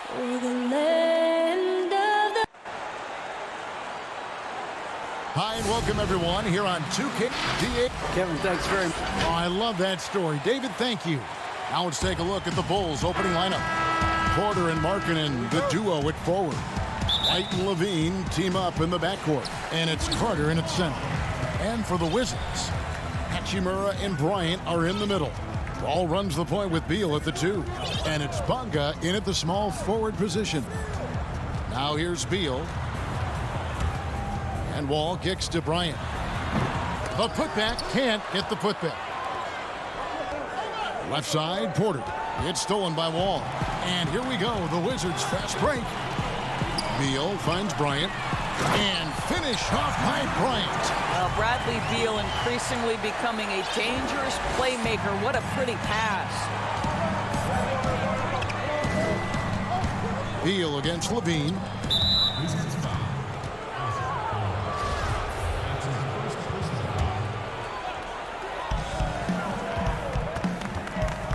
for the land of the... Hi, and welcome, everyone, here on 2K. Kevin, thanks very much. Oh, I love that story. David, thank you. Now let's take a look at the Bulls' opening lineup. Porter and Markkanen, the duo at forward. White and Levine team up in the backcourt. And it's Carter in at center. And for the Wizards, Hachimura and Bryant are in the middle. Ball runs the point with Beal at the 2. And it's Bonga in at the small forward position. Now here's Beal. And Wall kicks to Bryant. The putback can't get the putback. Left side, Porter. It's stolen by Wall. And here we go, the Wizards' fast break. Beal finds Bryant. And finish off by Bryant. Bradley Beal increasingly becoming a dangerous playmaker. What a pretty pass. Beal against Levine.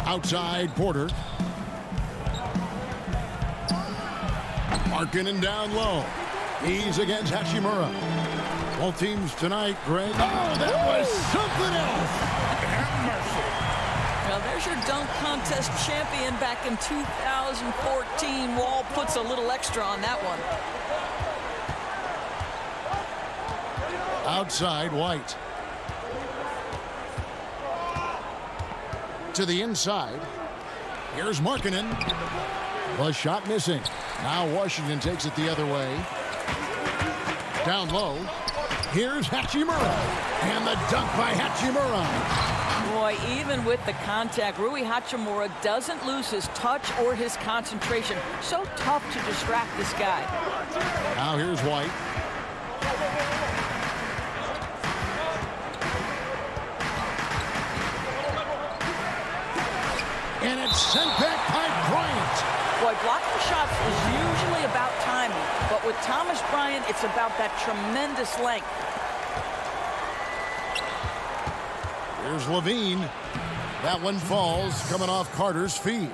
Outside, Porter. Markkanen down low. He's against Hachimura. Both teams tonight, Greg. Oh, that was something else. Have mercy. Well, there's your dunk contest champion back in 2014. Wall puts a little extra on that one. Outside, White. To the inside. Here's Markkanen. The shot missing. Now Washington takes it the other way. Down low. Here's Hachimura. And the dunk by Hachimura. Boy, even with the contact, Rui Hachimura doesn't lose his touch or his concentration. So tough to distract this guy. Now here's White. And it's sent back by Bryant. Boy, blocking shots is usually about timing, but with Thomas Bryant, it's about that tremendous length. Here's Levine. That one falls, coming off Carter's feet.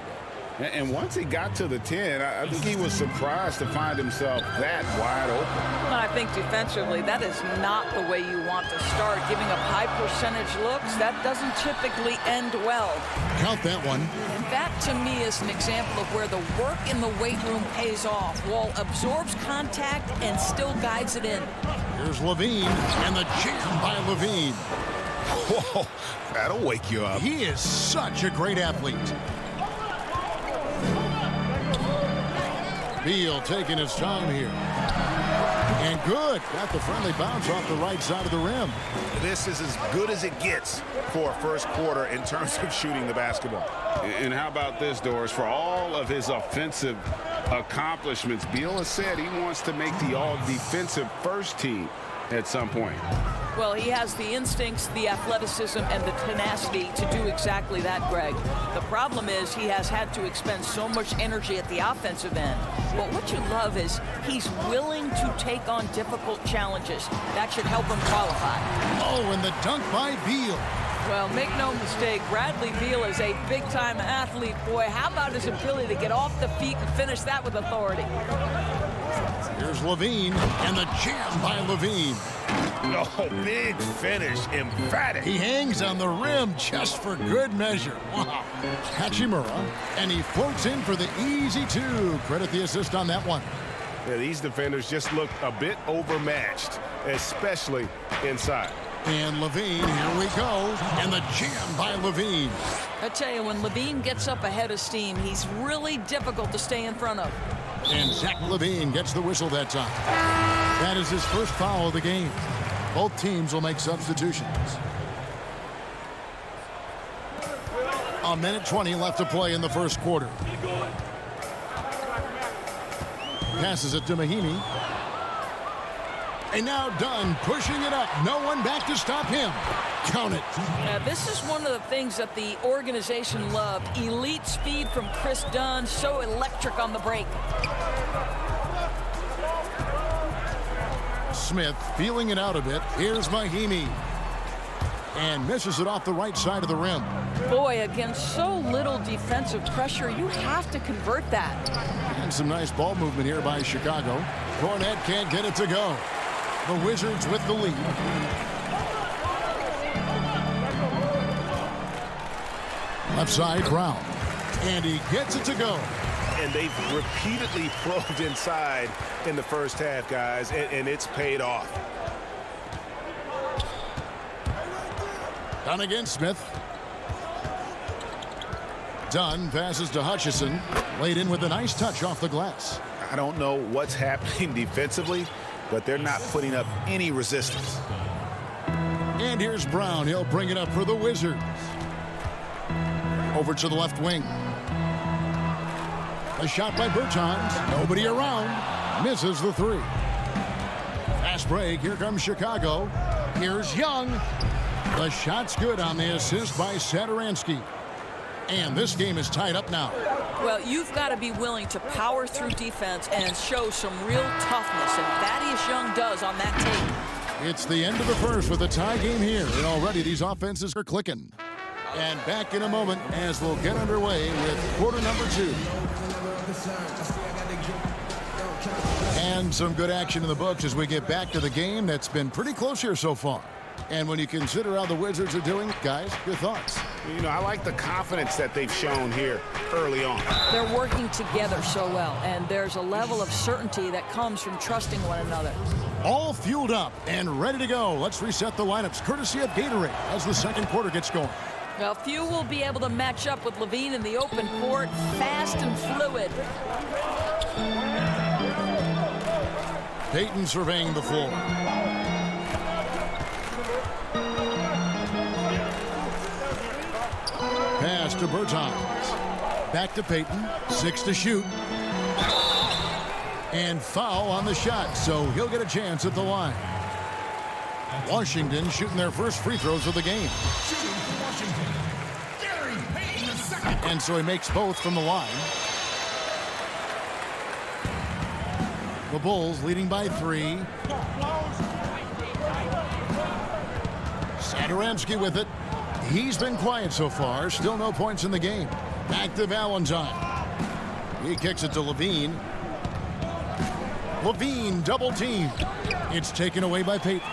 And once he got to the 10, I think he was surprised to find himself that wide open. And I think defensively, that is not the way you want to start. Giving up high percentage looks, that doesn't typically end well. Count that one. And that, to me, is an example of where the work in the weight room pays off. Wall absorbs contact and still guides it in. Here's Levine, and the jam by Levine. Whoa, that'll wake you up. He is such a great athlete. Beal taking his time here. And good. Got the friendly bounce off the right side of the rim. This is as good as it gets for a first quarter in terms of shooting the basketball. And how about this, Doris? For all of his offensive accomplishments, Beal has said he wants to make the all-defensive first team at some point. Well, he has the instincts, the athleticism, and the tenacity to do exactly that, Greg. The problem is he has had to expend so much energy at the offensive end. But what you love is he's willing to take on difficult challenges. That should help him qualify. Oh, and the dunk by Beal. Well, make no mistake, Bradley Beal is a big-time athlete. Boy, how about his ability to get off the feet and finish that with authority? Here's Levine, and the jam by Levine. Oh, big finish, emphatic. He hangs on the rim just for good measure. Wow. Hachimura, and he floats in for the easy 2. Credit the assist on that one. Yeah, these defenders just look a bit overmatched, especially inside. And Levine, here we go, and the jam by Levine. I tell you, when Levine gets up ahead of steam, he's really difficult to stay in front of. And Zach Levine gets the whistle that time. That is his first foul of the game. Both teams will make substitutions. A minute 20 left to play in the first quarter. Passes it to Mahimi. And now Dunn pushing it up. No one back to stop him. Count it. Now, this is one of the things that the organization loved. Elite speed from Chris Dunn. So electric on the break. Smith feeling it out a bit. Here's Mahimi. And misses it off the right side of the rim. Boy, against so little defensive pressure, you have to convert that. And some nice ball movement here by Chicago. Cornette can't get it to go. The Wizards with the lead. Left side, Brown. And he gets it to go. And they've repeatedly probed inside in the first half, guys, and it's paid off. Dunn against Smith. Dunn passes to Hutchison. Laid in with a nice touch off the glass. I don't know what's happening defensively, but they're not putting up any resistance. And here's Brown. He'll bring it up for the Wizards. Over to the left wing. A shot by Bertans. Nobody around. Misses the three. Fast break. Here comes Chicago. Here's Young. The shot's good on the assist by Satoransky. And this game is tied up now. Well, you've got to be willing to power through defense and show some real toughness, and Thaddeus Young does on that tape. It's the end of the first with a tie game here, and already these offenses are clicking. And back in a moment as we'll get underway with quarter number 2. And some good action in the books as we get back to the game that's been pretty close here so far. And when you consider how the Wizards are doing, guys, your thoughts? You know, I like the confidence that they've shown here early on. They're working together so well, and there's a level of certainty that comes from trusting one another. All fueled up and ready to go. Let's reset the lineups courtesy of Gatorade as the second quarter gets going. Well, few will be able to match up with Levine in the open court. Fast and fluid. Payton surveying the floor. Pass to Bertans. Back to Payton. 6 to shoot. And foul on the shot, so he'll get a chance at the line. Washington shooting their first free throws of the game. And so he makes both from the line. The Bulls leading by 3. Satoransky with it. He's been quiet so far. Still no points in the game. Back to Valentine. He kicks it to Levine. Levine double teamed. It's taken away by Payton.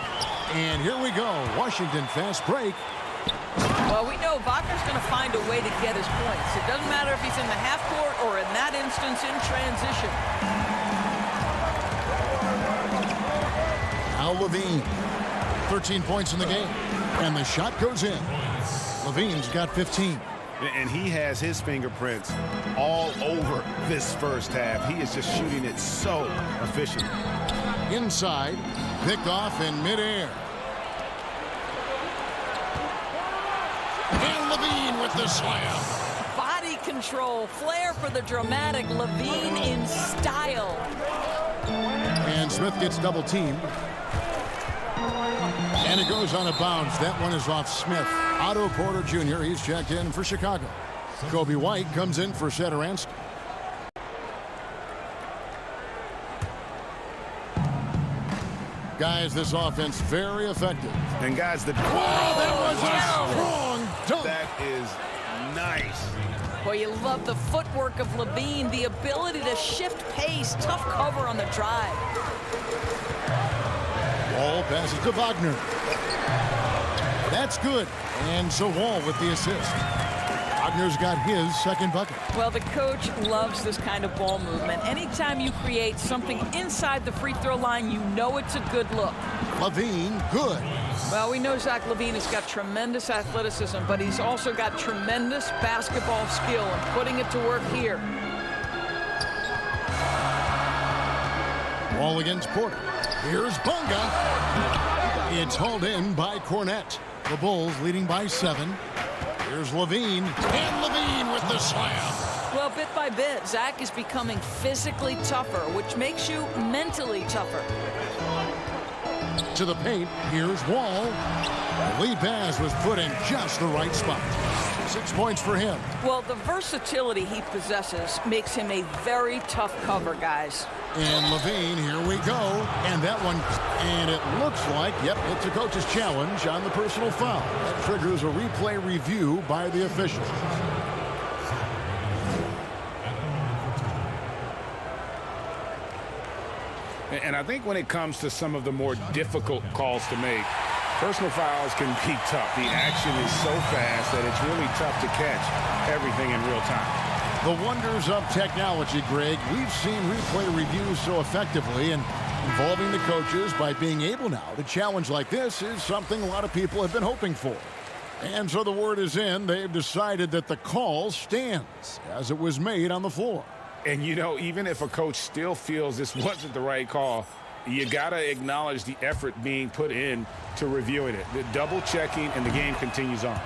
And here we go. Washington fast break. Well, we know Wagner's going to find a way to get his points. It doesn't matter if he's in the half court or in that instance in transition. Now Levine. 13 points in the game. And the shot goes in. Levine's got 15. And he has his fingerprints all over this first half. He is just shooting it so efficiently. Inside. Picked off in midair. And Levine with the slam. Body control, flair for the dramatic. Levine in style. And Smith gets double teamed. And it goes on a bounce. That one is off Smith. Otto Porter Jr. He's checked in for Chicago. Kobe White comes in for Satoransky. Guys, this offense very effective. And guys, the that was a strong dunk. That is nice. Boy, you love the footwork of Levine, the ability to shift pace, tough cover on the drive. Wall passes to Wagner. That's good. And so Wall with the assist. Wagner's got his second bucket. Well, the coach loves this kind of ball movement. Anytime you create something inside the free throw line, you know it's a good look. Levine, good. Well, we know Zach LaVine has got tremendous athleticism, but he's also got tremendous basketball skill and putting it to work here. Wall against Porter. Here's Bunga. It's hauled in by Cornette. The Bulls leading by 7. Here's Levine. And Levine with the slam. Well, bit by bit, Zach is becoming physically tougher, which makes you mentally tougher. To the paint. Here's Wall. The lead pass was put in just the right spot. 6 points for him. Well, the versatility he possesses makes him a very tough cover, guys. And Levine, here we go. And that one, and it looks like, yep, it's a coach's challenge on the personal foul. That triggers a replay review by the officials. And I think when it comes to some of the more difficult calls to make, personal fouls can be tough. The action is so fast that it's really tough to catch everything in real time. The wonders of technology, Greg. We've seen replay reviews so effectively, and involving the coaches by being able now to challenge like this is something a lot of people have been hoping for. And so the word is in. They've decided that the call stands as it was made on the floor. And, you know, even if a coach still feels this wasn't the right call, you got to acknowledge the effort being put in to reviewing it. The double checking, and the game continues on.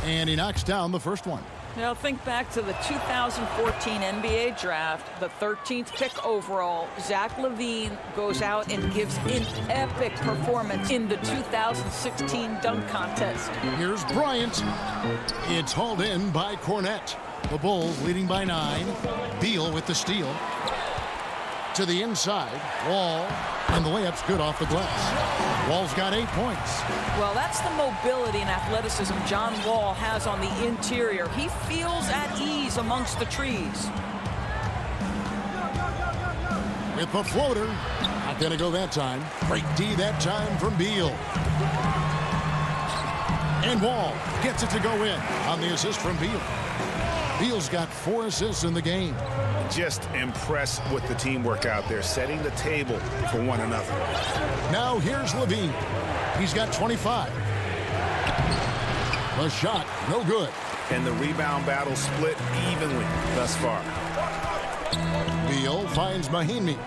And he knocks down the first one. Now think back to the 2014 NBA draft, the 13th pick overall. Zach LaVine goes out and gives an epic performance in the 2016 dunk contest. Here's Bryant. It's hauled in by Cornette. The Bulls leading by 9. Beal with the steal. To the inside. Wall. And the layup's good off the glass. Wall's got 8 points. Well, that's the mobility and athleticism John Wall has on the interior. He feels at ease amongst the trees. With the floater. Not going to go that time. Great D that time from Beal. And Wall gets it to go in on the assist from Beal. Beal's got 4 assists in the game. Just impressed with the teamwork out there, setting the table for one another. Now here's Levine. He's got 25. The shot, no good. And the rebound battle split evenly thus far. Beal finds Mahimi.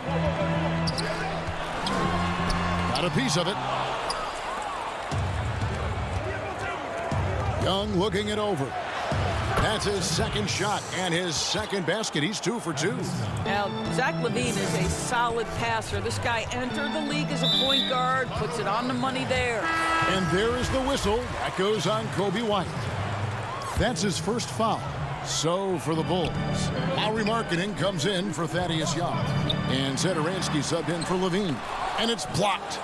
Got a piece of it. Young looking it over. That's his second shot and his second basket. He's 2 for 2. Now, Zach LaVine is a solid passer. This guy entered the league as a point guard, puts it on the money there. And there is the whistle. That goes on Kobe White. That's his first foul. So for the Bulls. Lowry Markkanen comes in for Thaddeus Young. And Satoransky subbed in for Levine. And it's blocked.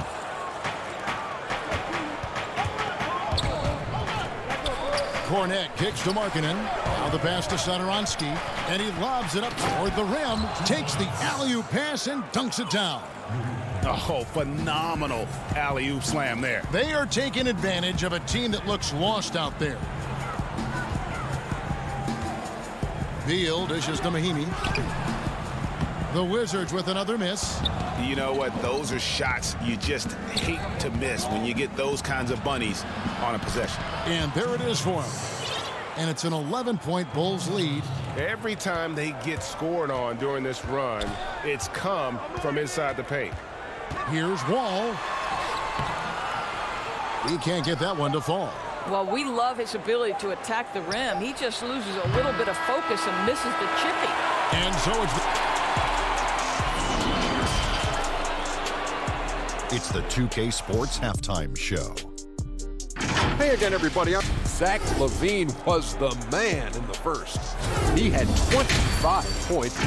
Cornette kicks to Markkanen. Now the pass to Satoransky. And he lobs it up toward the rim. Takes the alley-oop pass and dunks it down. Oh, phenomenal alley-oop slam there. They are taking advantage of a team that looks lost out there. Beal dishes to Mahimi. The Wizards with another miss. You know what? Those are shots you just hate to miss when you get those kinds of bunnies on a possession. And there it is for him. And it's an 11-point Bulls lead. Every time they get scored on during this run, it's come from inside the paint. Here's Wall. He can't get that one to fall. Well, we love his ability to attack the rim. He just loses a little bit of focus and misses the chippy. And so It's the 2K Sports Halftime Show. Hey again, everybody. Zach LaVine was the man in the first. He had 25 points.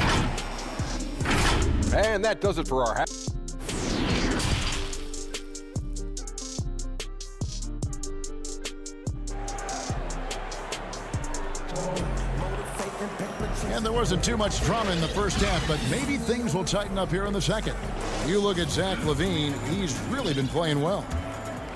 And that does it for our half. And there wasn't too much drama in the first half, but maybe things will tighten up here in the second. You look at Zach LaVine, he's really been playing well.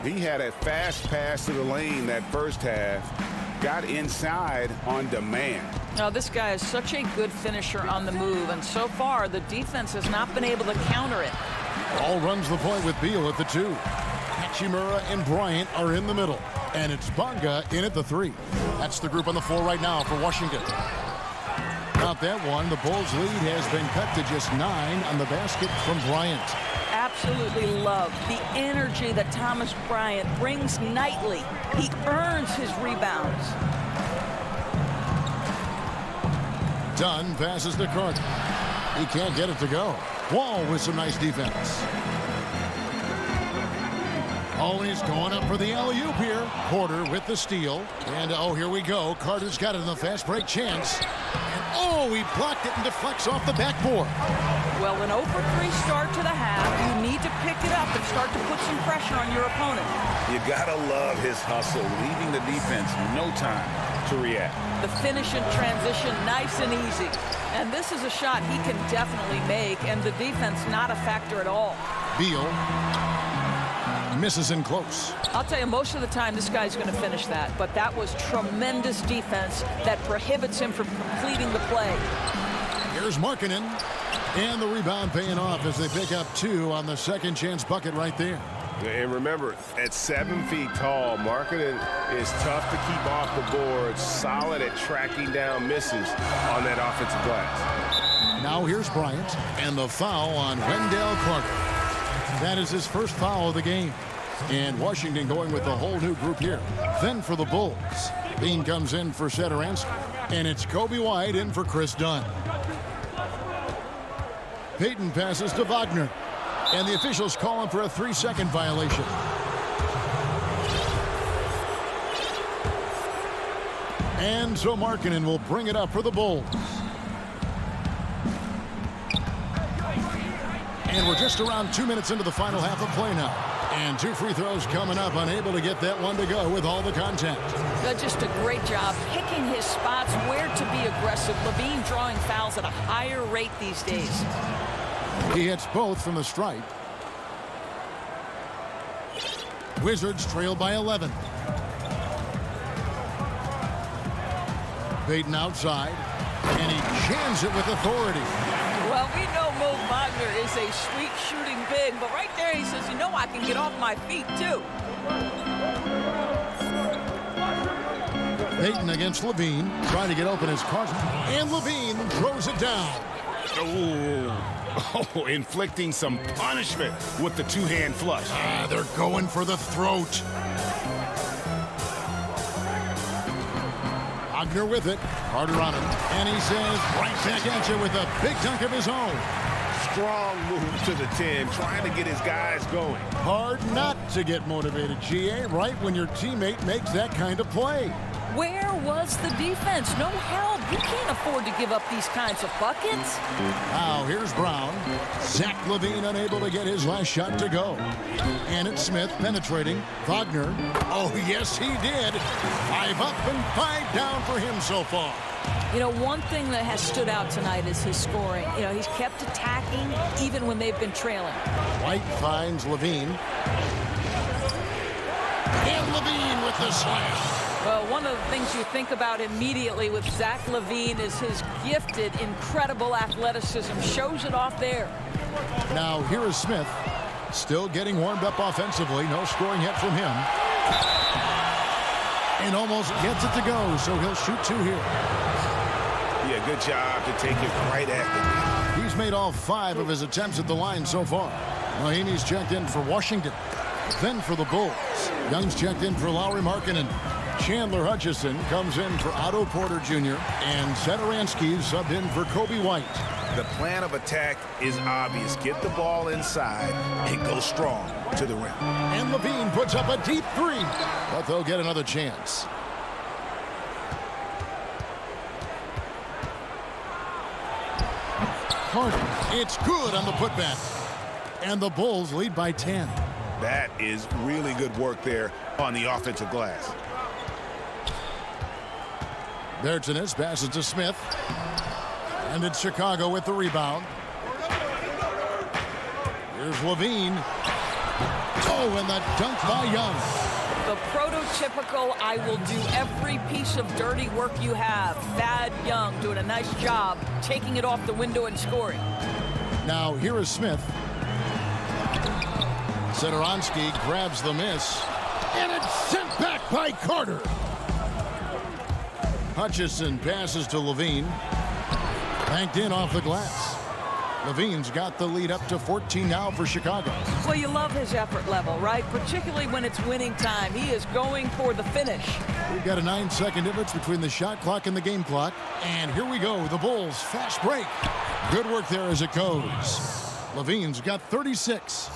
He had a fast pass to the lane that first half, got inside on demand. Now, this guy is such a good finisher on the move, and so far the defense has not been able to counter it. All runs the point with Beal at the 2. Hachimura and Bryant are in the middle, and it's Bonga in at the 3. That's the group on the floor right now for Washington. Not that one. The Bulls' lead has been cut to just 9 on the basket from Bryant. Absolutely love the energy that Thomas Bryant brings nightly. He earns his rebounds. Dunn passes to Carter. He can't get it to go. Wall with some nice defense. Oh, and he's going up for the alley-oop here. Porter with the steal. And, oh, here we go. Carter's got it in the fast break chance. And, oh, he blocked it and deflects off the backboard. Well, an 0 for 3 start to the half. You need to pick it up and start to put some pressure on your opponent. You gotta love his hustle, leaving the defense no time to react. The finish in transition, nice and easy. And this is a shot he can definitely make, and the defense not a factor at all. Beal misses in close. I'll tell you, most of the time this guy's going to finish that, but that was tremendous defense that prohibits him from completing the play. Here's Markkanen, and the rebound paying off as they pick up 2 on the second chance bucket right there. And remember, at 7 feet tall, Markkanen is tough to keep off the board, solid at tracking down misses on that offensive glass. Now here's Bryant, and the foul on Wendell Carter. That is his first foul of the game. And Washington going with a whole new group here. Then for the Bulls, Bean comes in for Satoransky, and it's Kobe White in for Chris Dunn. Payton passes to Wagner, and the officials call him for a 3-second violation. And so Markkanen will bring it up for the Bulls. And we're just around 2 minutes into the final half of play now. And 2 free throws coming up, unable to get that one to go with all the contact. Just a great job picking his spots, where to be aggressive. Levine drawing fouls at a higher rate these days. He hits both from the stripe. Wizards trail by 11. Payton outside, and he jams it with authority. Well, we know Mo Wagner is a sweet shooting big, but right there he says, you know, I can get off my feet too. Payton against Levine, trying to get open as Carter, and Levine throws it down. Oh, inflicting some punishment with the 2-hand flush. They're going for the throat. Wagner with it. Carter on him. And he says, right back at you with a big dunk of his own. Strong move to the 10, trying to get his guys going. Hard not to get motivated, GA, right when your teammate makes that kind of play. Where was the defense? No help. You can't afford to give up these kinds of buckets. Now here's Brown. Zach LaVine unable to get his last shot to go. And it's Smith penetrating. Wagner. Oh, yes, he did. 5 up and 5 down for him so far. You know, one thing that has stood out tonight is his scoring. You know, he's kept attacking even when they've been trailing. White finds LaVine. And LaVine with the slam. Well, one of the things you think about immediately with Zach LaVine is his gifted, incredible athleticism. Shows it off there. Now, here is Smith. Still getting warmed up offensively. No scoring yet from him. And almost gets it to go, so he'll shoot 2 here. Yeah, good job to take it right at the net. He's made all 5 of his attempts at the line so far. Mahinmi's checked in for Washington. Then for the Bulls. Young's checked in for Lauri Markkanen. Chandler Hutchison comes in for Otto Porter Jr. And Satoransky subbed in for Kobe White. The plan of attack is obvious. Get the ball inside and go strong to the rim. And Levine puts up a deep 3, but they'll get another chance. Carter, it's good on the putback. And the Bulls lead by 10. That is really good work there on the offensive glass. Bertines passes to Smith. And it's Chicago with the rebound. Here's Levine. Oh, and the dunk by Young. The prototypical, I will do every piece of dirty work you have. Thad Young doing a nice job taking it off the window and scoring. Now here is Smith. Satoransky grabs the miss. And it's sent back by Carter. Hutchison passes to Levine. Banked in off the glass. Levine's got the lead up to 14 now for Chicago. Well, you love his effort level, right? Particularly when it's winning time. He is going for the finish. We've got a 9-second difference between the shot clock and the game clock. And here we go, the Bulls fast break. Good work there as it goes. Levine's got 36.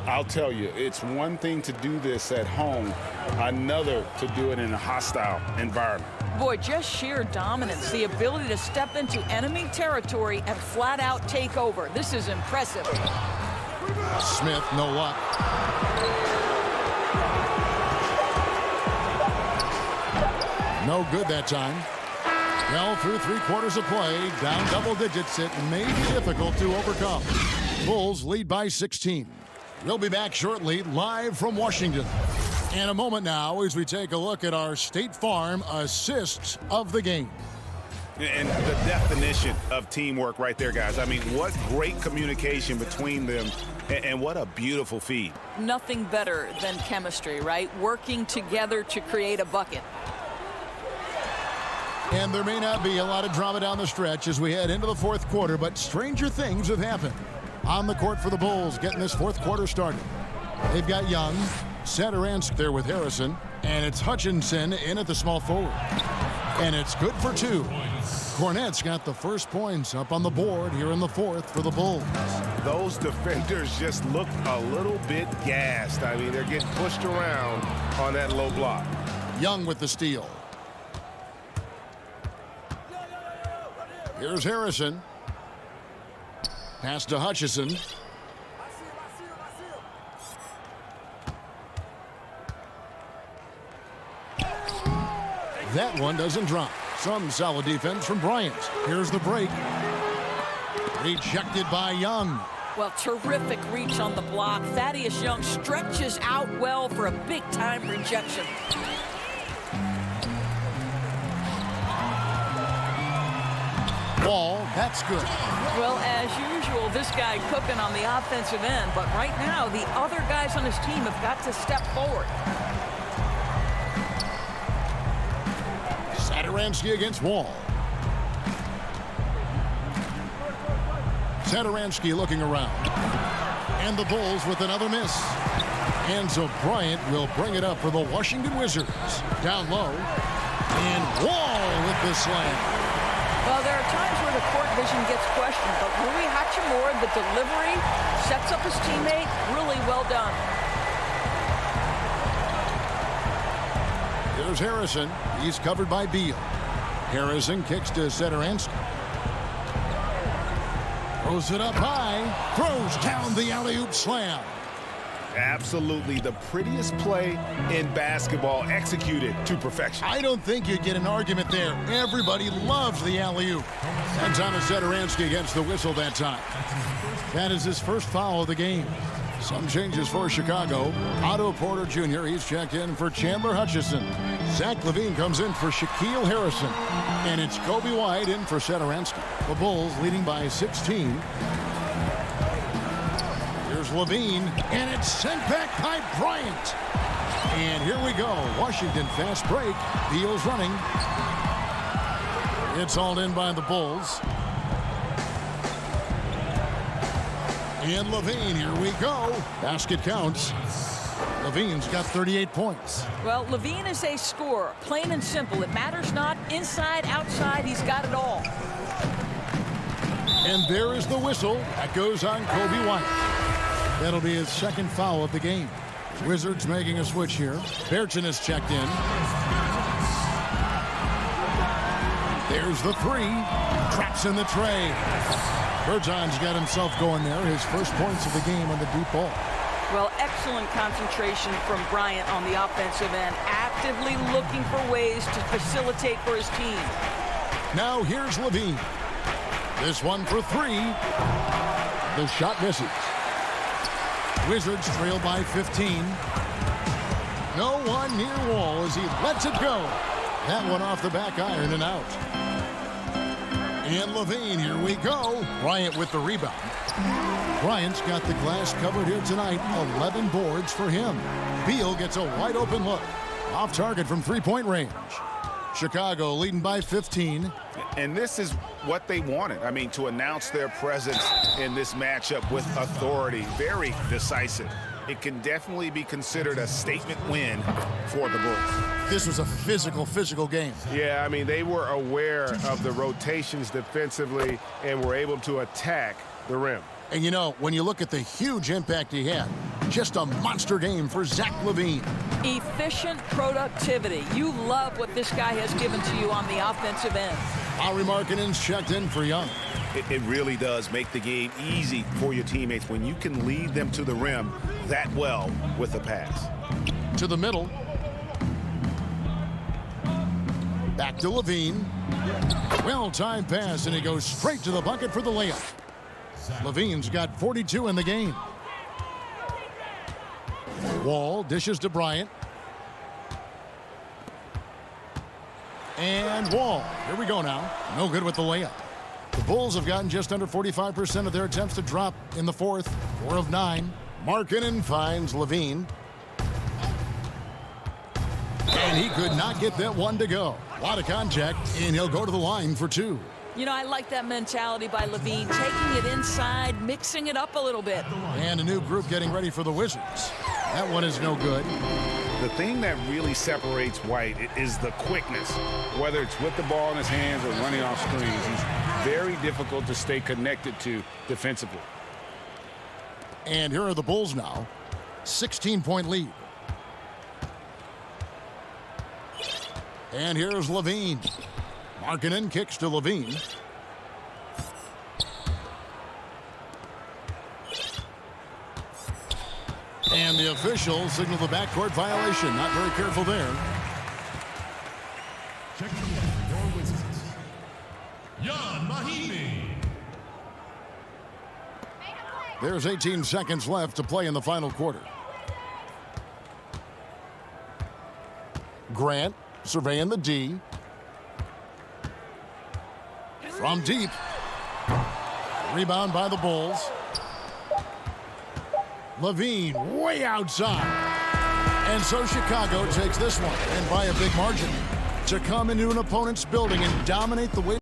I'll tell you, it's one thing to do this at home, another to do it in a hostile environment. Boy, just sheer dominance, the ability to step into enemy territory and flat out take over. This is impressive. Smith, no luck. No good that time. Well, through 3/4 of play, down double digits, it may be difficult to overcome. Bulls lead by 16. We'll be back shortly, live from Washington. In a moment now, as we take a look at our State Farm assists of the game. And the definition of teamwork right there, guys. I mean, what great communication between them, and what a beautiful feed. Nothing better than chemistry, right? Working together to create a bucket. And there may not be a lot of drama down the stretch as we head into the 4th quarter, but stranger things have happened. On the court for the Bulls, getting this 4th quarter started. They've got Young, Satoransk there with Harrison, and it's Hutchinson in at the small forward. And it's good for 2. Cornette's got the first points up on the board here in the 4th for the Bulls. Those defenders just look a little bit gassed. I mean, they're getting pushed around on that low block. Young with the steal. Here's Harrison. Pass to Hutchison. That one doesn't drop. Some solid defense from Bryant. Here's the break. Rejected by Young. Well, terrific reach on the block. Thaddeus Young stretches out well for a big-time rejection. Ball, that's good. Well, as usual, this guy cooking on the offensive end, but right now, the other guys on his team have got to step forward. Satoransky against Wall. Satoransky looking around. And the Bulls with another miss. And so Bryant will bring it up for the Washington Wizards. Down low. And Wall with the slam. Well, there are times where the court vision gets questioned, but Rui Hachimura, the delivery, sets up his teammate. Really well done. Here's Harrison. He's covered by Beal. Harrison kicks to Satoransky. Throws it up high. Throws down the alley-oop slam. Absolutely the prettiest play in basketball, executed to perfection. I don't think you'd get an argument there. Everybody loves the alley-oop. And Thomas Satoransky gets the whistle that time. That is his first foul of the game. Some changes for Chicago. Otto Porter Jr., he's checked in for Chandler Hutchison. Zach LaVine comes in for Shaquille Harrison. And it's Kobe White in for Satoransky. The Bulls leading by 16. Here's LaVine, and it's sent back by Bryant. And here we go. Washington fast break. Beal's running. It's hauled in by the Bulls. And LaVine, here we go. Basket counts. LaVine's got 38 points. Well, LaVine is a scorer, plain and simple. It matters not inside, outside, he's got it all. And there is the whistle. That goes on Kobe White. That'll be his second foul of the game. Wizards making a switch here. Berchin is checked in. There's the 3. Traps in the tray. Berton's got himself going there. His first points of the game on the deep ball. Well, excellent concentration from Bryant on the offensive end. Actively looking for ways to facilitate for his team. Now here's LaVine. This one for 3. The shot misses. Wizards trail by 15. No one near Wall as he lets it go. That one off the back iron and out. And LaVine, here we go. Bryant with the rebound. Bryant's got the glass covered here tonight. 11 boards for him. Beal gets a wide open look. Off target from three-point range. Chicago leading by 15. And this is what they wanted. I mean, to announce their presence in this matchup with authority. Very decisive. It can definitely be considered a statement win for the Bulls. This was a physical game. Yeah, I mean, they were aware of the rotations defensively and were able to attack the rim. And you know, when you look at the huge impact he had, just a monster game for Zach LaVine. Efficient productivity. You love what this guy has given to you on the offensive end. Lauri Markkanen's checked in for Young. It really does make the game easy for your teammates when you can lead them to the rim that well with a pass. To the middle. Back to LaVine. Well-timed pass, and he goes straight to the bucket for the layup. LaVine's got 42 in the game. Wall dishes to Bryant. And Wall. Here we go now. No good with the layup. The Bulls have gotten just under 45% of their attempts to drop in the fourth. 4 of 9. Markkanen finds LaVine. And he could not get that one to go. A lot of contact, and he'll go to the line for 2. You know, I like that mentality by LaVine, taking it inside, mixing it up a little bit. And a new group getting ready for the Wizards. That one is no good. The thing that really separates White is the quickness. Whether it's with the ball in his hands or running off screens, he's very difficult to stay connected to defensively. And here are the Bulls now. 16-point lead. And here's LaVine. Markkanen kicks to LaVine. And the official signaled the backcourt violation. Not very careful there. Checking in your Wizards, Jan Mahimi. There's 18 seconds left to play in the final quarter. Grant surveying the D. From deep. Rebound by the Bulls. LaVine way outside. And so Chicago takes this one, and by a big margin, to come into an opponent's building and dominate the way.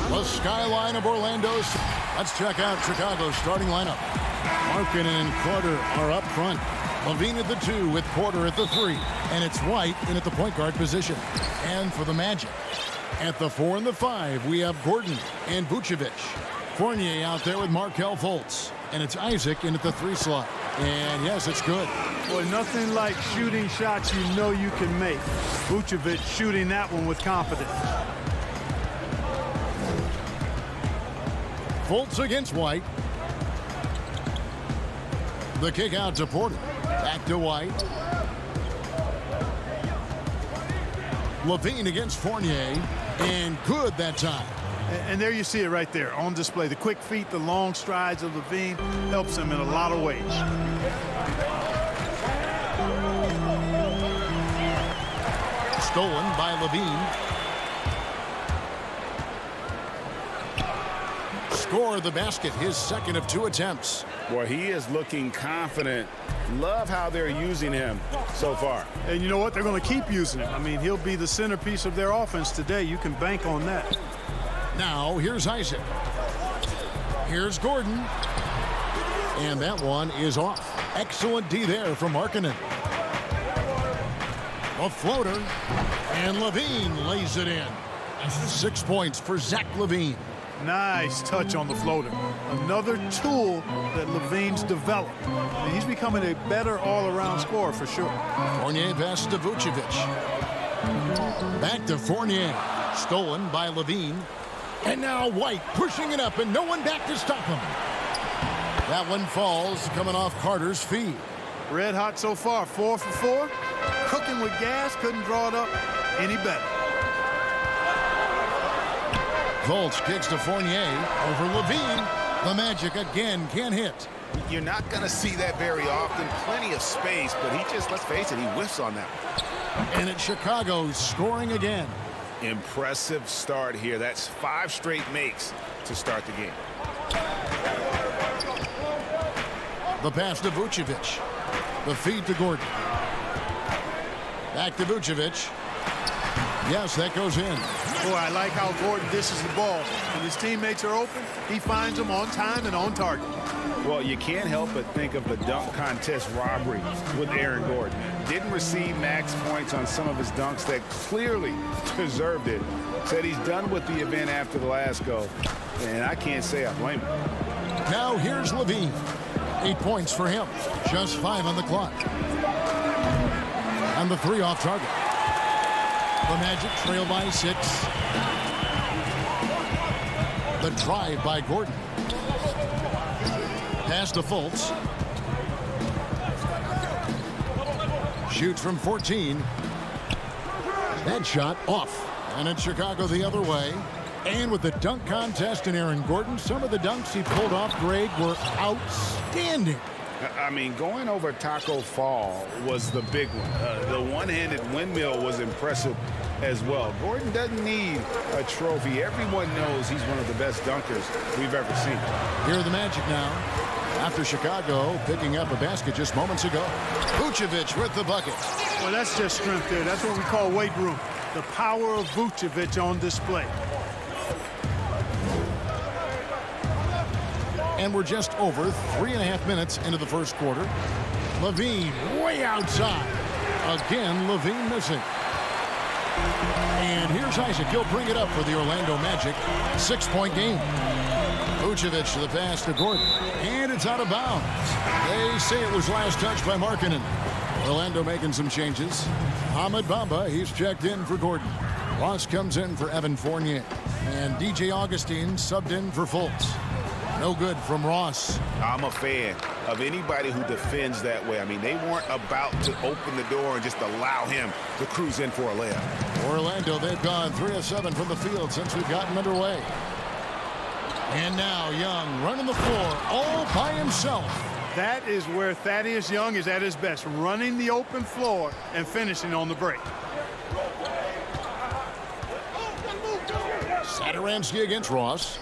The skyline of Orlando's. Let's check out Chicago's starting lineup. Markkanen and Carter are up front. Levine at the 2 with Porter at the 3. And it's White in at the point guard position. And for the Magic, at the 4 and the 5, we have Gordon and Vucevic. Fournier out there with Markelle Fultz. And it's Isaac in at the 3 slot. And yes, it's good. Boy, nothing like shooting shots you know you can make. Vucevic shooting that one with confidence. Fultz against White. The kick out to Porter. Back to White. Levine against Fournier. And good that time. And there you see it right there on display. The quick feet, the long strides of Levine helps him in a lot of ways. Stolen by Levine. Score the basket, his second of 2 attempts. Boy, he is looking confident. Love how they're using him so far. And you know what? They're going to keep using him. I mean, he'll be the centerpiece of their offense today. You can bank on that. Now, here's Isaac. Here's Gordon. And that one is off. Excellent D there from Markkanen. A floater. And Levine lays it in. 6 points for Zach Levine. Nice touch on the floater. Another tool that Levine's developed. And he's becoming a better all-around scorer for sure. Fournier pass to Vucevic. Back to Fournier. Stolen by Levine. And now White pushing it up and no one back to stop him. That one falls coming off Carter's feet. Red hot so far. 4 for 4. Cooking with gas. Couldn't draw it up any better. Fultz kicks to Fournier over Levine. The Magic again can't hit. You're not going to see that very often. Plenty of space, but he just, let's face it, he whiffs on that. And it's Chicago scoring again. Impressive start here. That's 5 straight makes to start the game. The pass to Vucevic. The feed to Gordon. Back to Vucevic. Yes, that goes in. Boy, I like how Gordon dishes the ball. When his teammates are open, he finds them on time and on target. Well, you can't help but think of the dunk contest robbery with Aaron Gordon. Didn't receive max points on some of his dunks that clearly deserved it. Said he's done with the event after the last go, and I can't say I blame him. Now here's Levine. 8 points for him. Just 5 on the clock. And the 3 off target. The Magic trail by 6. The drive by Gordon. Pass to Fultz. Shoots from 14. That shot off. And it's Chicago the other way. And with the dunk contest in Aaron Gordon, some of the dunks he pulled off, Greg, were outstanding. I mean, going over Taco Fall was the big one. The one-handed windmill was impressive as well. Gordon doesn't need a trophy. Everyone knows he's one of the best dunkers we've ever seen. Here are the Magic now. After Chicago picking up a basket just moments ago. Vucevic with the bucket. Well, that's just strength there. That's what we call weight room. The power of Vucevic on display. And we're just over 3.5 minutes into the first quarter. Levine way outside. Again, Levine missing. And here's Isaac. He'll bring it up for the Orlando Magic. 6-point game. Vucevic to the pass to Gordon. And it's out of bounds. They say it was last touched by Markkanen. Orlando making some changes. Ahmed Bamba, he's checked in for Gordon. Ross comes in for Evan Fournier. And DJ Augustine subbed in for Fultz. No good from Ross. I'm a fan of anybody who defends that way. I mean, they weren't about to open the door and just allow him to cruise in for a layup. Orlando, they've gone 3 of 7 from the field since we've gotten underway. And now Young running the floor all by himself. That is where Thaddeus Young is at his best, running the open floor and finishing on the break. Satoransky against Ross.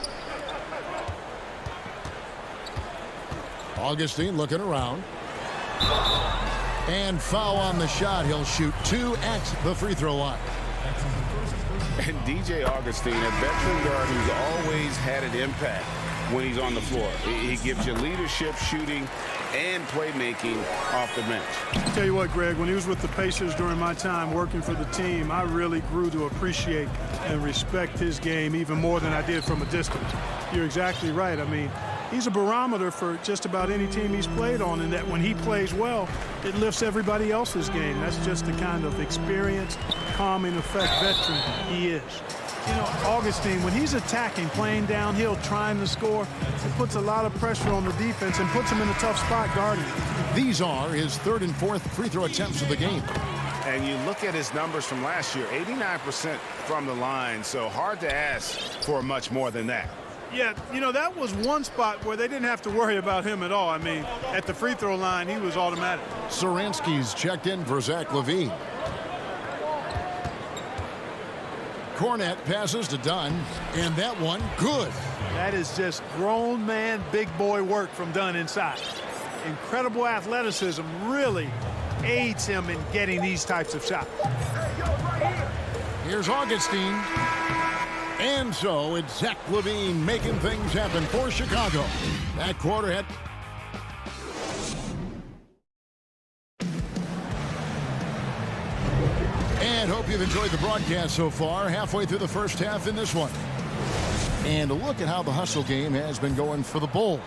Augustine looking around. And foul on the shot. He'll shoot 2 at the free throw line. And DJ Augustine, a veteran guard who's always had an impact when he's on the floor. He gives you leadership, shooting, and playmaking off the bench. I'll tell you what, Greg, when he was with the Pacers during my time working for the team, I really grew to appreciate and respect his game even more than I did from a distance. You're exactly right. I mean, he's a barometer for just about any team he's played on, and that when he plays well, it lifts everybody else's game. That's just the kind of experienced, calming effect veteran he is. You know, Augustine, when he's attacking, playing downhill, trying to score, it puts a lot of pressure on the defense and puts him in a tough spot guarding. These are his third and fourth free throw attempts of the game. And you look at his numbers from last year, 89% from the line, so hard to ask for much more than that. Yeah, you know, that was one spot where they didn't have to worry about him at all. I mean, at the free throw line, he was automatic. Saransky's checked in for Zach LaVine. Cornette passes to Dunn, and that one good. That is just grown man, big boy work from Dunn inside. Incredible athleticism really aids him in getting these types of shots. Here's Augustine. And so it's Zach LaVine making things happen for Chicago. That quarter had. And hope you've enjoyed the broadcast so far. Halfway through the first half in this one. And a look at how the hustle game has been going for the Bulls.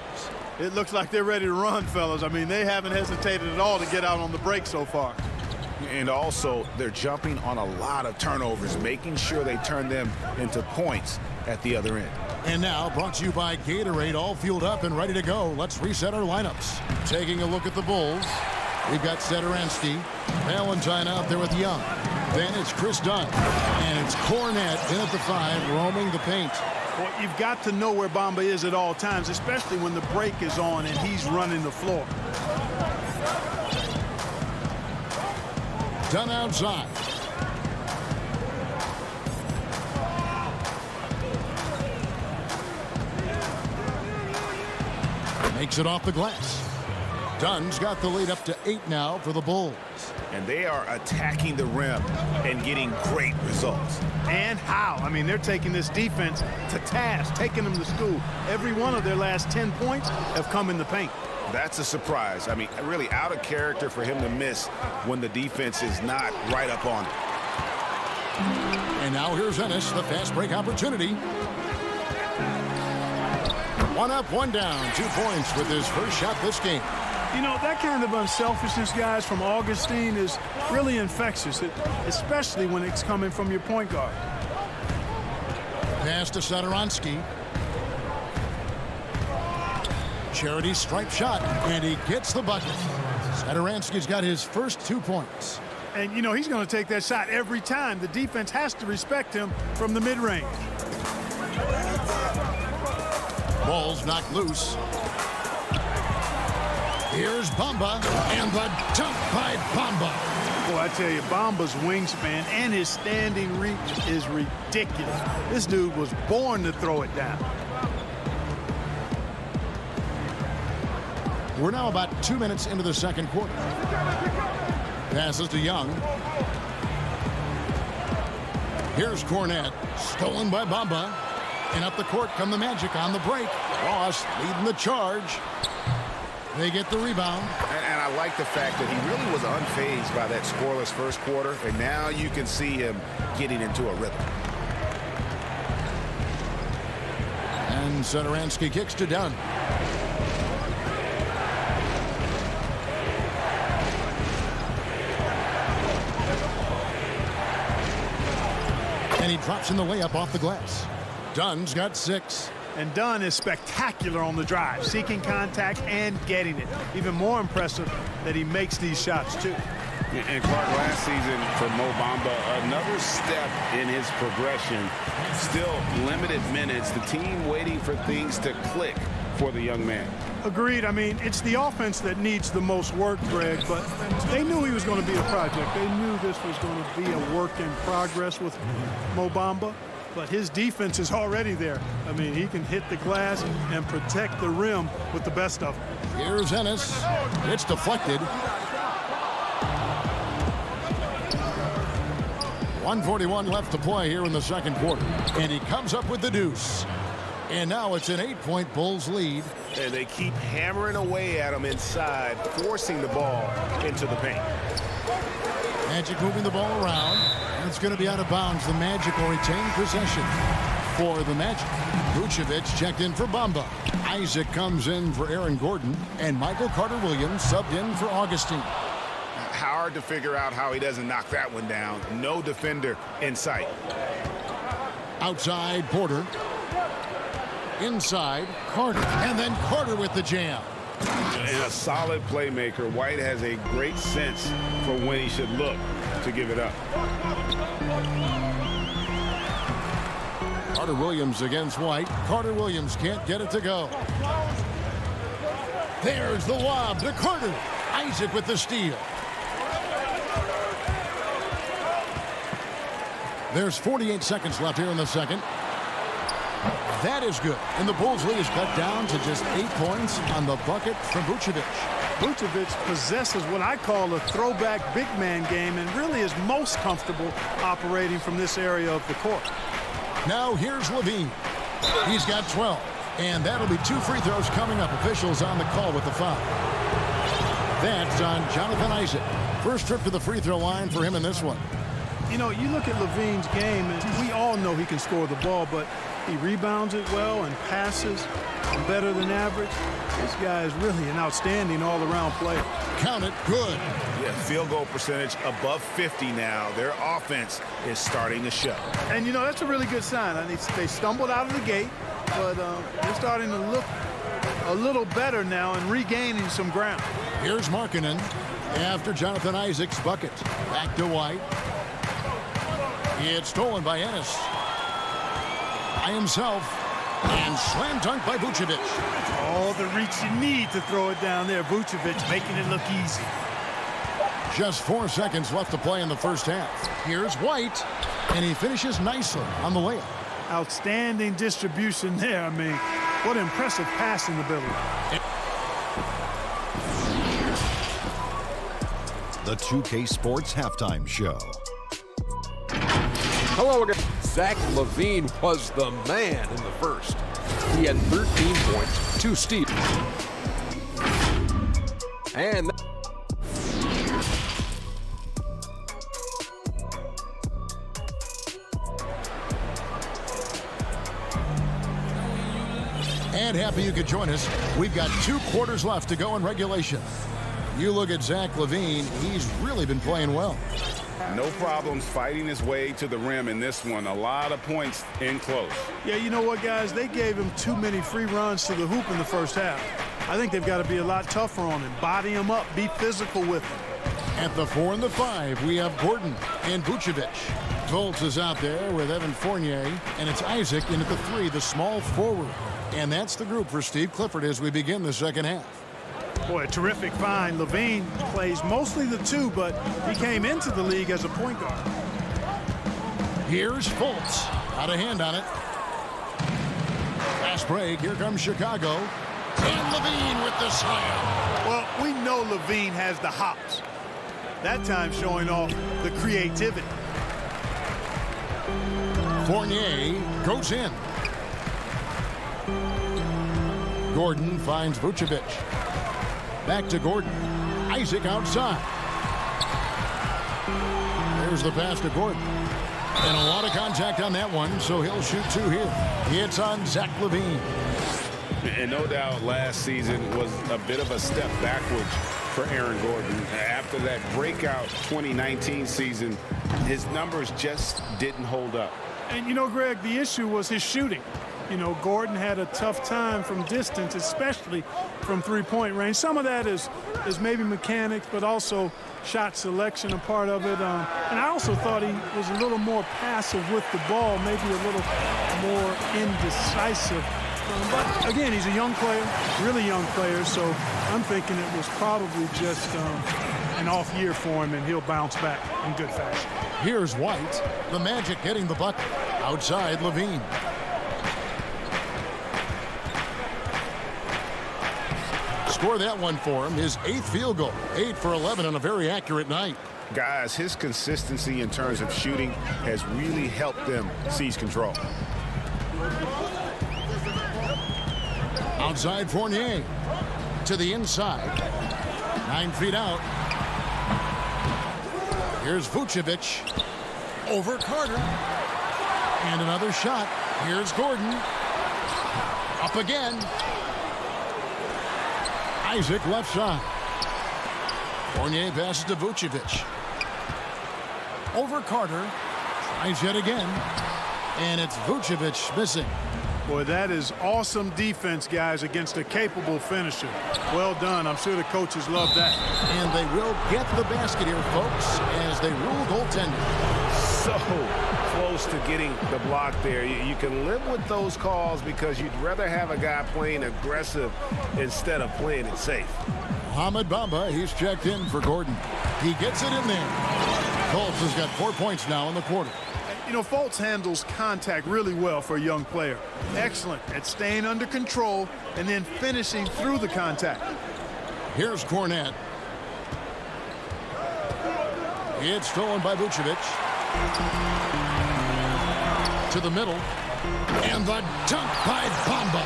It looks like they're ready to run, fellas. I mean, they haven't hesitated at all to get out on the break so far. And also, they're jumping on a lot of turnovers, making sure they turn them into points at the other end. And now, brought to you by Gatorade, all fueled up and ready to go. Let's reset our lineups. Taking a look at the Bulls, we've got Satoransky, Valentine out there with Young. Then it's Chris Dunn, and it's Cornette in at the 5, roaming the paint. Well, you've got to know where Bamba is at all times, especially when the break is on and he's running the floor. Dunn outside. Makes it off the glass. Dunn's got the lead up to 8 now for the Bulls. And they are attacking the rim and getting great results. And how? I mean, they're taking this defense to task, taking them to school. Every one of their last 10 points have come in the paint. That's a surprise. I mean, really out of character for him to miss when the defense is not right up on it. And now here's Ennis, the fast break opportunity. 1 up, 1 down, 2 points with his first shot this game. You know, that kind of unselfishness, guys, from Augustine is really infectious, especially when it's coming from your point guard. Pass to Satoransky. Charity stripe shot, and he gets the bucket. Satoransky's got his first 2 points. And, you know, he's going to take that shot every time. The defense has to respect him from the mid-range. Ball's knocked loose. Here's Bamba, and the dunk by Bamba. Boy, I tell you, Bamba's wingspan and his standing reach is ridiculous. This dude was born to throw it down. We're now about 2 minutes into the second quarter. Passes to Young. Here's Cornette, stolen by Bamba. And up the court come the Magic on the break. Ross leading the charge. They get the rebound. And I like the fact that he really was unfazed by that scoreless first quarter. And now you can see him getting into a rhythm. And Satoransky kicks to Dunn. And he drops in the layup off the glass. Dunn's got 6. And Dunn is spectacular on the drive, seeking contact and getting it. Even more impressive that he makes these shots, too. And Clark, last season for Mo Bamba, another step in his progression. Still limited minutes. The team waiting for things to click for the young man. Agreed. I mean, it's the offense that needs the most work, Greg, but they knew he was going to be a project. They knew this was going to be a work in progress with Mo Bamba. But his defense is already there. I mean, he can hit the glass and protect the rim with the best of them. Here's Ennis. It's deflected. 1:41 left to play here in the second quarter. And he comes up with the deuce. And now it's an 8-point Bulls lead. And they keep hammering away at him inside, forcing the ball into the paint. Magic moving the ball around. And it's going to be out of bounds. The Magic will retain possession for the Magic. Vucevic checked in for Bamba. Isaac comes in for Aaron Gordon. And Michael Carter-Williams subbed in for Augustine. Hard to figure out how he doesn't knock that one down. No defender in sight. Outside, Porter. Inside, Carter. And then Carter with the jam. And a solid playmaker. White has a great sense for when he should look to give it up. Carter-Williams against White. Carter-Williams can't get it to go. There's the lob to Carter. Isaac with the steal. There's 48 seconds left here in the second. That is good. And the Bulls lead is cut down to just 8 points on the bucket from Vucevic. Vucevic possesses what I call a throwback big man game and really is most comfortable operating from this area of the court. Now here's Levine. He's got 12. And that'll be 2 free throws coming up. Officials on the call with the foul. That's on Jonathan Isaac. First trip to the free throw line for him in this one. You know, you look at Levine's game, and we all know he can score the ball, but he rebounds it well and passes better than average. This guy is really an outstanding all-around player. Count it, good. Yeah, field goal percentage above 50 now. Their offense is starting to show. And, you know, that's a really good sign. I mean, they stumbled out of the gate, but they're starting to look a little better now and regaining some ground. Here's Markkanen after Jonathan Isaac's bucket. Back to White. It's stolen by Ennis. By himself. And slam dunk by Vucevic. All the reach you need to throw it down there. Vucevic making it look easy. Just 4 seconds left to play in the first half. Here's White. And he finishes nicely on the layup. Outstanding distribution there. I mean, what impressive passing ability. The 2K Sports Halftime Show. Hello again. Zach LaVine was the man in the first. He had 13 points, 2 steals. And happy you could join us. We've got 2 quarters left to go in regulation. You look at Zach LaVine, he's really been playing well. No problems fighting his way to the rim in this one. A lot of points in close. Yeah, you know what, guys? They gave him too many free runs to the hoop in the first half. I think they've got to be a lot tougher on him. Body him up. Be physical with him. At the 4 and the 5, we have Gordon and Vucevic. Volts is out there with Evan Fournier, and it's Isaac in at the 3, the small forward. And that's the group for Steve Clifford as we begin the second half. Boy, a terrific find. LaVine plays mostly the 2, but he came into the league as a point guard. Here's Fultz. Out of hand on it. Fast break. Here comes Chicago. And LaVine with the slam. Well, we know LaVine has the hops. That time showing off the creativity. Fournier goes in. Gordon finds Vucevic. Back to Gordon. Isaac outside. There's the pass to Gordon. And a lot of contact on that one, so he'll shoot 2 here. It's on Zach LaVine. And no doubt last season was a bit of a step backwards for Aaron Gordon. After that breakout 2019 season, his numbers just didn't hold up. And, you know, Greg, the issue was his shooting. You know, Gordon had a tough time from distance, especially from three-point range. Some of that is maybe mechanics, but also shot selection a part of it. And I also thought he was a little more passive with the ball, maybe a little more indecisive. But, again, he's a young player, really young player, so I'm thinking it was probably just an off year for him, and he'll bounce back in good fashion. Here's White. The Magic getting the bucket. Outside, LaVine. Score that one for him, his 8th field goal. 8 for 11 on a very accurate night. Guys, his consistency in terms of shooting has really helped them seize control. Outside Fournier. To the inside. 9 feet out. Here's Vucevic. Over Carter. And another shot. Here's Gordon. Up again. Isaac left side. Fournier passes to Vucevic. Over Carter. Tries yet again. And it's Vucevic missing. Boy, that is awesome defense, guys, against a capable finisher. Well done. I'm sure the coaches love that. And they will get the basket here, folks, as they rule goaltending. So close to getting the block there. You can live with those calls because you'd rather have a guy playing aggressive instead of playing it safe. Mohamed Bamba, he's checked in for Gordon. He gets it in there. Fultz has got 4 points now in the quarter. You know, Fultz handles contact really well for a young player. Excellent at staying under control and then finishing through the contact. Here's Cornette. It's stolen by Vucevic. To the middle. And the dunk by Bamba.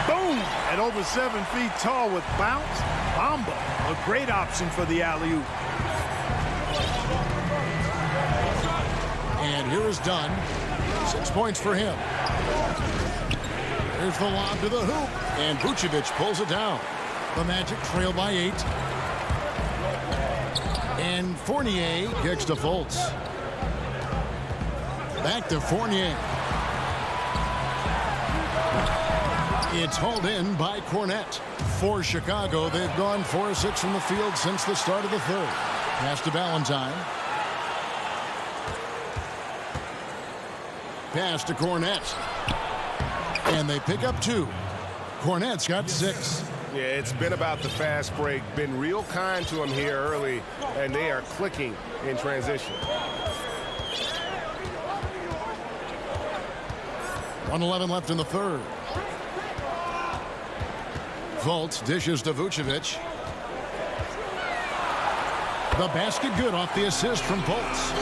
Boom! At over 7 feet tall with bounce, Bamba, a great option for the alley-oop. And here is Dunn. 6 points for him. Here's the lob to the hoop. And Vucevic pulls it down. The Magic trail by 8. And Fournier kicks to Fultz. Back to Fournier. It's hauled in by Cornette. For Chicago, they've gone 4 of 6 from the field since the start of the third. Pass to Valentine. Pass to Cornette. And they pick up 2. Cornette's got 6. Yeah, it's been about the fast break. Been real kind to him here early, and they are clicking in transition. 1:11 left in the third. Fultz dishes to Vucevic. The basket good off the assist from Fultz.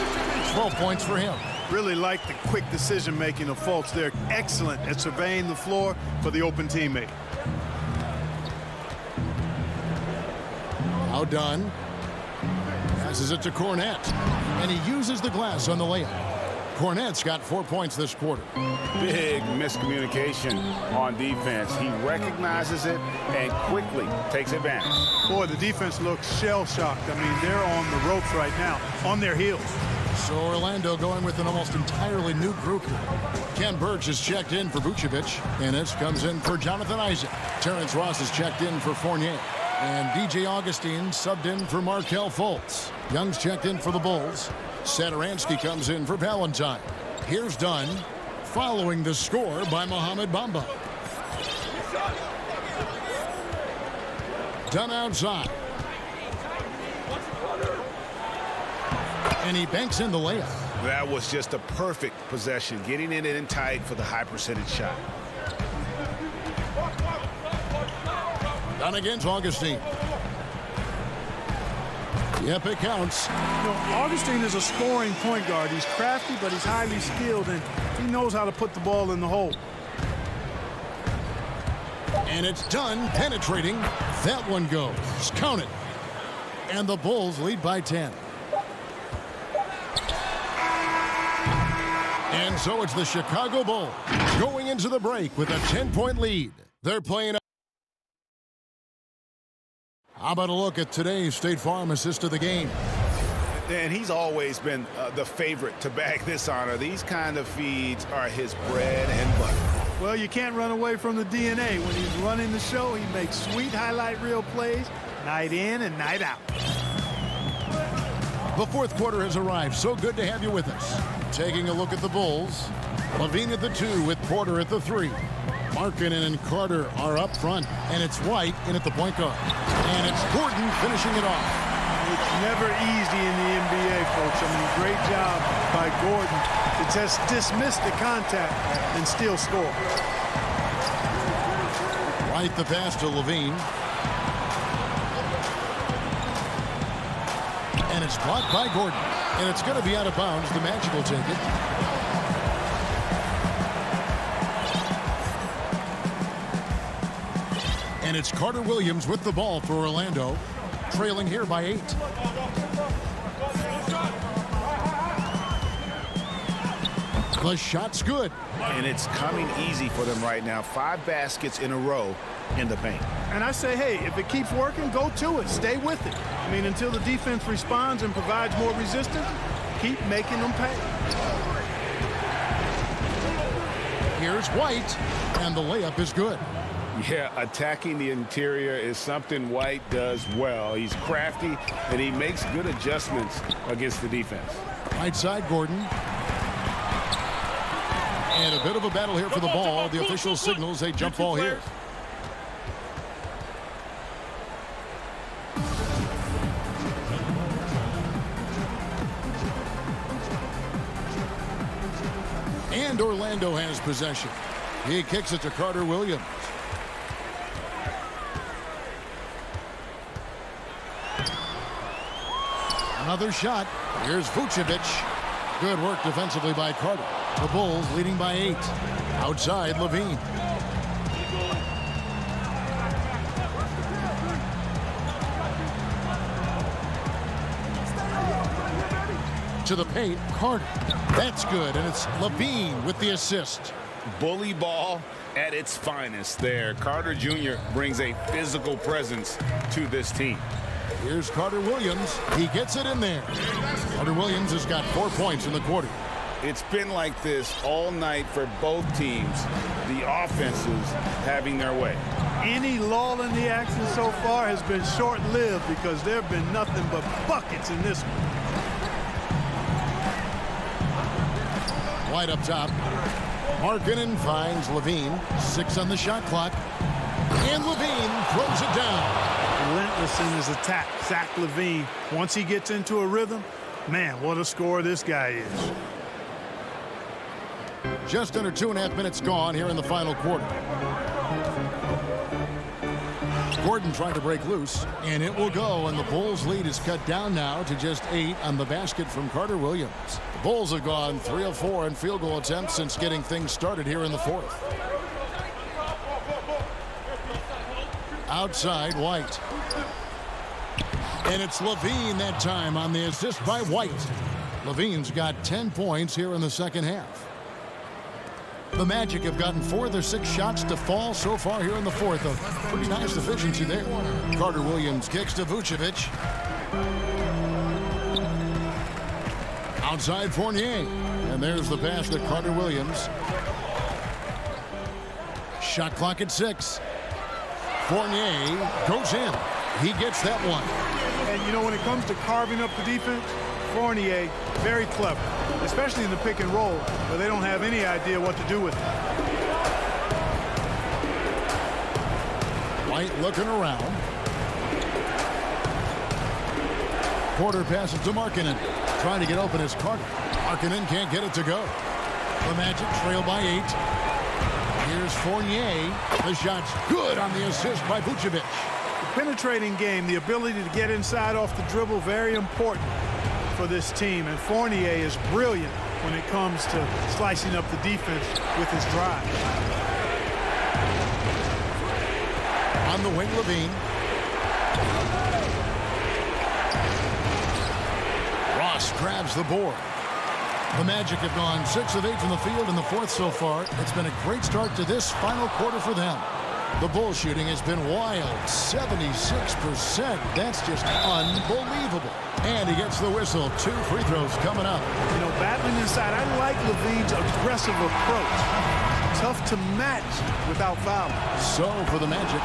12 points for him. Really like the quick decision-making of Fultz. They're excellent at surveying the floor for the open teammate. Now done. Passes it to Cornette. And he uses the glass on the layup. Cornette's got 4 points this quarter. Big miscommunication on defense. He recognizes it and quickly takes advantage. Boy, the defense looks shell-shocked. I mean, they're on the ropes right now, on their heels. So Orlando going with an almost entirely new group here. Ken Burge is checked in for Vucevic. And this comes in for Jonathan Isaac. Terrence Ross is checked in for Fournier. And DJ Augustine subbed in for Markelle Fultz. Young's checked in for the Bulls. Satoransky comes in for Valentine. Here's Dunn, following the score by Mohamed Bamba. Dunn outside. And he banks in the layup. That was just a perfect possession, getting it in tight for the high percentage shot. Dunn against Augustine. Yep, it counts. You know, Augustine is a scoring point guard. He's crafty, but he's highly skilled, and he knows how to put the ball in the hole. And it's Dunn penetrating. That one goes. Count it. And the Bulls lead by 10. And so it's the Chicago Bulls going into the break with a 10-point lead. They're playing. How about a look at today's State Farm assist of the game? And he's always been the favorite to bag this honor. These kind of feeds are his bread and butter. Well, you can't run away from the DNA. When he's running the show, he makes sweet highlight reel plays night in and night out. The fourth quarter has arrived. So good to have you with us. Taking a look at the Bulls. Levine at the 2 with Porter at the 3. Markkanen and Carter are up front, and it's White in at the point guard. And it's Gordon finishing it off. It's never easy in the NBA, folks. I mean, great job by Gordon to just dismiss the contact and still score. White the pass to Levine. And it's blocked by Gordon. And it's going to be out of bounds. The Magic will take it. And it's Carter Williams with the ball for Orlando, trailing here by 8. The shot's good. And it's coming easy for them right now. 5 baskets in a row in the paint. And I say, hey, if it keeps working, go to it. Stay with it. I mean, until the defense responds and provides more resistance, keep making them pay. Here's White, and the layup is good. Yeah, attacking the interior is something White does well. He's crafty, and he makes good adjustments against the defense. Right side, Gordon. And a bit of a battle here for the ball. The official signals a jump ball here. And Orlando has possession. He kicks it to Carter Williams. Another shot. Here's Vucevic. Good work defensively by Carter. The Bulls leading by 8. Outside, Levine. To the paint, Carter. That's good, and it's Levine with the assist. Bully ball at its finest there. Carter Jr. brings a physical presence to this team. Here's Carter Williams. He gets it in there. Carter Williams has got 4 points in the quarter. It's been like this all night for both teams. The offenses having their way. Any lull in the action so far has been short-lived because there have been nothing but buckets in this one. White up top. Markkanen finds Levine. 6 on the shot clock. And Levine throws it down. Relentless in his attack. Zach Levine, once he gets into a rhythm, man, what a scorer this guy is. Just under 2.5 minutes gone here in the final quarter. Gordon trying to break loose, and it will go, and the Bulls' lead is cut down now to just 8 on the basket from Carter Williams. The Bulls have gone 3 of 4 in field goal attempts since getting things started here in the 4th. Outside, White. And it's Levine that time on the assist by White. Levine's got 10 points here in the second half. The Magic have gotten 4 of their 6 shots to fall so far here in the 4th. A pretty nice efficiency there. Carter Williams kicks to Vucevic. Outside Fournier. And there's the pass to Carter Williams. Shot clock at 6. Fournier goes in. He gets that one. And, you know, when it comes to carving up the defense, Fournier, very clever, especially in the pick and roll, where they don't have any idea what to do with it. White looking around. Porter passes to Markkanen. Trying to get open is Carter. Markkanen can't get it to go. The Magic trail by 8. Here's Fournier. The shot's good on the assist by Vucevic. The penetrating game, the ability to get inside off the dribble, very important for this team. And Fournier is brilliant when it comes to slicing up the defense with his drive. On the wing, Levine. Ross grabs the board. The Magic have gone 6 of 8 from the field in the 4th so far. It's been a great start to this final quarter for them. The Bull shooting has been wild, 76%. That's just unbelievable. And he gets the whistle. 2 free throws coming up. You know, battling inside, I like Levine's aggressive approach. Tough to match without fouling. So for the Magic,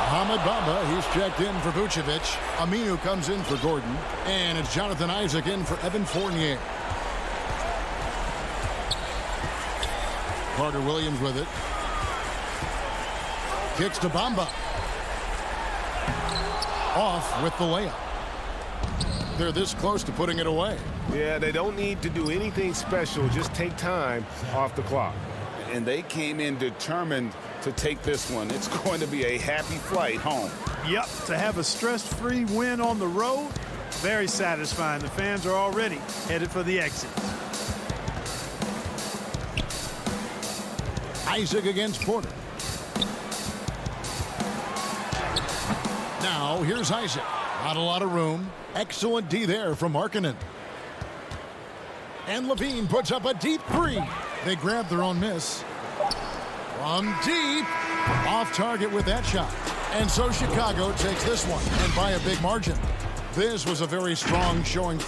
Ahmed Bamba, he's checked in for Vucevic. Aminu comes in for Gordon. And it's Jonathan Isaac in for Evan Fournier. Carter Williams with it. Kicks to Bamba. Off with the layup. They're this close to putting it away. Yeah, they don't need to do anything special. Just take time off the clock. And they came in determined to take this one. It's going to be a happy flight home. Yep, to have a stress-free win on the road, very satisfying. The fans are already headed for the exit. Isaac against Porter. Now here's Isaac. Not a lot of room. Excellent D there from Markkanen. And Levine puts up a deep three. They grab their own miss. From deep. Off target with that shot. And so Chicago takes this one, and by a big margin. This was a very strong showing.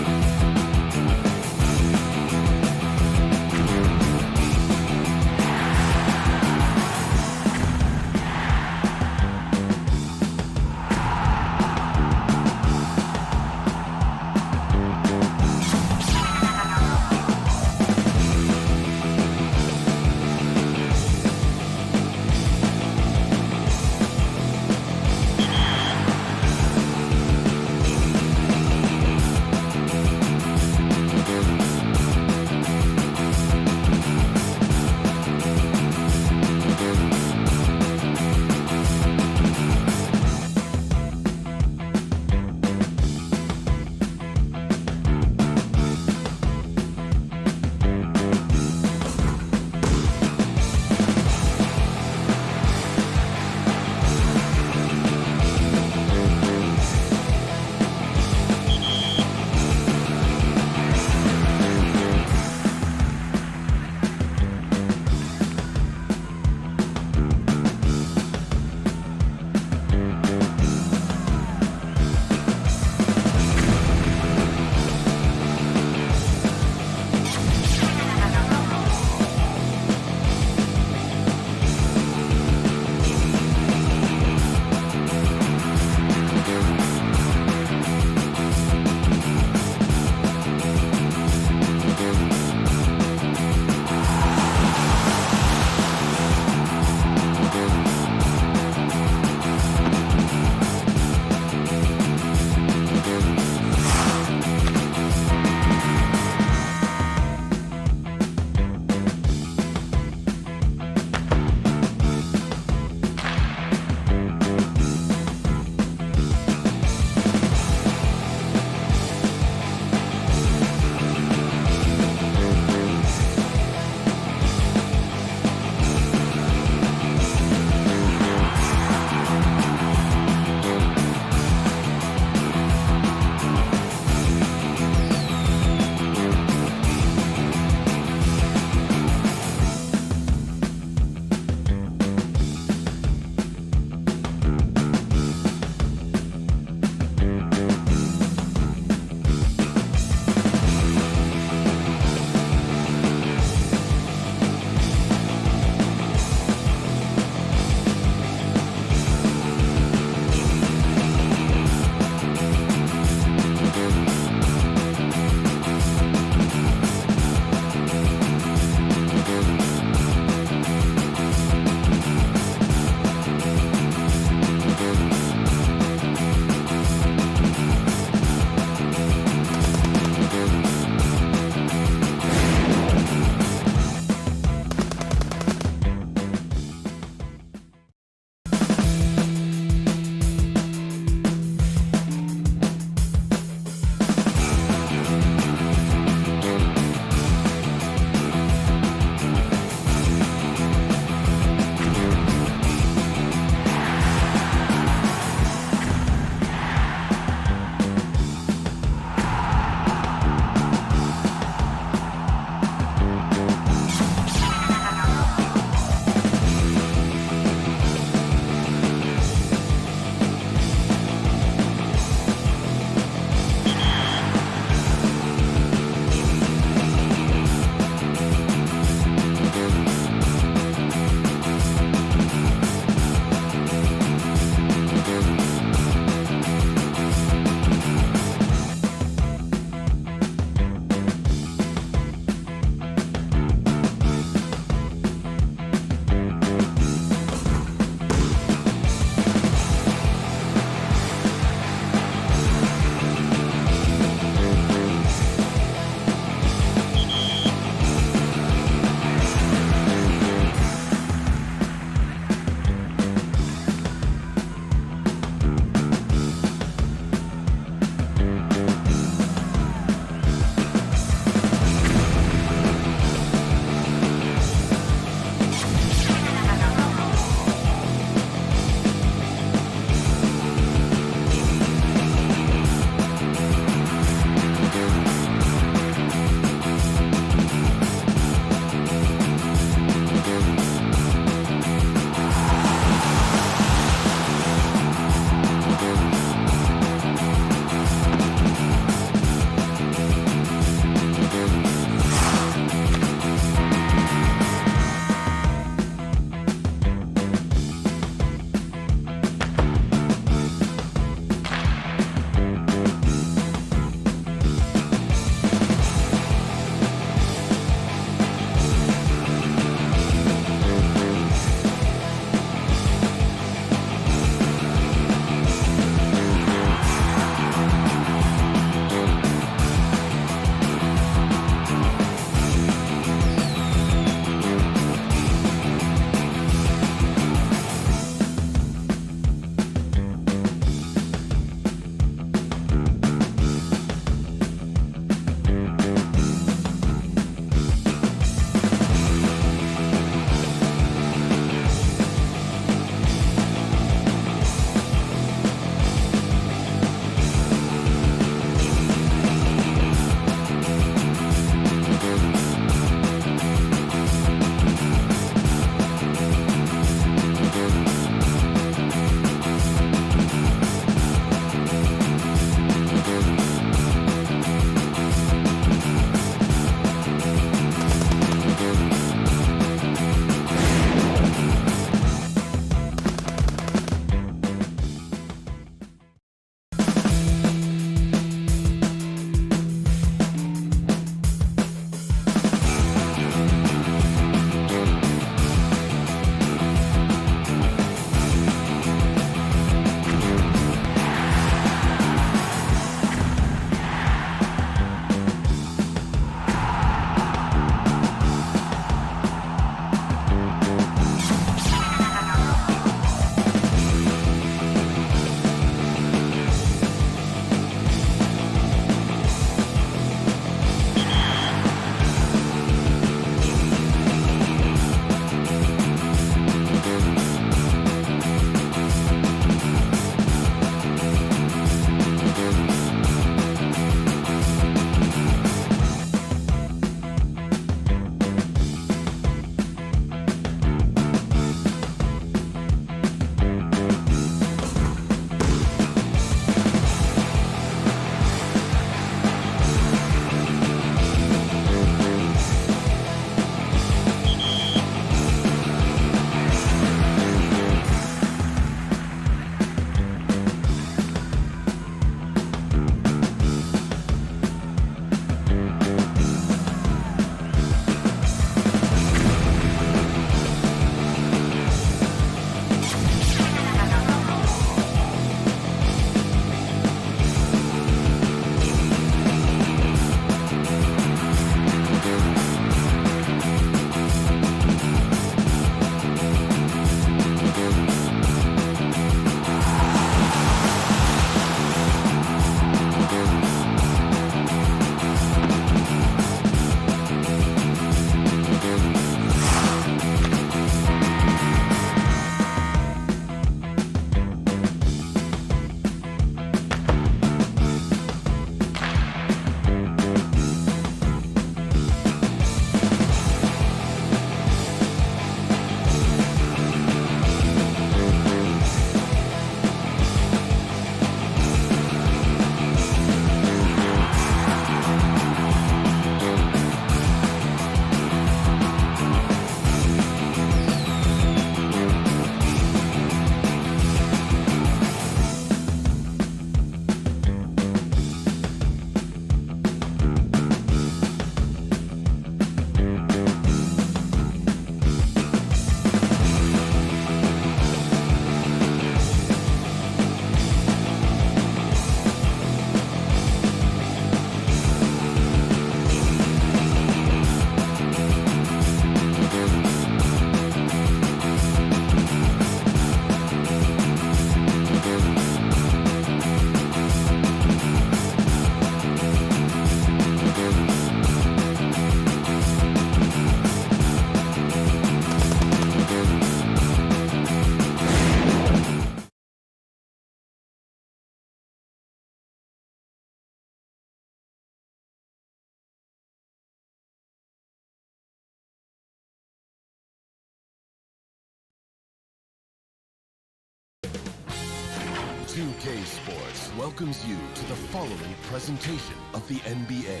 2K Sports welcomes you to the following presentation of the NBA.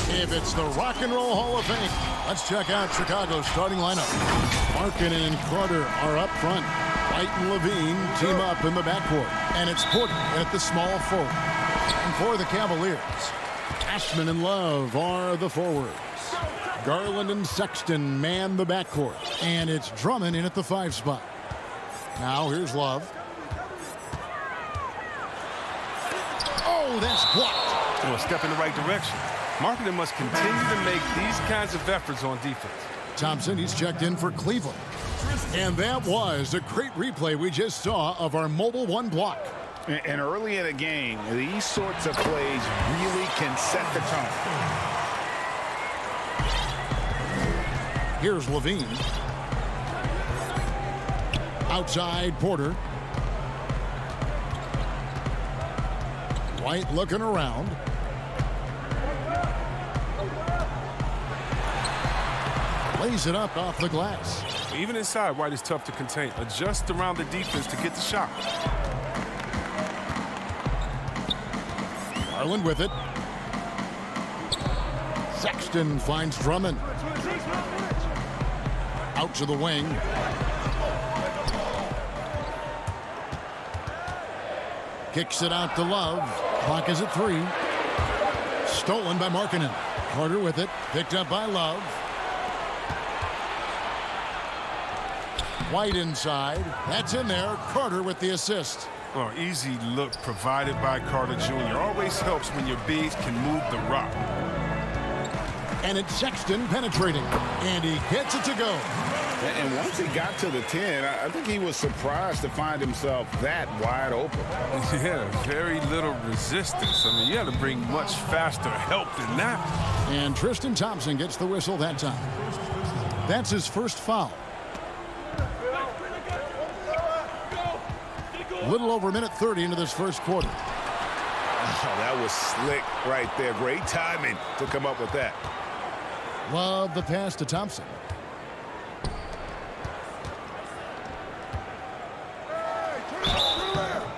If it's the Rock and Roll Hall of Fame, let's check out Chicago's starting lineup. Markkanen and Carter are up front. White and Levine team up in the backcourt. And it's Porter at the small forward. And for the Cavaliers, Cashman and Love are the forwards. Garland and Sexton man the backcourt. And it's Drummond in at the 5 spot. Now here's Love. Oh, that's blocked. A step in the right direction. Markkanen must continue to make these kinds of efforts on defense. Thompson, he's checked in for Cleveland. And that was a great replay we just saw of our mobile 1 block. And early in a game, these sorts of plays really can set the tone. Here's Levine. Outside Porter. White looking around. Lays it up off the glass. Even inside, White is tough to contain. Adjust around the defense to get the shot. Garland with it. Sexton finds Drummond. Out to the wing. Kicks it out to Love. Clock is at 3. Stolen by Markkanen. Carter with it. Picked up by Love. White inside. That's in there. Carter with the assist. Oh, easy look provided by Carter Jr. Always helps when your bigs can move the rock. And it's Sexton penetrating. And he gets it to go. And once he got to the 10, I think he was surprised to find himself that wide open. Yeah, very little resistance. I mean, you had to bring much faster help than that. And Tristan Thompson gets the whistle that time. That's his first foul. A little over a minute 30 into this first quarter. Oh, that was slick right there. Great timing to come up with that. Love the pass to Thompson.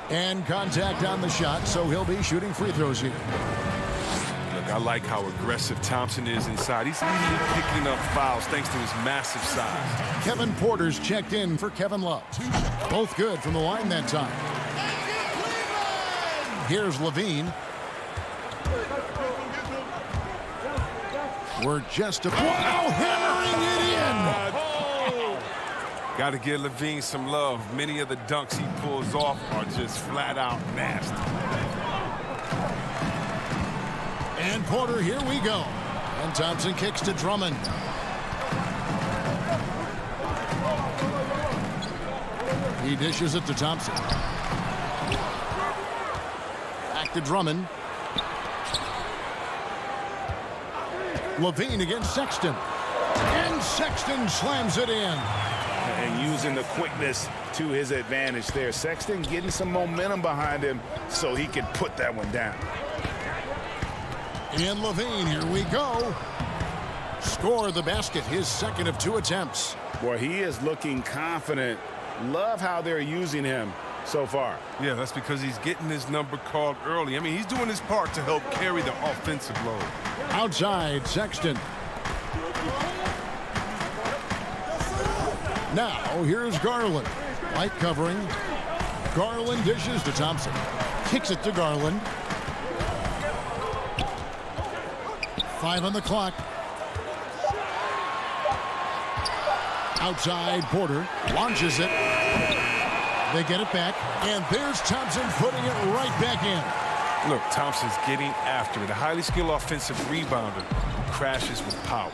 And contact on the shot, so he'll be shooting free throws here. Look, I like how aggressive Thompson is inside. He's easily picking up fouls thanks to his massive size. Kevin Porter's checked in for Kevin Love. Both good from the line that time. Here's Levine. We're just hammering it in. Got to give Levine some love. Many of the dunks he pulls off are just flat out nasty. And Porter, here we go. And Thompson kicks to Drummond. He dishes it to Thompson. Back to Drummond. Levine against Sexton. And Sexton slams it in. And using the quickness to his advantage there. Sexton getting some momentum behind him so he can put that one down. And Levine, here we go. Score the basket, his second of 2 attempts. Boy, he is looking confident. Love how they're using him so far. Yeah, that's because he's getting his number called early. I mean, he's doing his part to help carry the offensive load. Outside, Sexton. Now, here's Garland. White covering. Garland dishes to Thompson. Kicks it to Garland. 5 on the clock. Outside, Porter launches it. They get it back, and there's Thompson putting it right back in. Look, Thompson's getting after it. A highly skilled offensive rebounder who crashes with power.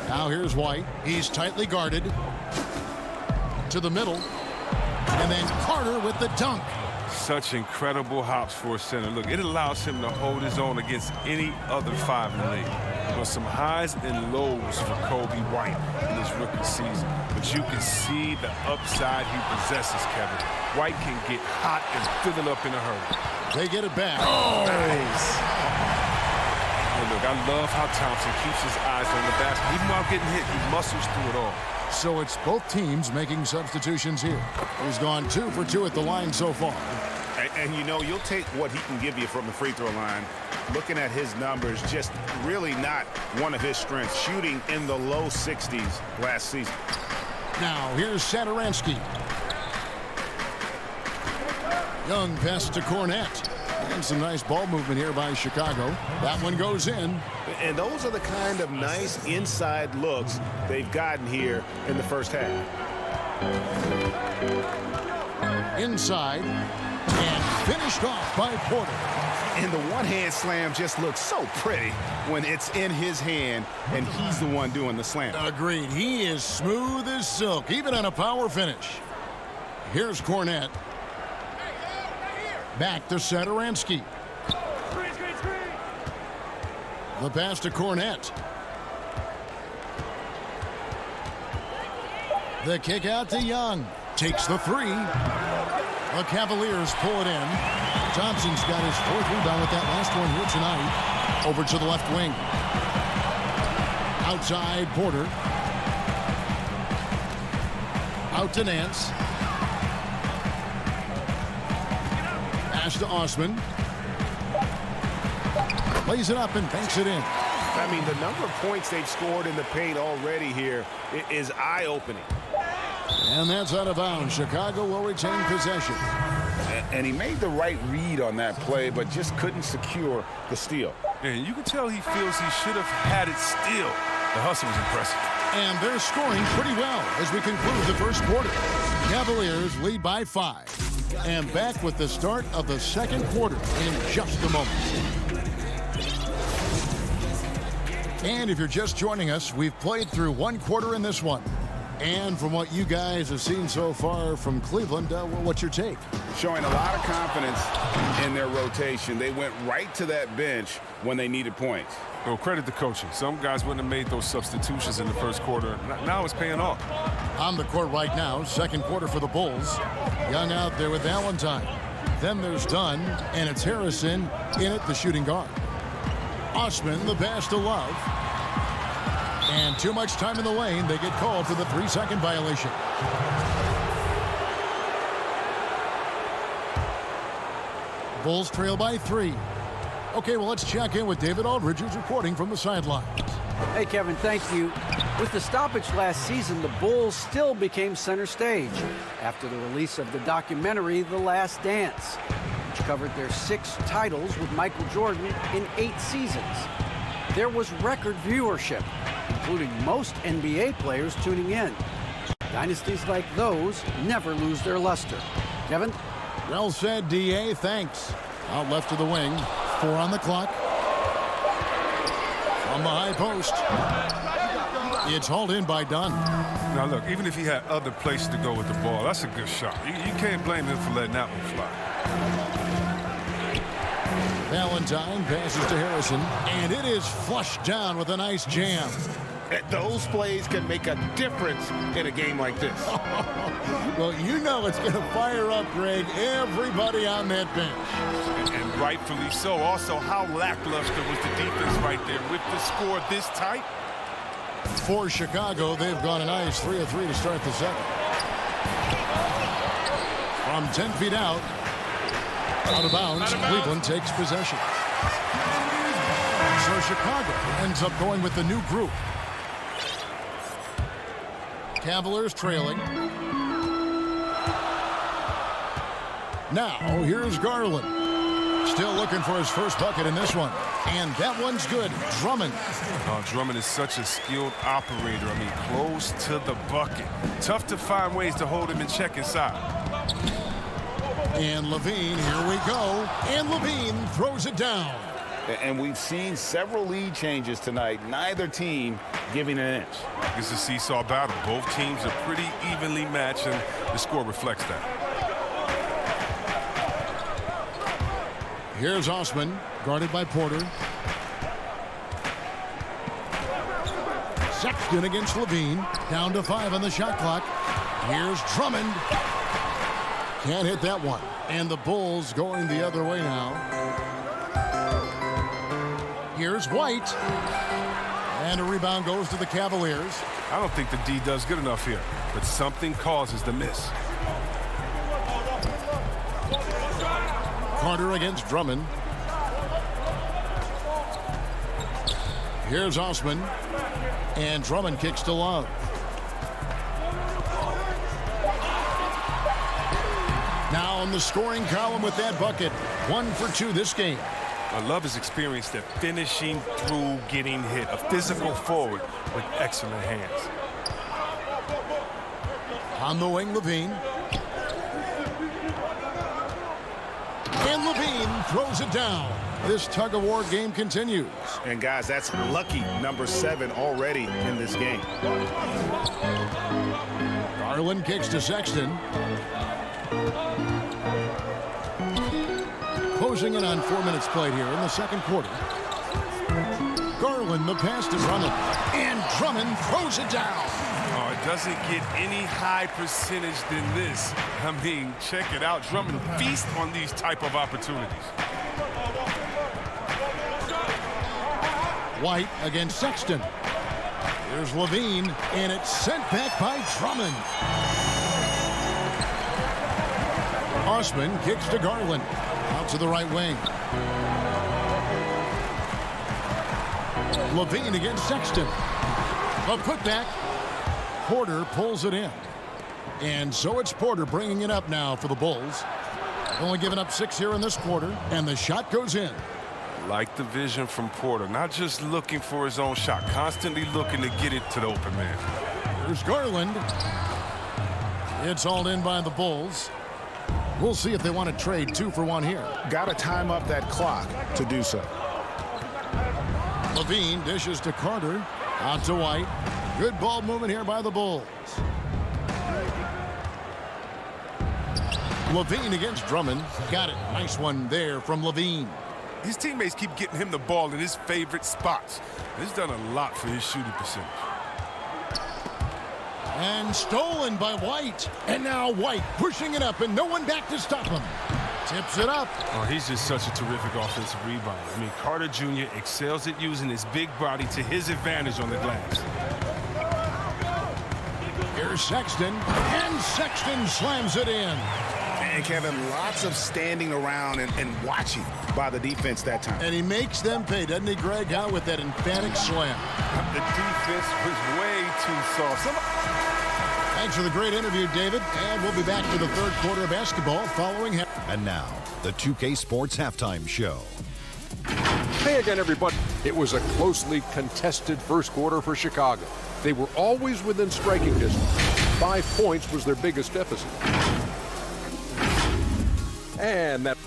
Now here's White. He's tightly guarded. To the middle. And then Carter with the dunk. Such incredible hops for a center. Look, it allows him to hold his own against any other 5 in the league. There's some highs and lows for Kobe White in this rookie season. But you can see the upside he possesses, Kevin. White can get hot and fill it up in a hurry. They get it back. Oh! Nice. And look, I love how Thompson keeps his eyes on the basket. Even while getting hit, he muscles through it all. So it's both teams making substitutions here. He's gone 2 for 2 at the line so far. And you know, you'll take what he can give you from the free throw line. Looking at his numbers, just really not one of his strengths. Shooting in the low 60s last season. Now here's Satoransky. Young pass to Cornette. And some nice ball movement here by Chicago. That one goes in. And those are the kind of nice inside looks they've gotten here in the first half. Inside. And finished off by Porter. And the one-hand slam just looks so pretty when it's in his hand and he's the one doing the slam. Agreed. He is smooth as silk, even on a power finish. Here's Cornette. Back to Satoransky. The pass to Cornette. The kick out to Young. Takes the 3. The Cavaliers pull it in. Thompson's got his 4th rebound with that last one here tonight. Over to the left wing. Outside Porter. Out to Nance. Pass to Osman. Lays it up and banks it in. I mean, the number of points they've scored in the paint already here is eye-opening. And that's out of bounds. Chicago will retain possession. And he made the right read on that play, but just couldn't secure the steal. And you can tell he feels he should have had it still. The hustle was impressive. And they're scoring pretty well as we conclude the first quarter. Cavaliers lead by 5. And back with the start of the second quarter in just a moment. And if you're just joining us, we've played through one quarter in this one. And from what you guys have seen so far from Cleveland, what's your take? Showing a lot of confidence in their rotation. They went right to that bench when they needed points. Well, credit the coaching. Some guys wouldn't have made those substitutions in the first quarter. Now it's paying off. On the court right now, second quarter for the Bulls. Young out there with Valentine. Then there's Dunn, and it's Harrison in at the shooting guard. Osman, the pass to Love. And too much time in the lane. They get called for the 3-second violation. Bulls trail by 3. Okay, well, let's check in with David Aldridge, who's reporting from the sidelines. Hey, Kevin, thank you. With the stoppage last season, the Bulls still became center stage after the release of the documentary The Last Dance, which covered their 6 titles with Michael Jordan in 8 seasons. There was record viewership, including most NBA players tuning in. Dynasties like those never lose their luster. Kevin? Well said, D.A. Thanks. Out left to the wing. 4 on the clock. From the high post. It's hauled in by Dunn. Now, look, even if he had other places to go with the ball, that's a good shot. You can't blame him for letting that one fly. Valentine passes to Harrison, and it is flushed down with a nice jam. Those plays can make a difference in a game like this. Well, you know it's going to fire up, Greg, everybody on that bench. And rightfully so. Also, how lackluster was the defense right there with the score this tight? For Chicago, they've gone a nice 3 of 3 to start the second. From 10 feet out of bounds, Cleveland takes possession. So Chicago ends up going with the new group. Cavaliers trailing. Now, here's Garland. Still looking for his first bucket in this one. And that one's good. Drummond. Drummond is such a skilled operator. I mean, close to the bucket. Tough to find ways to hold him in check inside. And Levine, here we go. And Levine throws it down. And we've seen several lead changes tonight. Neither team giving an inch. It's a seesaw battle. Both teams are pretty evenly matched, and the score reflects that. Here's Osman, guarded by Porter. Sexton against Levine. Down to 5 on the shot clock. Here's Drummond. Can't hit that one. And the Bulls going the other way now. Here's White. And a rebound goes to the Cavaliers. I don't think the D does good enough here, but something causes the miss. Carter against Drummond. Here's Osman. And Drummond kicks to Love. Now on the scoring column with that bucket. 1 for 2 this game. Love has experienced that finishing through getting hit. A physical forward with excellent hands. On the wing, Levine. And Levine throws it down. This tug-of-war game continues. And, guys, that's lucky number 7 already in this game. Garland kicks to Sexton. Closing in on 4 minutes played here in the second quarter. Garland, the pass to Drummond. And Drummond throws it down. Oh, it doesn't get any high percentage than this. I mean, check it out. Drummond feasts on these type of opportunities. White against Sexton. Here's Levine, and it's sent back by Drummond. Osman kicks to Garland. Out to the right wing. Levine against Sexton. A putback. Porter pulls it in. And so it's Porter bringing it up now for the Bulls. Only giving up 6 here in this quarter, and the shot goes in. Like the vision from Porter, not just looking for his own shot, constantly looking to get it to the open man. Here's Garland. It's hauled in by the Bulls. We'll see if they want to trade 2 for 1 here. Got to time up that clock to do so. Levine dishes to Carter. Out to White. Good ball movement here by the Bulls. Levine against Drummond. Got it. Nice one there from Levine. His teammates keep getting him the ball in his favorite spots. He's done a lot for his shooting percentage. And stolen by White. And now White pushing it up and no one back to stop him. Tips it up. Oh, he's just such a terrific offensive rebounder. I mean, Carter Jr. excels at using his big body to his advantage on the glass. Here's Sexton. And Sexton slams it in. And Kevin, lots of standing around and watching by the defense that time. And he makes them pay, doesn't he, Greg? Out with that emphatic slam. The defense was way too soft. Thanks for the great interview, David. And we'll be back for the third quarter of basketball following him. And now, the 2K Sports Halftime Show. Hey again, everybody. It was a closely contested first quarter for Chicago. They were always within striking distance. 5 points was their biggest deficit. And that...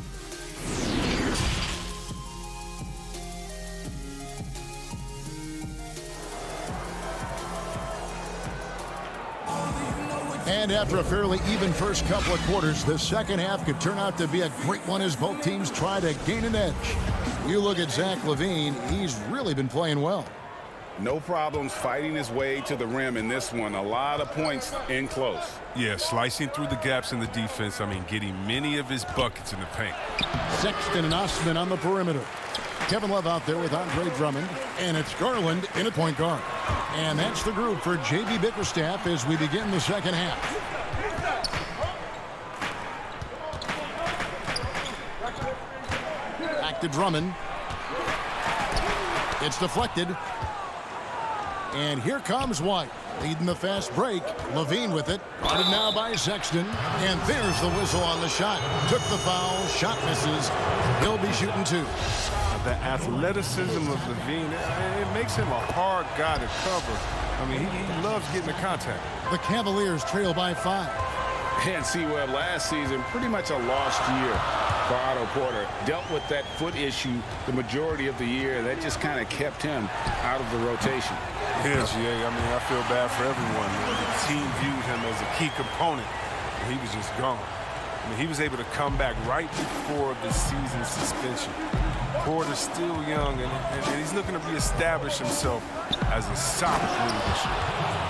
And after a fairly even first couple of quarters, the second half could turn out to be a great one as both teams try to gain an edge. You look at Zach LaVine, he's really been playing well. No problems fighting his way to the rim in this one. A lot of points in close. Yeah, slicing through the gaps in the defense. I mean, getting many of his buckets in the paint. Sexton and Osman on the perimeter. Kevin Love out there with Andre Drummond. And it's Garland in at point guard. And that's the group for J.B. Bickerstaff as we begin the second half. Back to Drummond. It's deflected. And here comes White, leading the fast break. LaVine with it. Guarded now by Sexton. And there's the whistle on the shot. Took the foul. Shot misses. He'll be shooting 2. The athleticism of LaVine, it makes him a hard guy to cover. I mean, he loves getting the contact. The Cavaliers trail by 5. And C-Web last season, pretty much a lost year for Otto Porter. Dealt with that foot issue the majority of the year. That just kind of kept him out of the rotation. Yes, yeah. I mean, I feel bad for everyone. The team viewed him as a key component, and he was just gone. I mean, he was able to come back right before the season suspension. Porter's still young, and he's looking to reestablish himself as a solid leader this year.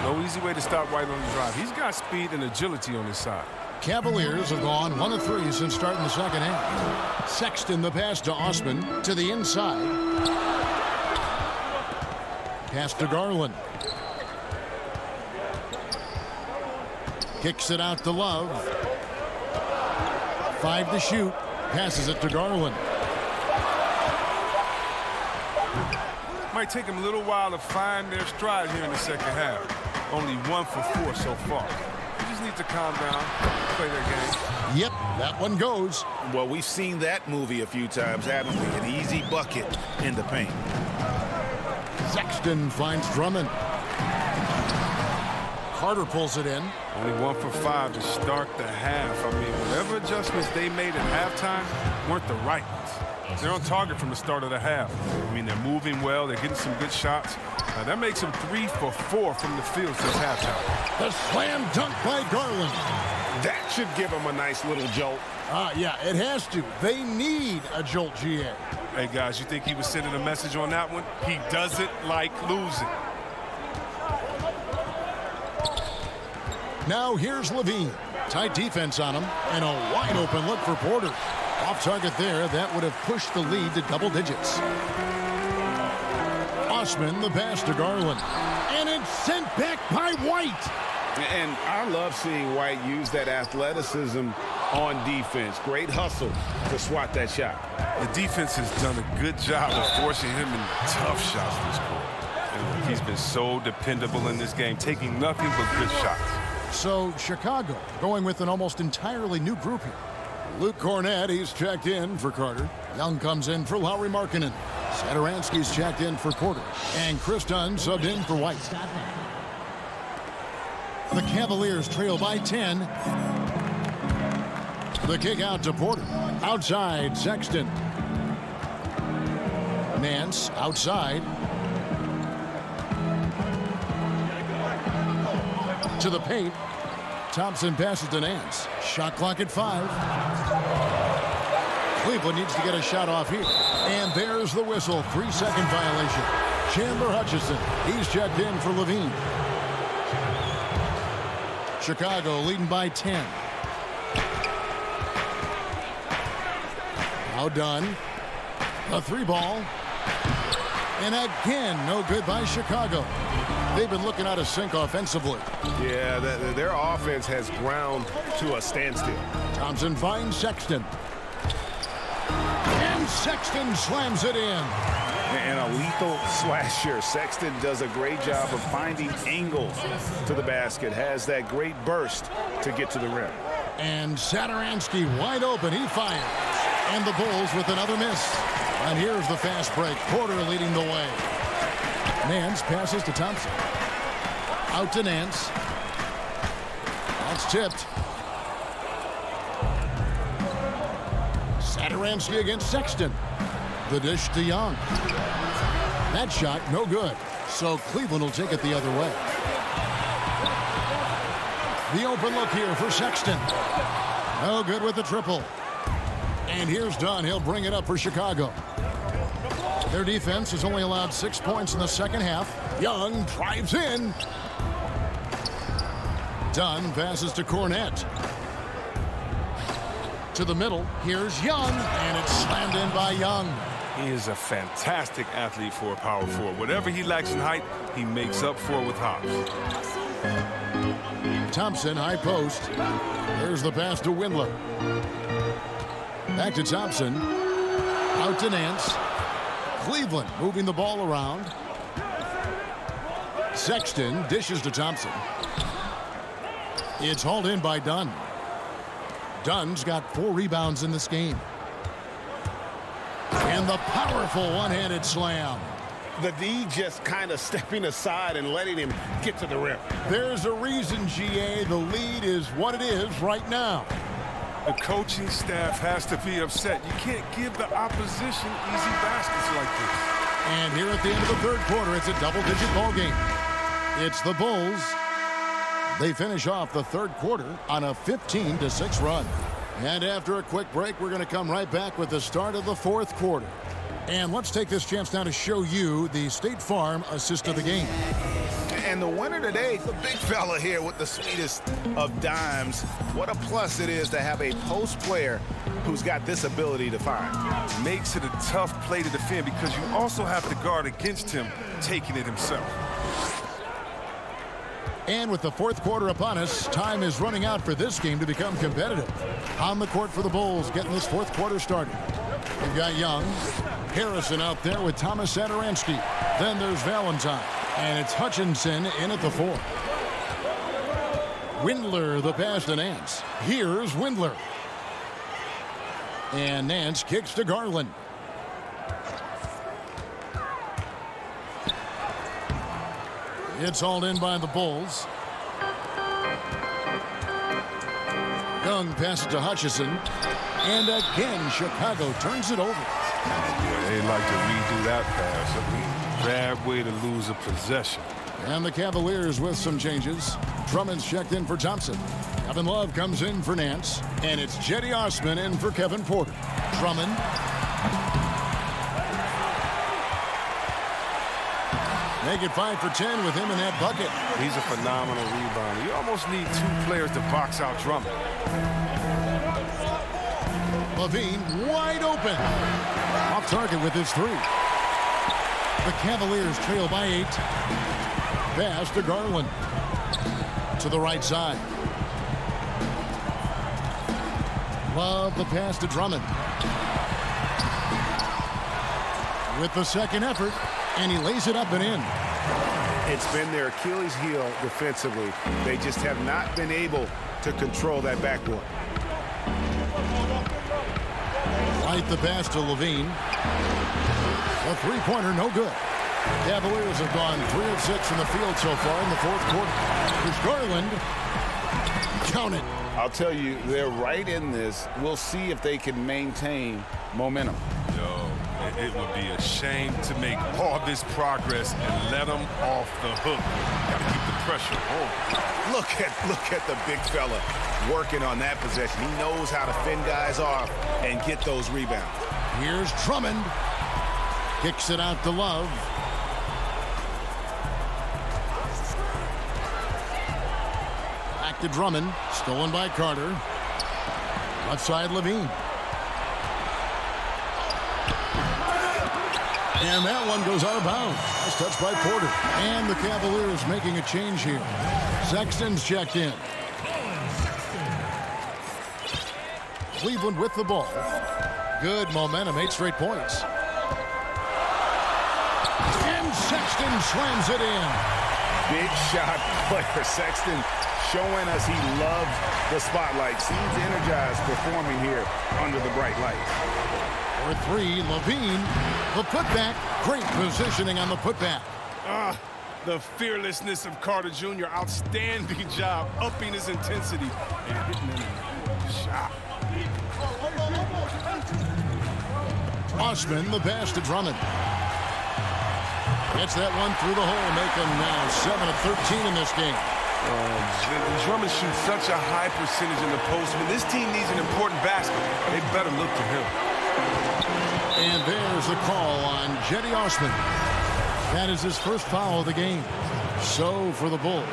No easy way to stop White on the drive. He's got speed and agility on his side. Cavaliers have gone 1 of 3 since starting the second half. Sexton the pass to Osman to the inside. Pass to Garland. Kicks it out to Love. 5 to shoot. Passes it to Garland. Might take them a little while to find their stride here in the second half. Only 1 for 4 so far. They just need to calm down, play their game. Yep, that one goes. Well, we've seen that movie a few times, haven't we? An easy bucket in the paint. Sexton finds Drummond. Carter pulls it in. Only 1 for 5 to start the half. I mean, whatever adjustments they made at halftime weren't the right ones. They're on target from the start of the half. I mean, they're moving well. They're getting some good shots. That makes them 3 for 4 from the field since halftime. The slam dunk by Garland. That should give them a nice little jolt. Yeah, it has to. They need a jolt, GA. Hey, guys, you think he was sending a message on that one? He doesn't like losing. Now here's Levine. Tight defense on him, and a wide open look for Porter. Off target there, that would have pushed the lead to double digits. Osman, the pass to Garland. And it's sent back by White. And I love seeing White use that athleticism on defense. Great hustle to swat that shot. The defense has done a good job of forcing him in tough shots this quarter. And he's been so dependable in this game, taking nothing but good shots. So Chicago going with an almost entirely new group here. Luke Cornett, he's checked in for Carter. Young comes in for Lauri Markkanen. Satoransky's checked in for Porter. And Chris Dunn subbed in for White. The Cavaliers trail by 10. The kick out to Porter. Outside, Sexton. Nance outside. To the paint. Thompson passes to Nance. Shot clock at 5. Cleveland needs to get a shot off here. And there's the whistle. 3-second violation. Chandler Hutchison. He's checked in for Levine. Chicago leading by 10. Now done. A 3-ball. And again, no good by Chicago. They've been looking out of sync offensively. Yeah, their offense has ground to a standstill. Thompson finds Sexton. And Sexton slams it in. And a lethal slasher. Sexton does a great job of finding angles to the basket. Has that great burst to get to the rim. And Satoransky wide open. He fires. And the Bulls with another miss. And here's the fast break. Porter leading the way. Nance passes to Thompson. Out to Nance. That's tipped. Satoransky against Sexton. The dish to Young. That shot, no good. So Cleveland will take it the other way. The open look here for Sexton. No good with the triple. And here's Dunn. He'll bring it up for Chicago. Their defense has only allowed 6 points in the second half. Young drives in. Dunn passes to Cornett. To the middle. Here's Young. And it's slammed in by Young. He is a fantastic athlete for a power forward. Whatever he lacks in height, he makes up for with hops. Thompson, high post. There's the pass to Windler. Back to Thompson. Out to Nance. Cleveland moving the ball around. Sexton dishes to Thompson. It's hauled in by Dunn. Dunn's got 4 rebounds in this game. And the powerful one-handed slam. The D just kind of stepping aside and letting him get to the rim. There's a reason, GA. The lead is what it is right now. The coaching staff has to be upset. You can't give the opposition easy baskets like this. And here at the end of the third quarter, it's a double-digit ball game. It's the Bulls. They finish off the third quarter on a 15-6 run. And after a quick break, we're going to come right back with the start of the fourth quarter. And let's take this chance now to show you the State Farm assist of the game. And the winner today, the big fella here with the sweetest of dimes. What a plus it is to have a post player who's got this ability to find. Makes it a tough play to defend because you also have to guard against him taking it himself. And with the fourth quarter upon us, time is running out for this game to become competitive. On the court for the Bulls, getting this fourth quarter started. We've got Young, Harrison out there with Thomas Satoransky. Then there's Valentine, and it's Hutchinson in at the 4. Windler the pass to Nance. Here's Windler. And Nance kicks to Garland. It's hauled in by the Bulls. Young passes to Hutchison. And again, Chicago turns it over. Yeah, they like to redo that pass. I mean, bad way to lose a possession. And the Cavaliers with some changes. Drummond's checked in for Thompson. Kevin Love comes in for Nance. And it's Jetty Osman in for Kevin Porter. Drummond. Make it 5 for 10 with him in that bucket. He's a phenomenal rebounder. You almost need 2 players to box out Drummond. Levine wide open. Off target with his 3. The Cavaliers trail by 8. Pass to Garland. To the right side. Love the pass to Drummond. With the second effort. And he lays it up and in. It's been their Achilles heel defensively. They just have not been able to control that backboard. Light the pass to Levine. A three-pointer, no good. Cavaliers have gone 3 of 6 from the field so far in the fourth quarter. Here's Garland. Count it. I'll tell you, they're right in this. We'll see if they can maintain momentum. It would be a shame to make all this progress and let them off the hook. Got to keep the pressure on. Look at the big fella working on that possession. He knows how to fend guys off and get those rebounds. Here's Drummond. Kicks it out to Love. Back to Drummond. Stolen by Carter. Left side Levine. And that one goes out of bounds. It's touched by Porter. And the Cavaliers making a change here. Sexton's checked in. Cleveland with the ball. Good momentum, 8 straight points. And Sexton slams it in. Big shot player. Sexton showing us he loves the spotlight. Seems energized performing here under the bright lights. For 3, Levine. The putback. Great positioning on the putback. The fearlessness of Carter Jr. Outstanding job upping his intensity and hitting the shot. Osman, the pass to Drummond. Gets that one through the hole, making now 7 of 13 in this game. Drummond shoots such a high percentage in the post. When this team needs an important basket, they better look to him. And there's the call on Jetty Osman. That is his first foul of the game. So for the Bulls,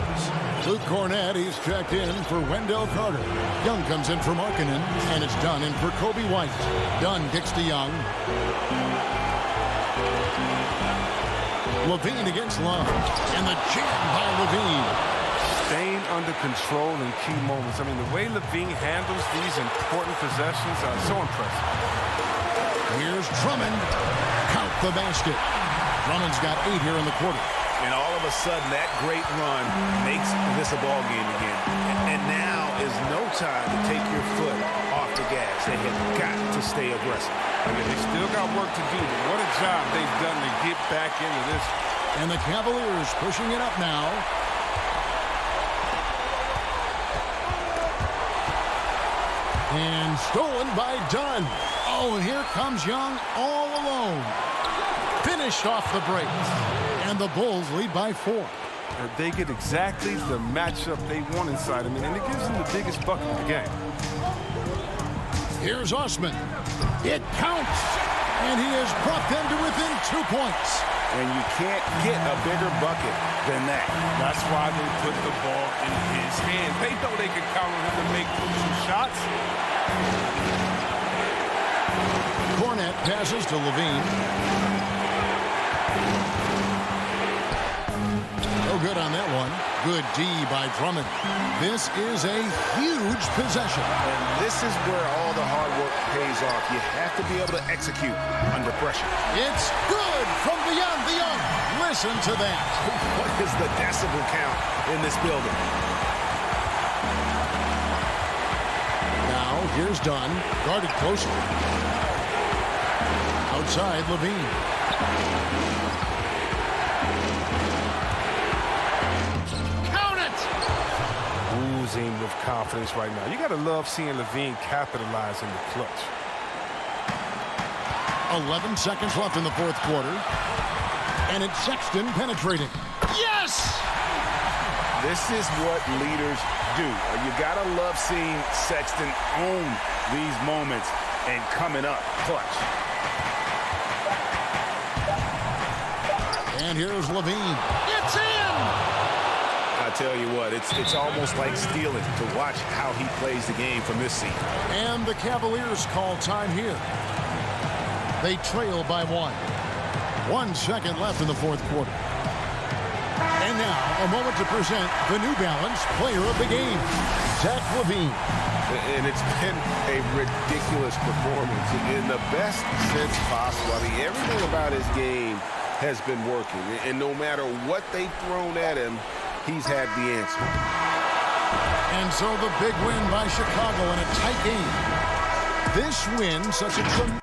Luke Cornett, he's checked in for Wendell Carter. Young comes in for Markkanen, and it's Dunn in for Kobe White. Dunn kicks to Young. Levine against Love. And the jam by Levine. Staying under control in key moments. I mean, the way Levine handles these important possessions are so impressive. Here's Drummond. Count the basket. Drummond's got 8 here in the quarter. And all of a sudden, that great run makes this a ball game again. And now is no time to take your foot off the gas. They have got to stay aggressive. I mean, they still got work to do, but what a job they've done to get back into this. And the Cavaliers pushing it up now. And stolen by Dunn. Oh, and here comes Young all alone. Finished off the break. And the Bulls lead by 4. They get exactly the matchup they want inside them, and it gives them the biggest bucket of the game. Here's Osman. It counts. And he has brought them to within 2 points. And you can't get a bigger bucket than that. That's why they put the ball in his hands. They know they can count on him to make crucial shots. Cornette passes to Levine. No good on that one. Good D by Drummond. This is a huge possession. And this is where all the hard work pays off. You have to be able to execute under pressure. It's good from beyond the arc. Listen to that. What is the decibel count in this building? Now, here's Dunn. Guarded closely. Outside, Levine. Count it! Oozing with confidence right now. You got to love seeing Levine capitalize in the clutch. 11 seconds left in the fourth quarter. And it's Sexton penetrating. Yes! This is what leaders do. You got to love seeing Sexton own these moments and coming up clutch. And here's Levine. It's in! I tell you what, it's almost like stealing to watch how he plays the game from this seat. And the Cavaliers call time here. They trail by 1. 1 second left in the fourth quarter. And now, a moment to present the New Balance Player of the Game, Zach LaVine. And it's been a ridiculous performance in the best sense possible. I mean, everything about his game has been working. And no matter what they've thrown at him, he's had the answer. And so the big win by Chicago in a tight game. This win, such a tremendous...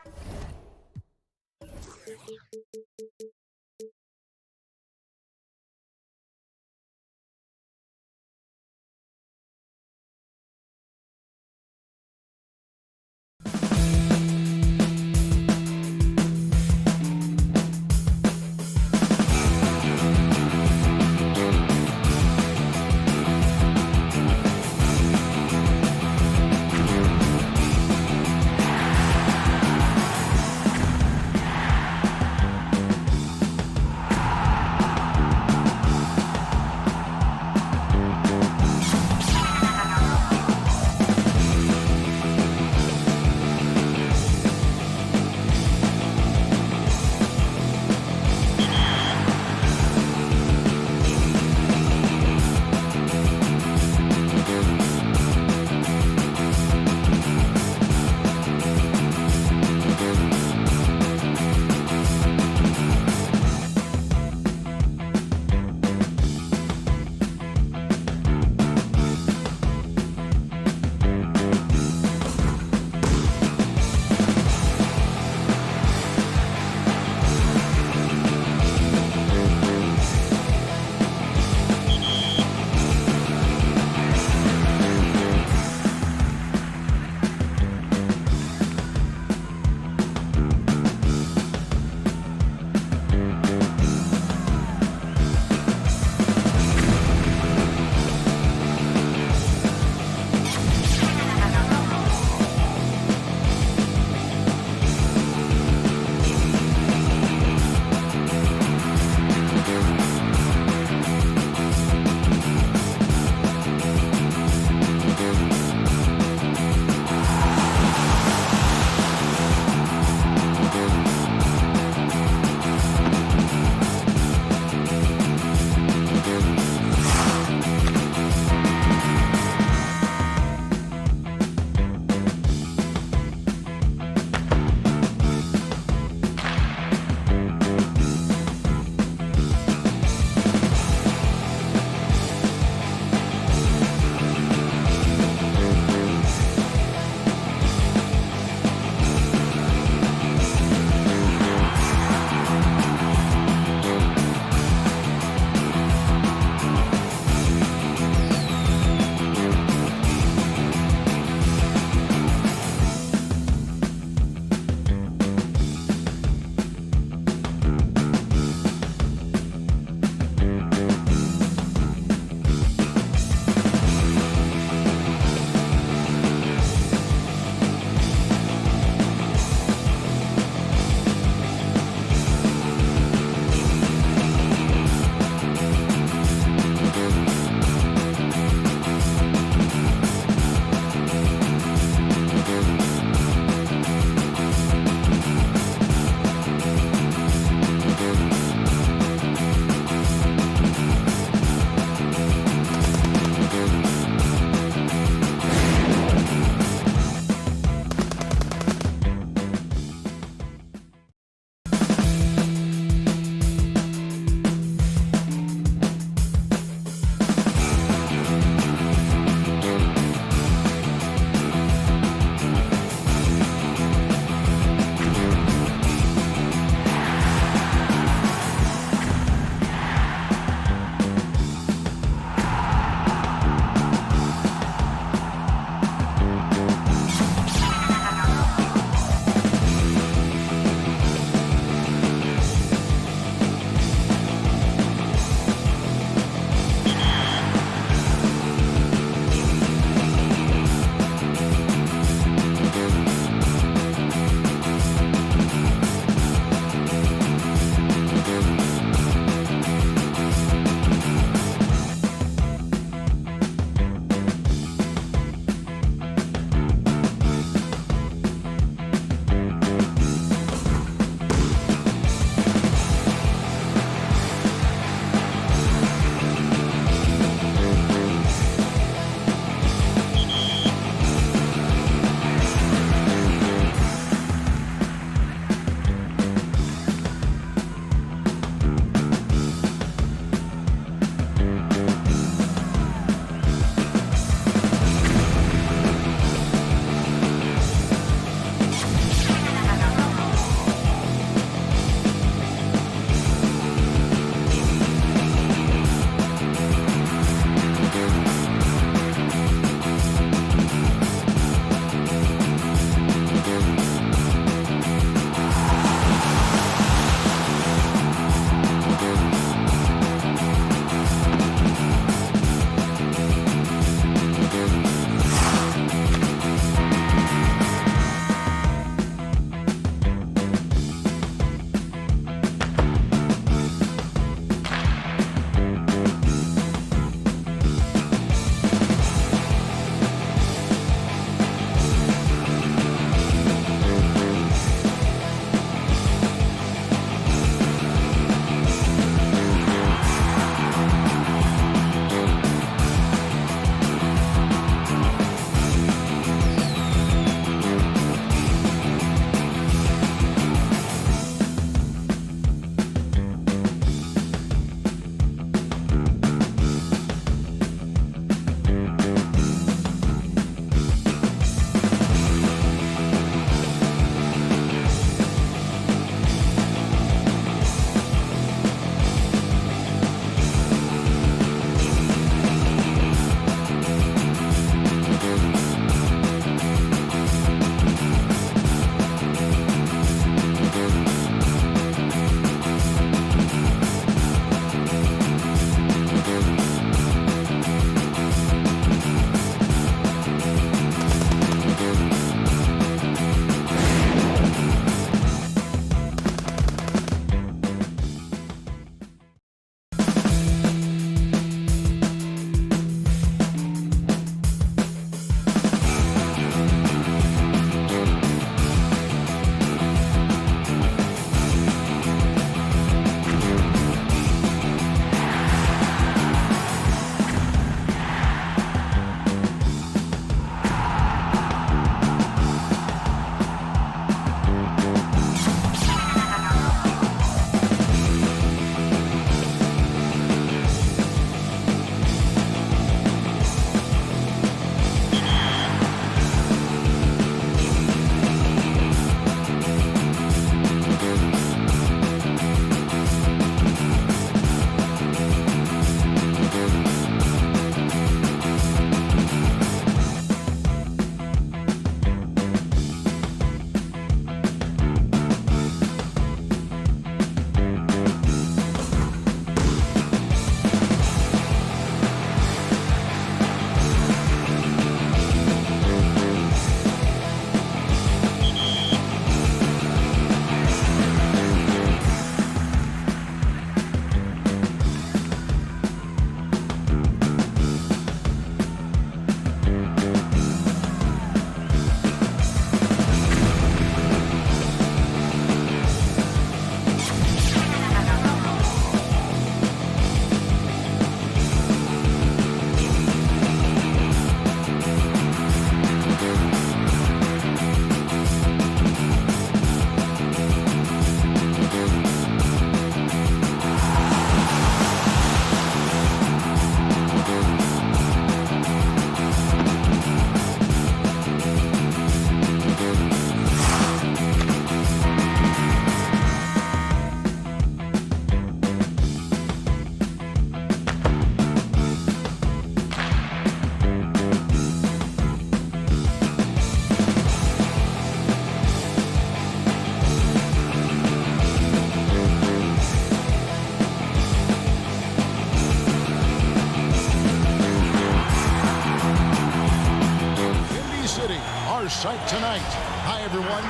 our sight tonight. Hi, everyone.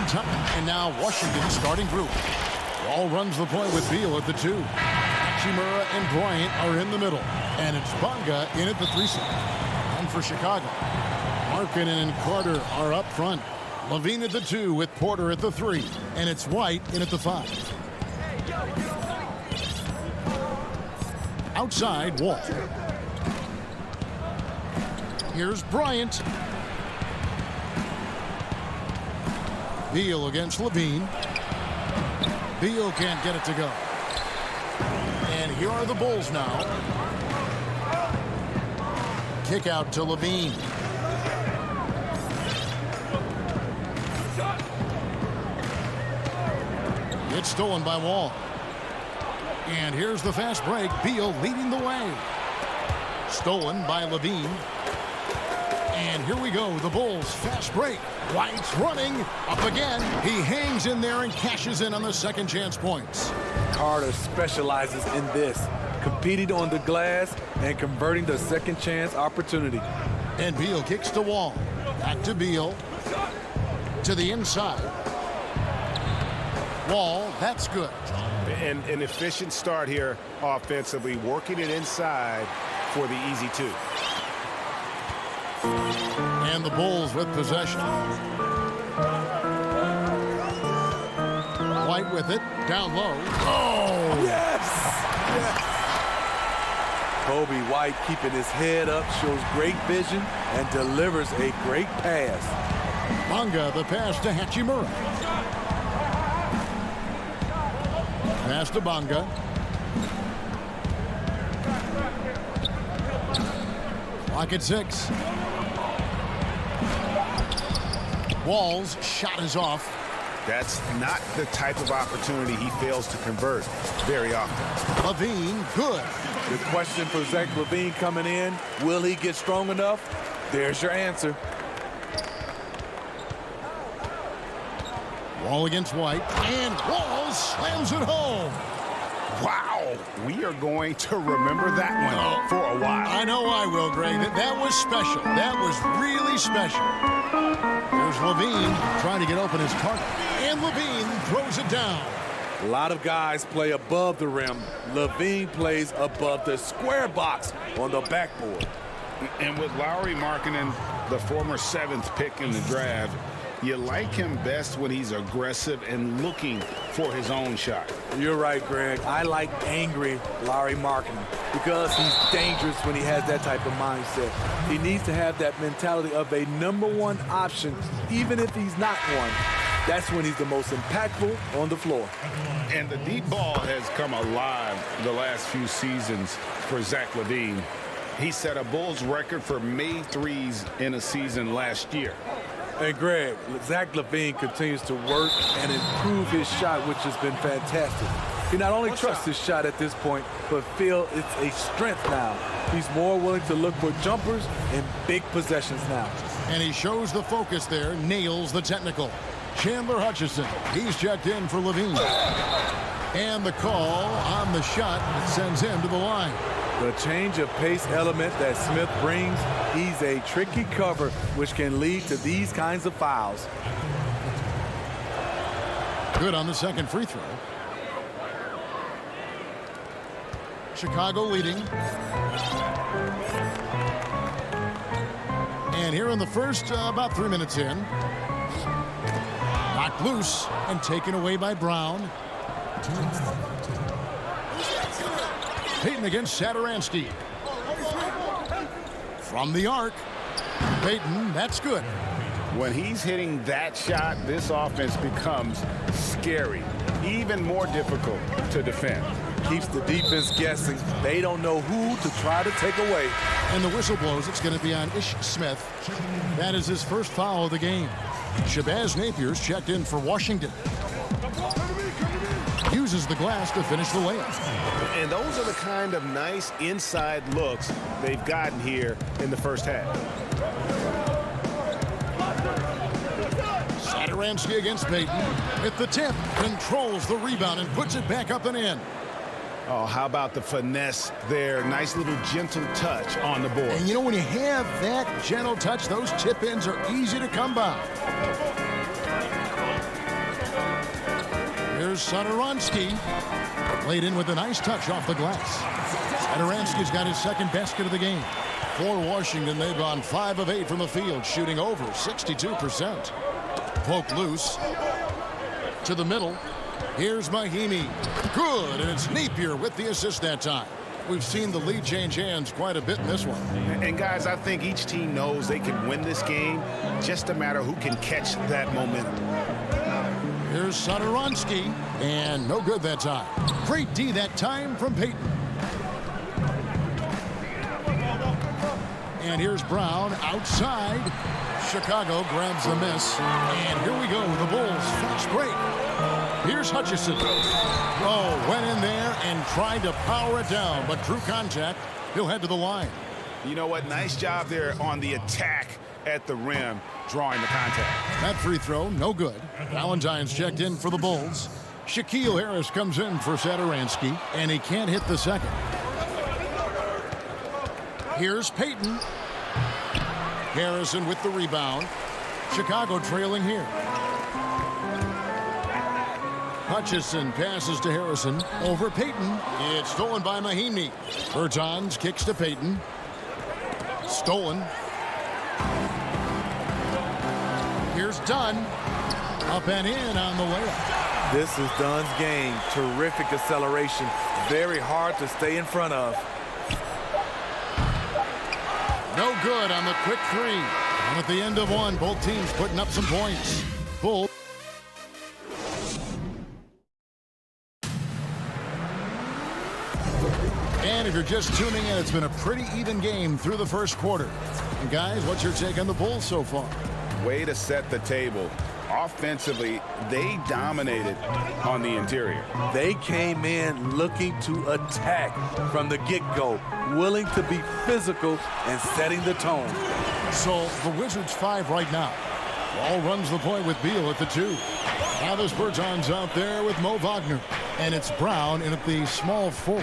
And now Washington's starting group. Wall runs the point with Beal at the 2. Hachimura and Bryant are in the middle. And it's Bonga in at the 3 slot. And for Chicago, Markkanen and Carter are up front. Levine at the 2 with Porter at the 3. And it's White in at the 5. Outside, Wall. Here's Bryant. Beal against Levine. Beal can't get it to go. And here are the Bulls now. Kick out to Levine. It's stolen by Wall. And here's the fast break. Beal leading the way. Stolen by Levine. And here we go. The Bulls fast break. White's running up again. He hangs in there and cashes in on the second chance points. Carter specializes in this, competing on the glass and converting the second chance opportunity. And Beal kicks to Wall. Back to Beal. To the inside. Wall, that's good. And an efficient start here offensively, working it inside for the easy 2. And the Bulls with possession. White with it, down low. Oh! Yes! Yes! Kobe White keeping his head up, shows great vision, and delivers a great pass. Bonga, the pass to Hachimura. Pass to Bonga. Clock at 6. Wall's shot is off. That's not the type of opportunity he fails to convert very often. Levine, good. The question for Zach Levine coming in, will he get strong enough? There's your answer. Wall against White, and Wall slams it home. Wow, we are going to remember that one for a while. I know I will, Greg. That was special. That was really special. There's Levine trying to get open his target, and Levine throws it down. A lot of guys play above the rim. Levine plays above the square box on the backboard. And with Lauri Markkanen, the former 7th pick in the draft, you like him best when he's aggressive and looking for his own shot. You're right, Greg. I like angry Lauri Markkanen because he's dangerous when he has that type of mindset. He needs to have that mentality of a #1 option, even if he's not one. That's when he's the most impactful on the floor. And the deep ball has come alive the last few seasons for Zach Levine. He set a Bulls record for made threes in a season last year. And Greg, Zach Levine continues to work and improve his shot, which has been fantastic. He not only trusts his shot at this point, but feel it's a strength now. He's more willing to look for jumpers and big possessions now. And he shows the focus there, nails the technical. Chandler Hutchison, he's checked in for Levine. And the call on the shot that sends him to the line. The change of pace element that Smith brings, he's a tricky cover, which can lead to these kinds of fouls. Good on the second free throw. Chicago leading. And here in the first, about 3 minutes in. Knocked loose and taken away by Brown. Payton against Satoransky. From the arc. Payton, that's good. When he's hitting that shot, this offense becomes scary, even more difficult to defend. Keeps the defense guessing. They don't know who to try to take away. And the whistle blows. It's going to be on Ish Smith. That is his first foul of the game. Shabazz Napier's checked in for Washington. Uses the glass to finish the layup. And those are the kind of nice inside looks they've gotten here in the first half. Satoransky against Payton. With the tip, controls the rebound and puts it back up and in. Oh, how about the finesse there? Nice little gentle touch on the board. And you know, when you have that gentle touch, those tip-ins are easy to come by. Here's Satoransky. Laid in with a nice touch off the glass. Satoransky's got his second basket of the game. For Washington, they've gone 5 of 8 from the field, shooting over 62%. Poke loose. To the middle. Here's Mahimi. Good, and it's Napier with the assist that time. We've seen the lead change hands quite a bit in this one. And guys, I think each team knows they can win this game. Just a matter who can catch that momentum. Here's Satoransky, and no good that time. Great D that time from Payton. And here's Brown outside. Chicago grabs the miss. And here we go, the Bulls fast break. Here's Hutchison. Oh, went in there and tried to power it down, but drew contact. He'll head to the line. You know what? Nice job there on the attack at the rim, drawing the contact. That free throw, no good. Valentine's checked in for the Bulls. Shaquille Harris comes in for Satoransky, and he can't hit the second. Here's Payton. Harrison with the rebound. Chicago trailing here. Hutchison passes to Harrison. Over Payton. It's stolen by Mahimi. Bertans kicks to Payton. Stolen. Here's Dunn. Up and in on the layup. This is Dunn's game. Terrific acceleration. Very hard to stay in front of. No good on the quick three. And at the end of one, both teams putting up some points. Bulls. And if you're just tuning in, it's been a pretty even game through the first quarter. And guys, what's your take on the Bulls so far? Way to set the table. Offensively, they dominated on the interior. They came in looking to attack from the get-go, willing to be physical and setting the tone. So the Wizards 5 right now. Ball runs the point with Beal at the 2. Now this Bertans out there with Mo Wagner. And it's Brown in at the small 4.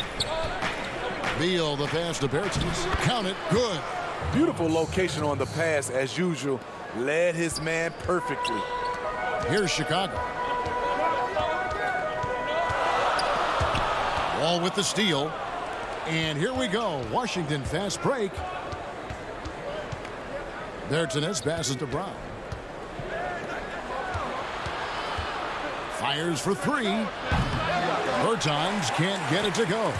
Beal, the pass to Bertans. Count it. Good. Beautiful location on the pass as usual. Led his man perfectly. Here's Chicago. Wall with the steal. And here we go. Washington fast break. Bertans passes to Brown. Fires for 3. Bertans can't get it to go.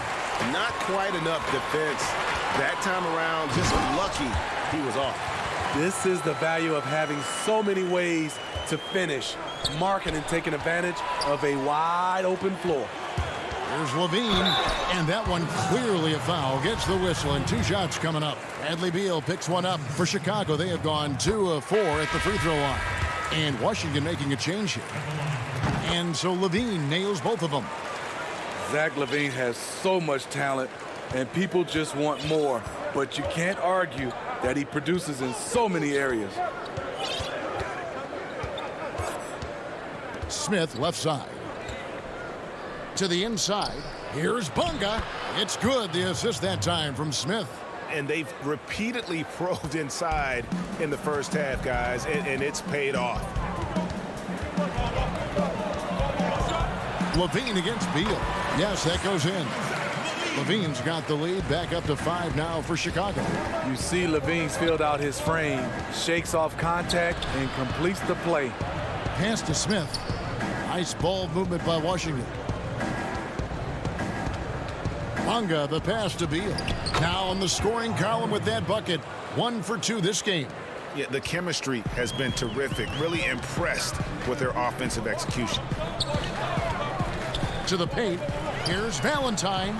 Not quite enough defense. That time around, just lucky he was off. This is the value of having so many ways to finish, marking and taking advantage of a wide open floor. Here's Levine, and that one clearly a foul. Gets the whistle, and 2 shots coming up. Bradley Beal picks one up for Chicago. They have gone 2 of 4 at the free throw line. And Washington making a change here. And so Levine nails both of them. Zach LaVine has so much talent, and people just want more. But you can't argue that he produces in so many areas. Smith left side. To the inside. Here's Bunga. It's good. The assist that time from Smith. And they've repeatedly probed inside in the first half, guys, and it's paid off. Levine against Beal. Yes, that goes in. Levine's got the lead back up to 5 now for Chicago. You see Levine's filled out his frame, shakes off contact, and completes the play. Pass to Smith. Nice ball movement by Washington. Bunga, the pass to Beal. Now on the scoring column with that bucket. 1 for 2 this game. Yeah, the chemistry has been terrific. Really impressed with their offensive execution. To the paint. Here's Valentine.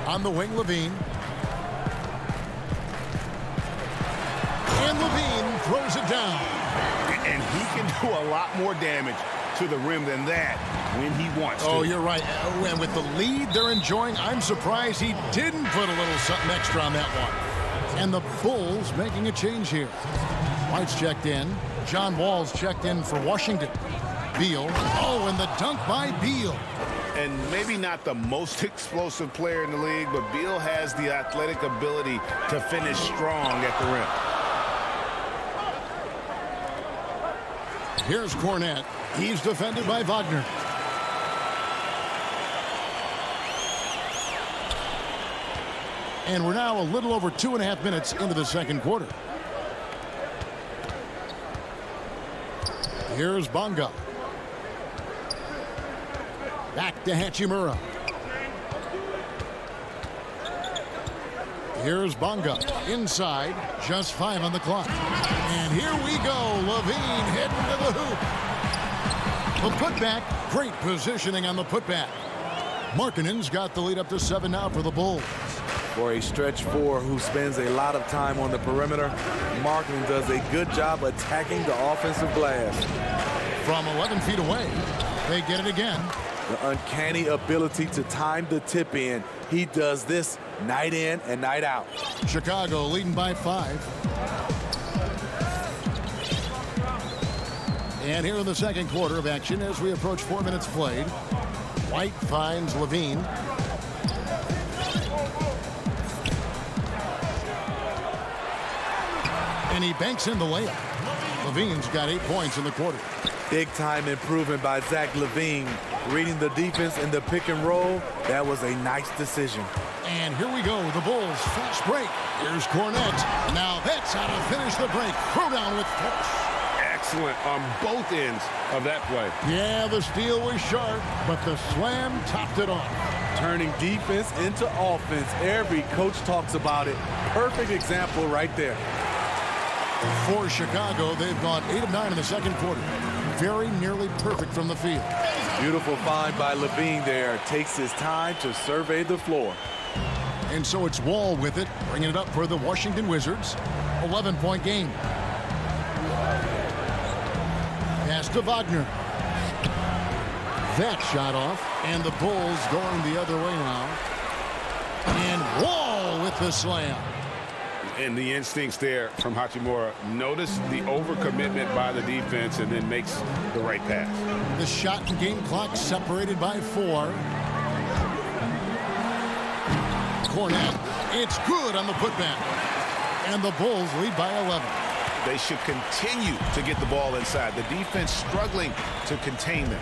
On the wing, Levine. And Levine throws it down. And he can do a lot more damage to the rim than that when he wants to. Oh, you're right. And with the lead they're enjoying, I'm surprised he didn't put a little something extra on that one. And the Bulls making a change here. White's checked in. John Wall's checked in for Washington. Beal. Oh, and the dunk by Beal. And maybe not the most explosive player in the league, but Beal has the athletic ability to finish strong at the rim. Here's Cornette. He's defended by Wagner. And we're now a little over 2.5 minutes into the second quarter. Here's Bonga. Back to Hachimura. Here's Bonga. Inside. Just 5 on the clock. And here we go. Levine heading to the hoop. The putback. Great positioning on the putback. Markkanen's got the lead up to 7 now for the Bulls. For a stretch four who spends a lot of time on the perimeter, Markkanen does a good job attacking the offensive glass. From 11 feet away, they get it again. The uncanny ability to time the tip in. He does this night in and night out. Chicago leading by 5. And here in the second quarter of action as we approach 4 minutes played. White finds Levine. And he banks in the layup. Levine's got 8 points in the quarter. Big time improvement by Zach LaVine. Reading the defense in the pick and roll, that was a nice decision. And here we go, the Bulls fast break. Here's Cornette. Now that's how to finish the break. Throw down with force. Excellent on both ends of that play. Yeah, the steal was sharp, but the slam topped it off. Turning defense into offense. Every coach talks about it. Perfect example right there. For Chicago, they've gone 8 of 9 in the second quarter. Very nearly perfect from the field. Beautiful find by LaVine there. Takes his time to survey the floor. And so it's Wall with it, bringing it up for the Washington Wizards. 11-point game. Pass to Wagner. That shot off, and the Bulls going the other way now. And Wall with the slam. And the instincts there from Hachimura. Notice the overcommitment by the defense and then makes the right pass. The shot and game clock separated by 4. Cornette. It's good on the putback. And the Bulls lead by 11. They should continue to get the ball inside. The defense struggling to contain them.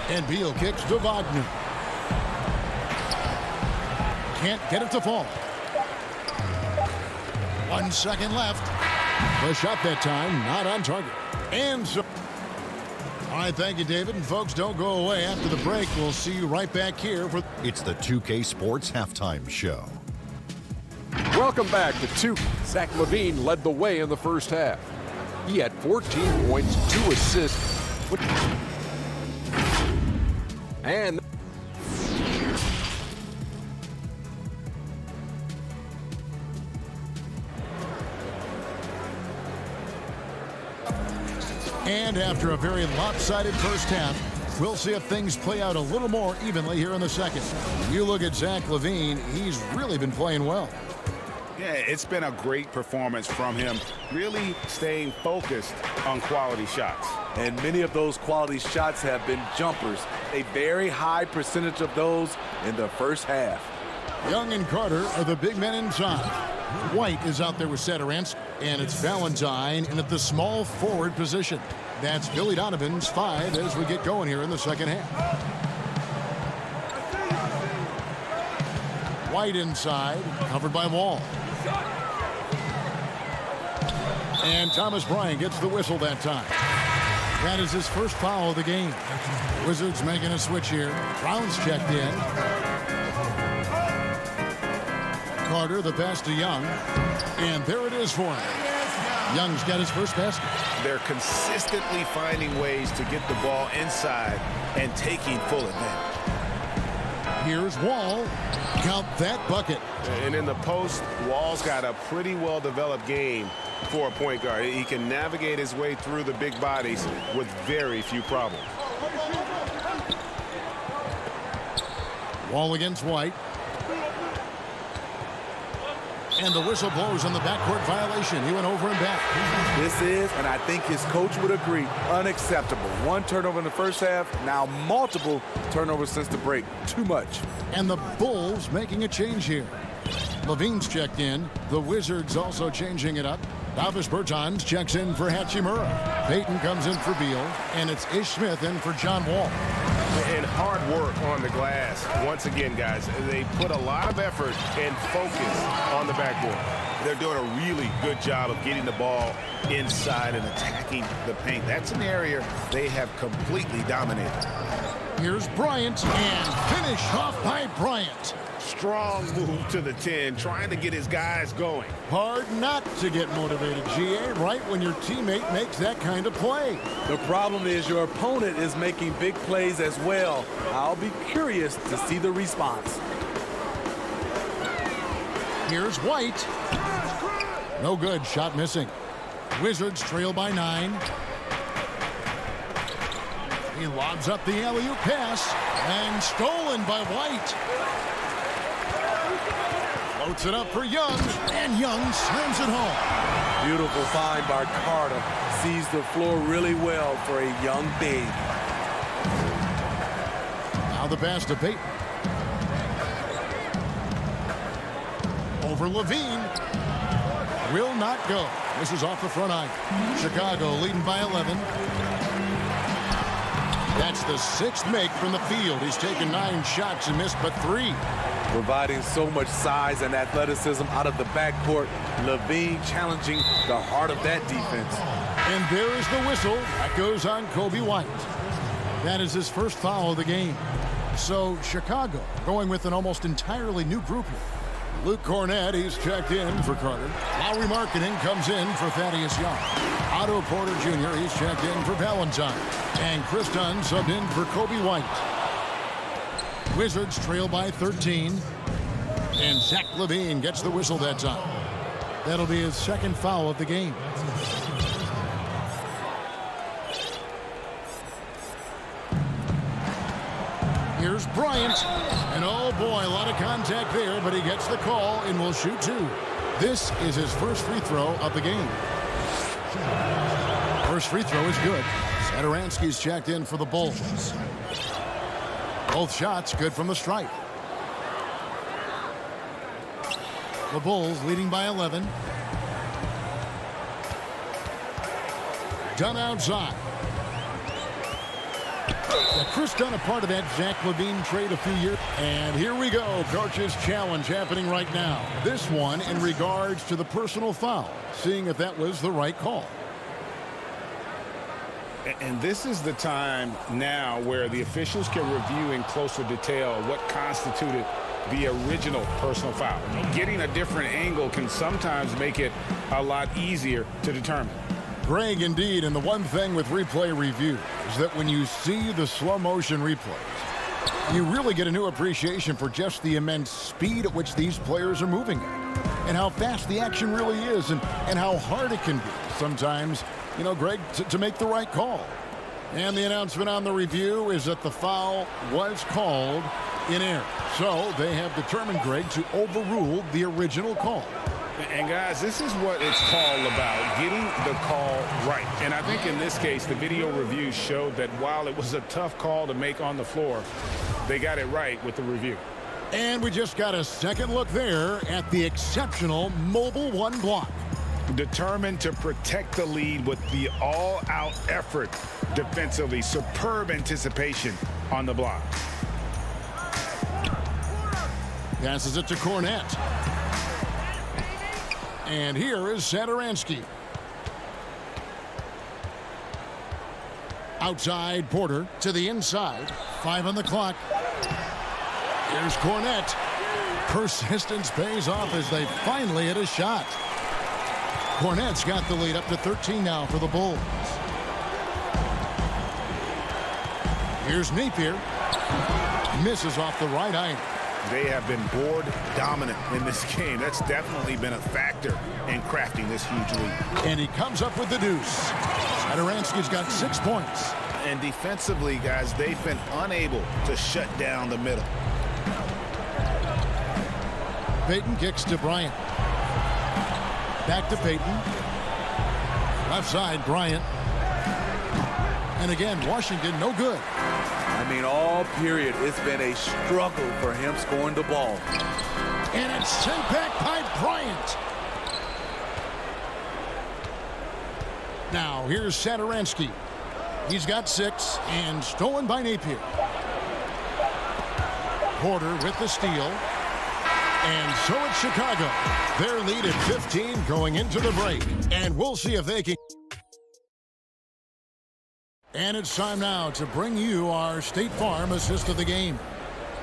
And Beal kicks to Wagner. Can't get it to fall. 1 second left. The shot that time, not on target. And so... All right, thank you, David. And folks, don't go away. After the break, we'll see you right back here for... It's the 2K Sports Halftime Show. Welcome back to 2. Zach LaVine led the way in the first half. He had 14 points, 2 assists. And... And after a very lopsided first half, we'll see if things play out a little more evenly here in the second. You look at Zach LaVine, he's really been playing well. Yeah, it's been a great performance from him, really staying focused on quality shots. And many of those quality shots have been jumpers. A very high percentage of those in the first half. Young and Carter are the big men inside. White is out there with Satoransky, and it's Valentine in at the small forward position. That's Billy Donovan's 5 as we get going here in the second half. White inside, covered by Wall. And Thomas Bryant gets the whistle that time. That is his first foul of the game. Wizards making a switch here. Brown's checked in. Carter, the pass to Young. And there it is for him. Young's got his first basket. They're consistently finding ways to get the ball inside and taking full advantage. Here's Wall. Count that bucket. And in the post, Wall's got a pretty well-developed game for a point guard. He can navigate his way through the big bodies with very few problems. Wall against White. And the whistle blows on the backcourt violation. He went over and back. This is, and I think his coach would agree, unacceptable. One turnover in the first half, now multiple turnovers since the break. Too much. And the Bulls making a change here. Levine's checked in. The Wizards also changing it up. Davis Bertans checks in for Hachimura. Payton comes in for Beal. And it's Ish Smith in for John Wall. And hard work on the glass. Once again, guys, they put a lot of effort and focus on the backboard. They're doing a really good job of getting the ball inside and attacking the paint. That's an area they have completely dominated. Here's Bryant, and finished off by Bryant. Strong move to the 10, trying to get his guys going. Hard not to get motivated, GA, right when your teammate makes that kind of play. The problem is your opponent is making big plays as well. I'll be curious to see the response. Here's White. No good, shot missing. Wizards trail by 9. He lobs up the alley-oop pass, and stolen by White. Floats it up for Young, and Young slams it home. Beautiful find by Carter. Sees the floor really well for a young big. Now the pass to Payton. Over Levine. Will not go. This is off the front iron. Chicago leading by 11. That's the 6th make from the field. He's taken 9 shots and missed but 3. Providing so much size and athleticism out of the backcourt. Levine challenging the heart of that defense. And there is the whistle. That goes on Kobe White. That is his first foul of the game. So Chicago going with an almost entirely new group here. Luke Cornett, he's checked in for Carter. Lauri Markkanen comes in for Thaddeus Young. Otto Porter Jr., he's checked in for Valentine. And Chris Dunn subbed in for Kobe White. Wizards trail by 13. And Zach LaVine gets the whistle that time. That'll be his 2nd foul of the game. Here's Bryant. And oh boy, a lot of contact there, but he gets the call and will shoot 2. This is his first free throw of the game. First free throw is good. Satoransky's checked in for the Bulls. Both shots good from the stripe. The Bulls leading by 11. Dunn outside. Chris Dunn, a part of that Zach LaVine trade a few years. And here we go. Coach's challenge happening right now. This one in regards to the personal foul. Seeing if that was the right call. And this is the time now where the officials can review in closer detail what constituted the original personal foul. Getting a different angle can sometimes make it a lot easier to determine. Greg, indeed, and the one thing with replay review is that when you see the slow motion replays, you really get a new appreciation for just the immense speed at which these players are moving at, and how fast the action really is, and how hard it can be sometimes, you know, Greg, to make the right call. And the announcement on the review is that the foul was called in error. So they have determined, Greg, to overrule the original call. And guys, this is what it's all about, getting the call right. And I think in this case, the video review showed that while it was a tough call to make on the floor, they got it right with the review. And we just got a second look there at the exceptional Mobile One block. Determined to protect the lead with the all-out effort defensively. Superb anticipation on the block. Passes it to Cornett. And here is Satoransky. Outside Porter to the inside. 5 on the clock. Here's Cornett. Persistence pays off as they finally hit a shot. Cornett's got the lead up to 13 now for the Bulls. Here's Napier. Misses off the right iron. They have been board dominant in this game. That's definitely been a factor in crafting this huge lead. And he comes up with the deuce. Satoransky's got 6 points. And defensively, guys, they've been unable to shut down the middle. Payton kicks to Bryant. Back to Peyton. Left side, Bryant. And again, Washington, no good. I mean, all period, it's been a struggle for him scoring the ball. And it's sent back by Bryant. Now, here's Satoransky. He's got 6 and stolen by Napier. Porter with the steal. And so it's Chicago. Their lead at 15 going into the break. And we'll see if they can. And it's time now to bring you our State Farm assist of the game.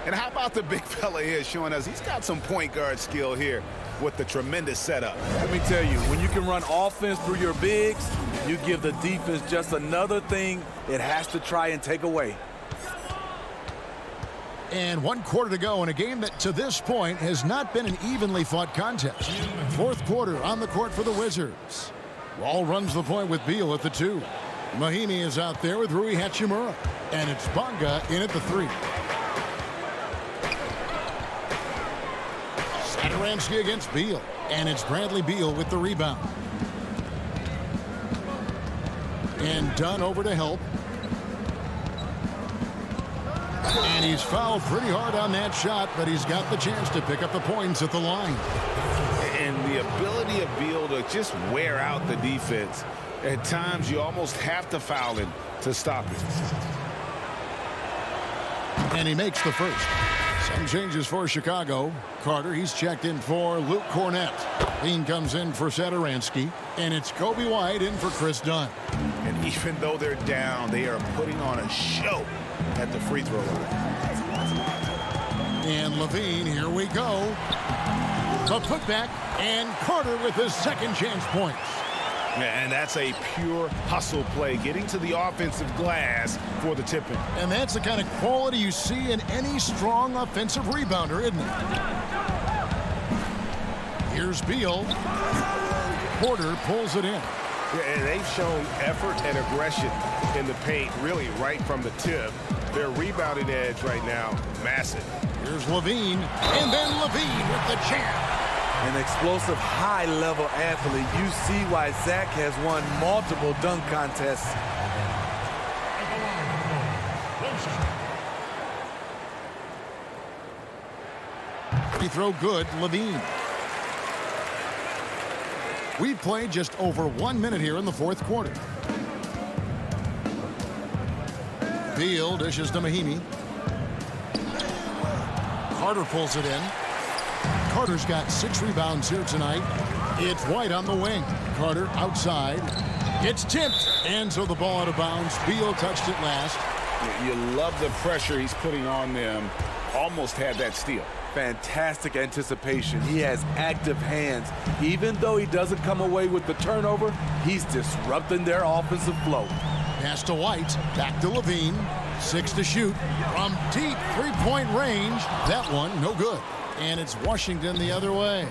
And how about the big fella here showing us he's got some point guard skill here with the tremendous setup. Let me tell you, when you can run offense through your bigs, you give the defense just another thing it has to try and take away. And 1 quarter to go in a game that to this point has not been an evenly fought contest. 4th quarter on the court for the Wizards. Wall runs the point with Beal at the 2. Mahimi is out there with Rui Hachimura. And it's Bonga in at the 3. Satoransky against Beal. And it's Bradley Beal with the rebound. And Dunn over to help. And he's fouled pretty hard on that shot, but he's got the chance to pick up the points at the line. And the ability of Beal to just wear out the defense. At times, you almost have to foul him to stop it. And he makes the first. Some changes for Chicago. Carter, he's checked in for Luke Cornett. Bean comes in for Satoransky. And it's Kobe White in for Chris Dunn. And even though they're down, they are putting on a show at the free throw line. And Levine, here we go. The putback, and Carter with his second chance points. And that's a pure hustle play, getting to the offensive glass for the tipping. And that's the kind of quality you see in any strong offensive rebounder, isn't it? Here's Beal. Porter pulls it in. Yeah, and they've shown effort and aggression in the paint, really right from the tip. Their rebounding edge right now, massive. Here's Levine, and then Levine with the jam. An explosive, high-level athlete. You see why Zach has won multiple dunk contests. Free throw good, Levine. We've played just over 1 minute here in the 4th quarter. Beal dishes to Mahimi. Carter pulls it in. Carter's got 6 rebounds here tonight. It's White on the wing. Carter outside. It's tipped. And so the ball out of bounds. Beal touched it last. You love the pressure he's putting on them. Almost had that steal. Fantastic anticipation. He has active hands. Even though he doesn't come away with the turnover, he's disrupting their offensive flow. Pass to White. Back to Levine. 6 to shoot. From deep 3-point range. That one, no good. And it's Washington the other way.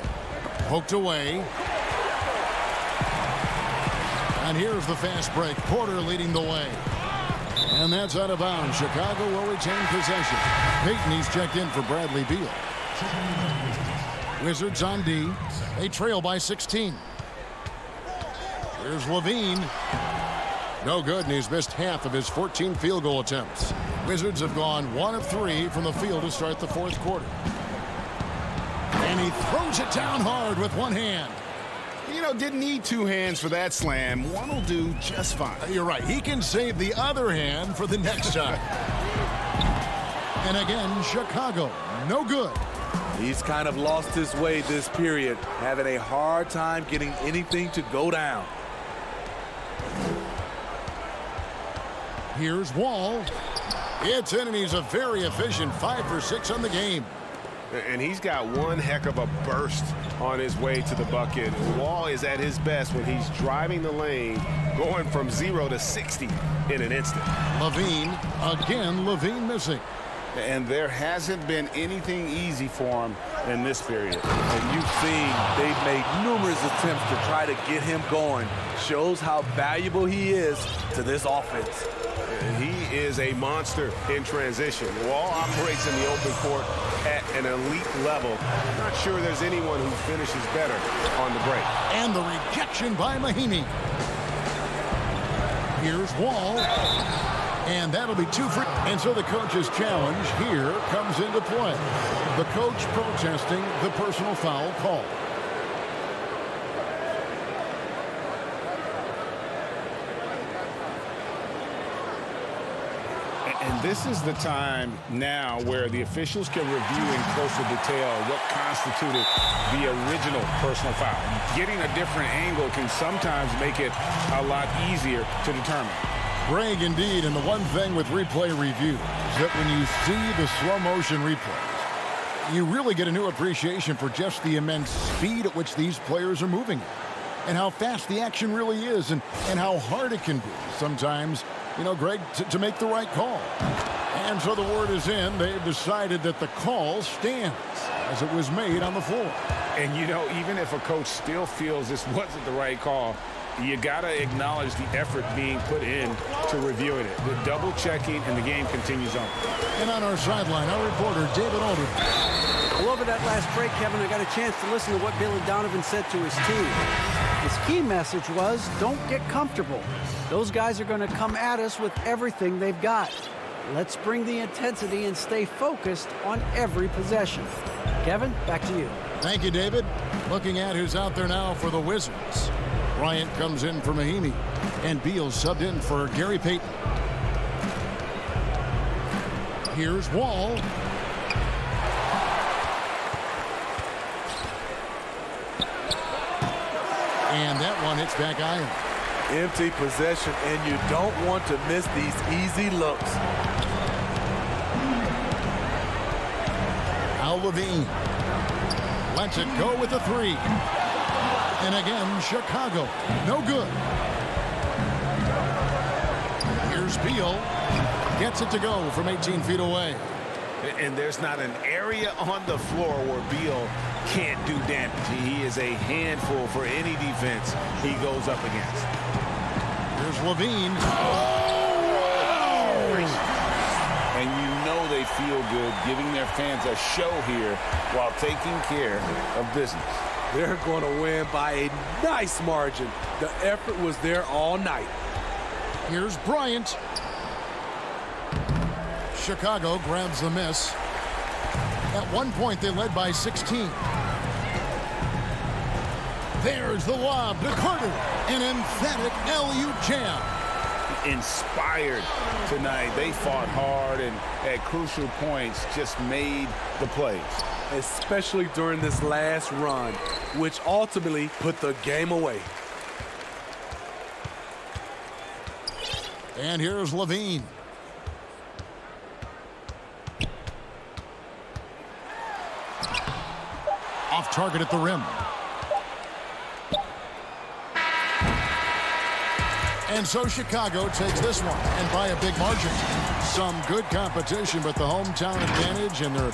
Poked away. And here's the fast break. Porter leading the way. And that's out of bounds. Chicago will retain possession. Peyton, he's checked in for Bradley Beal. Wizards on D. They trail by 16. Here's Levine. No good, and he's missed half of his 14 field goal attempts. Wizards have gone 1 of 3 from the field to start the 4th quarter. And he throws it down hard with one hand. You know, didn't need 2 hands for that slam. One will do just fine. You're right. He can save the other hand for the next time. And again, Chicago, no good. He's kind of lost his way this period, having a hard time getting anything to go down. Here's Wall. It's in, and he's a very efficient 5 for 6 on the game. And he's got one heck of a burst on his way to the bucket. Wall is at his best when he's driving the lane, going from 0 to 60 in an instant. Levine, again, Levine missing. And there hasn't been anything easy for him in this period. And you've seen they've made numerous attempts to try to get him going. Shows how valuable he is to this offense. He is a monster in transition. Wall operates in the open court at an elite level. I'm not sure there's anyone who finishes better on the break. And the rejection by Mahinmi. Here's Wall. And that'll be 2 free. And so the coach's challenge here comes into play. The coach protesting the personal foul call. And this is the time now where the officials can review in closer detail what constituted the original personal foul. Getting a different angle can sometimes make it a lot easier to determine. Greg, indeed, and the one thing with replay review is that when you see the slow motion replays, you really get a new appreciation for just the immense speed at which these players are moving and how fast the action really is and how hard it can be sometimes, you know, Greg, to make the right call. And so the word is in. They've decided that the call stands as it was made on the floor. And, you know, even if a coach still feels this wasn't the right call, you got to acknowledge the effort being put in to reviewing it. The double checking, and the game continues on. And on our sideline, our reporter, David Alder. Well, over that last break, Kevin, I got a chance to listen to what Billy Donovan said to his team. His key message was, don't get comfortable. Those guys are going to come at us with everything they've got. Let's bring the intensity and stay focused on every possession. Kevin, back to you. Thank you, David. Looking at who's out there now for the Wizards. Bryant comes in for Mahinmi, and Beal subbed in for Gary Payton. Here's Wall. And that one hits back iron. Empty possession, and you don't want to miss these easy looks. Al Levine lets it go with a 3. And again, Chicago, no good. Here's Beal, gets it to go from 18 feet away. And there's not an area on the floor where Beal can't do damage. He is a handful for any defense he goes up against. Here's Levine. And you know they feel good giving their fans a show here while taking care of business. They're going to win by a nice margin. The effort was there all night. Here's Bryant. Chicago grabs the miss. At one point, they led by 16. There's the lob to Carter. An emphatic LU jam. Inspired tonight. They fought hard and at crucial points just made the plays. Especially during this last run, which ultimately put the game away. And here's Levine. Off target at the rim. And so Chicago takes this one, and by a big margin. Some good competition, but the hometown advantage, and they're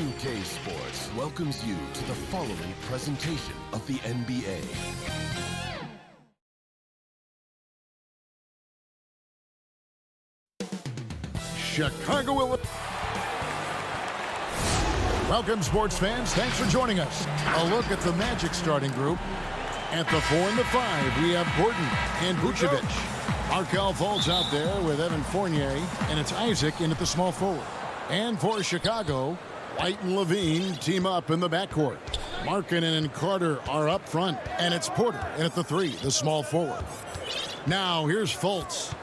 2K Sports welcomes you to the following presentation of the NBA. Chicago, Illinois. Welcome, sports fans. Thanks for joining us. A look at the Magic starting group. At the 4 and the 5, we have Gordon and Vucevic. Markelle Fultz out there with Evan Fournier, and it's Isaac in at the small forward. And for Chicago, White and Levine team up in the backcourt. Markkanen and Carter are up front, and it's Porter in at the 3, the small forward. Now, here's Fultz.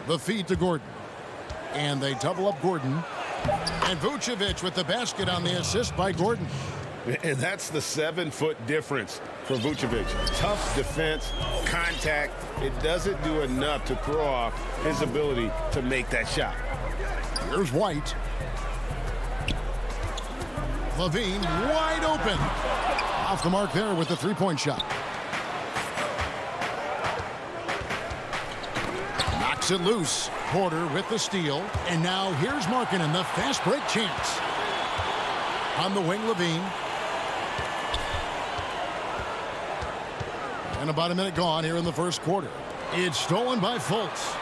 The feed to Gordon. And they double up Gordon. And Vucevic with the basket on the assist by Gordon. And that's the 7-foot difference for Vucevic. Tough defense, contact. It doesn't do enough to throw off his ability to make that shot. Here's White. Levine wide open. Off the mark there with the three-point shot. Knocks it loose. Porter with the steal. And now here's Markkanen, the fast break chance. On the wing, Levine. And about a minute gone here in the first quarter. It's stolen by Fultz.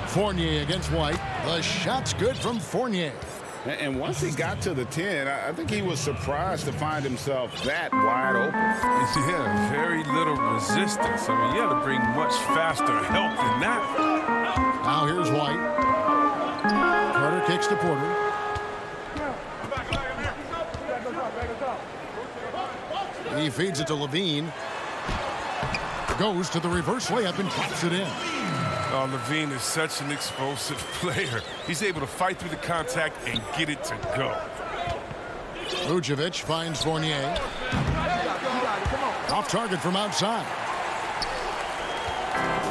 Fournier against White. The shot's good from Fournier. And once he got to the 10, I think he was surprised to find himself that wide open. Yeah, very little resistance. I mean, you had to bring much faster help than that. Now here's White. Carter kicks to Porter. He feeds it to Levine. Goes to the reverse layup and pops it in. Oh, Levine is such an explosive player. He's able to fight through the contact and get it to go. Vucevic finds Fournier. Off target from outside.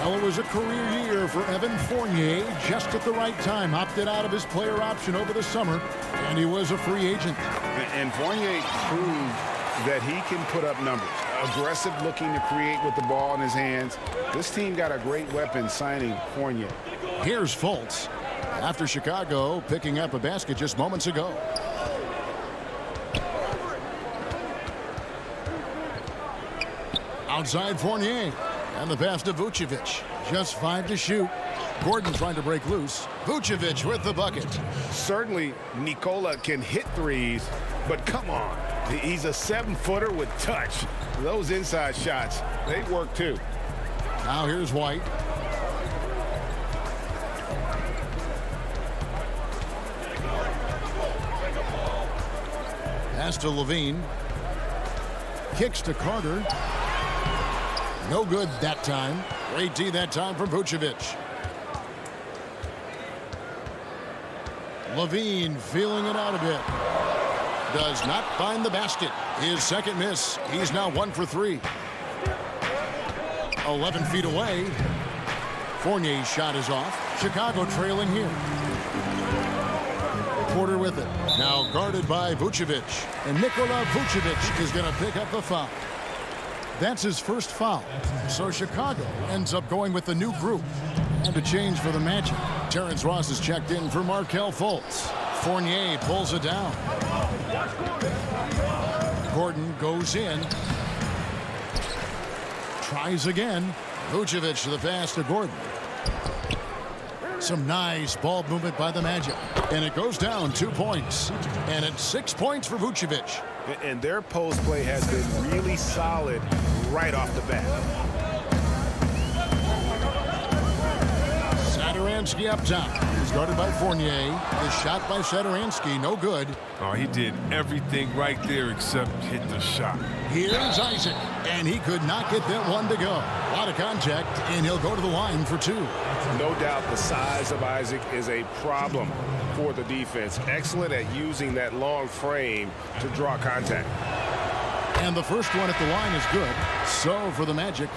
Well, it was a career year for Evan Fournier. Just at the right time. Opted out of his player option over the summer. And he was a free agent. And Fournier proved that he can put up numbers. Aggressive, looking to create with the ball in his hands. This team got a great weapon signing Fournier. Here's Fultz. After Chicago picking up a basket just moments ago. Outside Fournier. And the pass to Vucevic. Just 5 to shoot. Gordon trying to break loose. Vucevic with the bucket. Certainly, Nikola can hit threes, but come on. He's a 7-footer with touch. Those inside shots, they work too. Now here's White. Pass to Levine. Kicks to Carter. No good that time. Great D that time from Vucevic. Levine feeling it out a bit. Does not find the basket. His second miss. He's now 1 for 3. 11 feet away. Fournier's shot is off. Chicago trailing here. Porter with it. Now guarded by Vucevic. And Nikola Vucevic is going to pick up the foul. That's his first foul. So Chicago ends up going with the new group. And a change for the Magic. Terrence Ross is checked in for Markelle Fultz. Fournier pulls it down. Gordon goes in. Tries again. Vucevic to the pass to Gordon. Some nice ball movement by the Magic. And it goes down 2 points. And it's 6 points for Vucevic. And their post play has been really solid right off the bat. Satoransky up top. He's guarded by Fournier. The shot by Satoransky, no good. Oh, he did everything right there except hit the shot. Here's Isaac, and he could not get that one to go. A lot of contact, and he'll go to the line for 2. No doubt the size of Isaac is a problem for the defense. Excellent at using that long frame to draw contact. And the first one at the line is good. So for the Magic,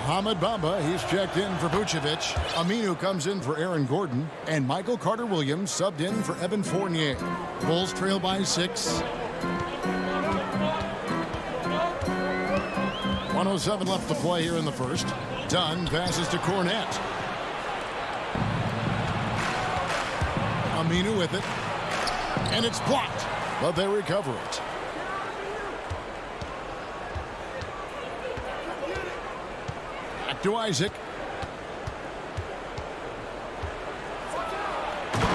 Hamid Bamba, he's checked in for Vucevic. Aminu comes in for Aaron Gordon. And Michael Carter-Williams subbed in for Evan Fournier. Bulls trail by 6. 1:07 left to play here in the first. Dunn passes to Cornette. Aminu with it. And it's blocked, but they recover it. Back to Isaac.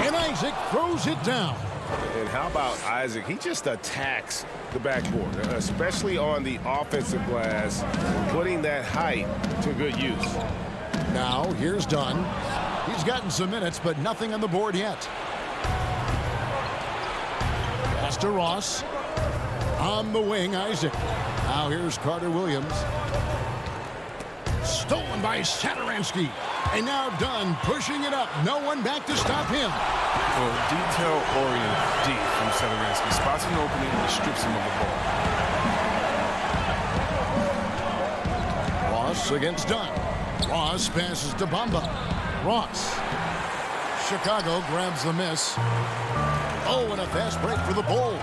And Isaac throws it down. And how about Isaac? He just attacks the backboard, especially on the offensive glass, putting that height to good use. Now, here's Dunn. He's gotten some minutes, but nothing on the board yet. Pass to Ross. On the wing, Isaac. Now here's Carter Williams. Stolen by Saturansky. And now Dunn pushing it up. No one back to stop him. Well, detail-oriented deep from Saturansky. Spots an opening and strips him of the ball. Ross against Dunn. Ross passes to Bamba. Ross. Chicago grabs the miss. Oh, and a fast break for the Bulls.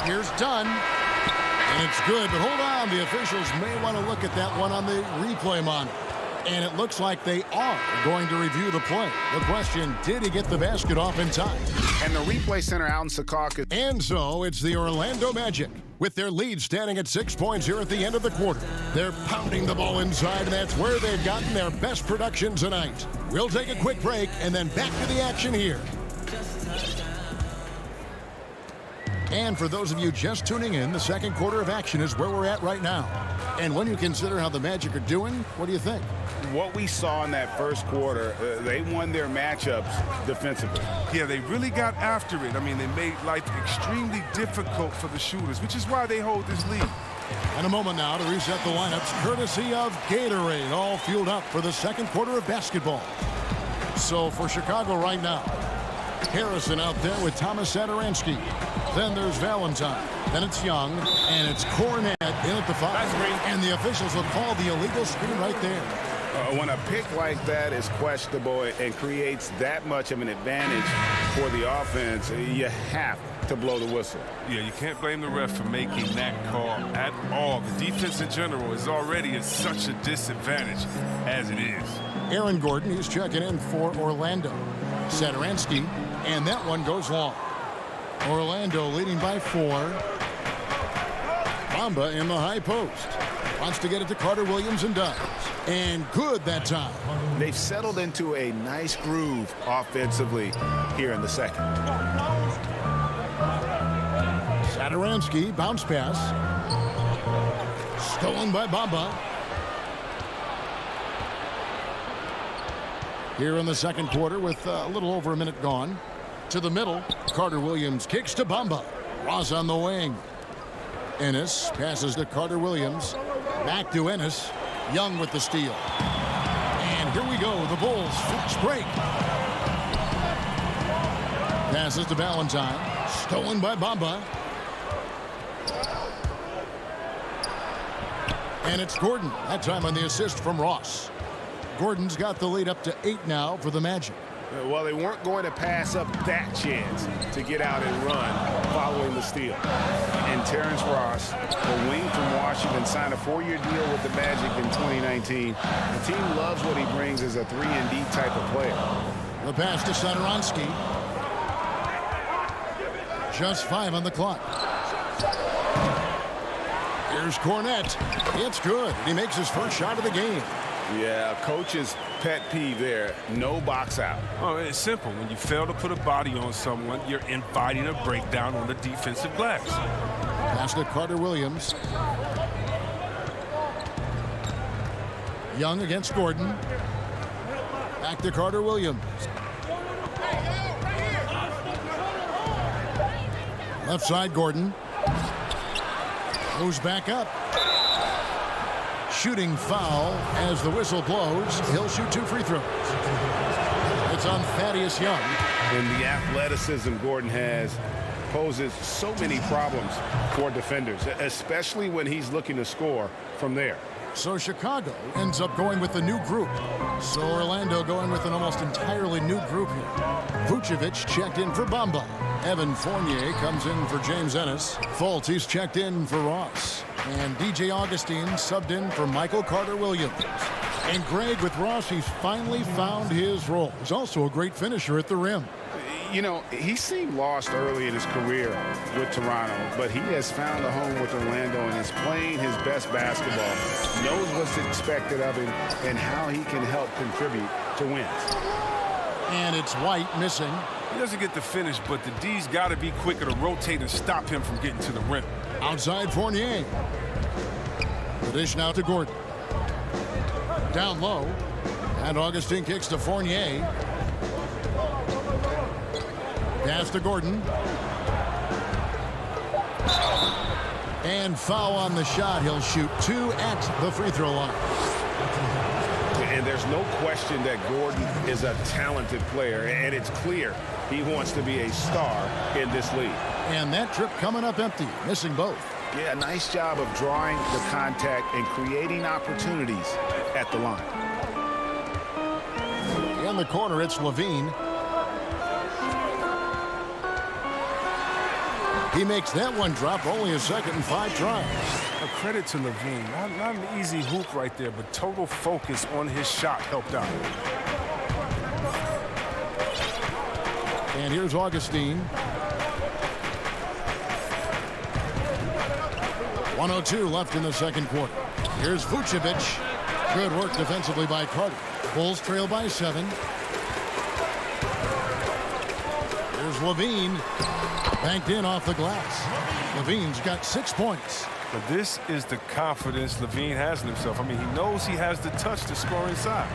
Here's Dunn. And it's good, but hold on. The officials may want to look at that one on the replay monitor. And it looks like they are going to review the play. The question, did he get the basket off in time? And the replay center out in Secaucus. And so it's the Orlando Magic with their lead standing at 6 points here at the end of the quarter. They're pounding the ball inside, and that's where they've gotten their best production tonight. We'll take a quick break and then back to the action here. And for those of you just tuning in, the second quarter of action is where we're at right now. And when you consider how the Magic are doing, what do you think? What we saw in that first quarter, they won their matchups defensively. Yeah, they really got after it. I mean, they made life extremely difficult for the shooters, which is why they hold this lead. And a moment now to reset the lineups, courtesy of Gatorade, all fueled up for the second quarter of basketball. So for Chicago right now, Harrison out there with Thomas Saturansky. Then there's Valentine. Then it's Young. And it's Cornette in at the 5. And the officials will call the illegal screen right there. When a pick like that is questionable and creates that much of an advantage for the offense, you have to blow the whistle. Yeah, you can't blame the ref for making that call at all. The defense in general is already at such a disadvantage as it is. Aaron Gordon, he's checking in for Orlando. Saturansky, and that one goes long. Orlando leading by 4. Bamba in the high post. Wants to get it to Carter Williams and does. And good that time. They've settled into a nice groove offensively here in the second. Saturansky, bounce pass. Stolen by Bamba. Here in the second quarter with a little over a minute gone. To the middle, Carter Williams kicks to Bamba. Ross on the wing. Ennis passes to Carter Williams. Back to Ennis. Young with the steal. And here we go. The Bulls fast break. Passes to Valentine. Stolen by Bamba. And it's Gordon. That time on the assist from Ross. Gordon's got the lead up to 8 now for the Magic. Well, they weren't going to pass up that chance to get out and run following the steal. And Terrence Ross, the wing from Washington, signed a 4-year deal with the Magic in 2019. The team loves what he brings as a 3-and-D type of player. The pass to Saturansky. Just 5 on the clock. Here's Cornette. It's good. He makes his first shot of the game. Yeah, coach's pet peeve there. No box out. Oh, it's simple. When you fail to put a body on someone, you're inviting a breakdown on the defensive glass. Pass to Carter Williams. Young against Gordon. Back to Carter Williams. Left side, Gordon. Goes back up. Shooting foul as the whistle blows. He'll shoot 2 free throws. It's on Thaddeus Young. And the athleticism Gordon has poses so many problems for defenders, especially when he's looking to score from there. So Chicago ends up going with a new group. So Orlando going with an almost entirely new group here. Vucevic checked in for Bamba. Evan Fournier comes in for James Ennis. Fultz, he's checked in for Ross. And DJ Augustine subbed in for Michael Carter-Williams. And Greg, with Ross, he's finally found his role. He's also a great finisher at the rim. You know, he seemed lost early in his career with Toronto, but he has found a home with Orlando and is playing his best basketball, knows what's expected of him, and how he can help contribute to wins. And it's White missing. He doesn't get the finish, but the D's got to be quicker to rotate and stop him from getting to the rim. Outside Fournier. The dish now to Gordon. Down low. And Augustine kicks to Fournier. Pass to Gordon. And foul on the shot. He'll shoot 2 at the free throw line. And there's no question that Gordon is a talented player, and it's clear he wants to be a star in this league. And that trip coming up empty, missing both. Yeah, nice job of drawing the contact and creating opportunities at the line. In the corner, it's Levine. He makes that one drop, only a second and 5 tries. A credit to Levine. Not an easy hoop right there, but total focus on his shot helped out. And here's Augustine. 1:02 left in the second quarter. Here's Vucevic. Good work defensively by Carter. Bulls trail by 7. Here's Levine. Banked in off the glass. Levine's got 6 points. But this is the confidence Levine has in himself. I mean, he knows he has the touch to score inside.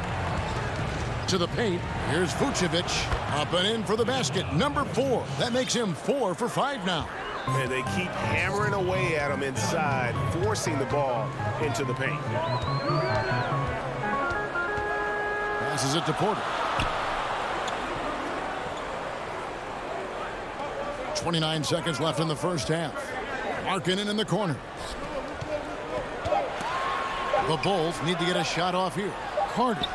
To the paint. Here's Vucevic. Up and in for the basket. Number 4. That makes him 4 for 5 now. And they keep hammering away at him inside, forcing the ball into the paint. Passes it to Porter. 29 seconds left in the first half. Markkanen in the corner. The Bulls need to get a shot off here. Carter.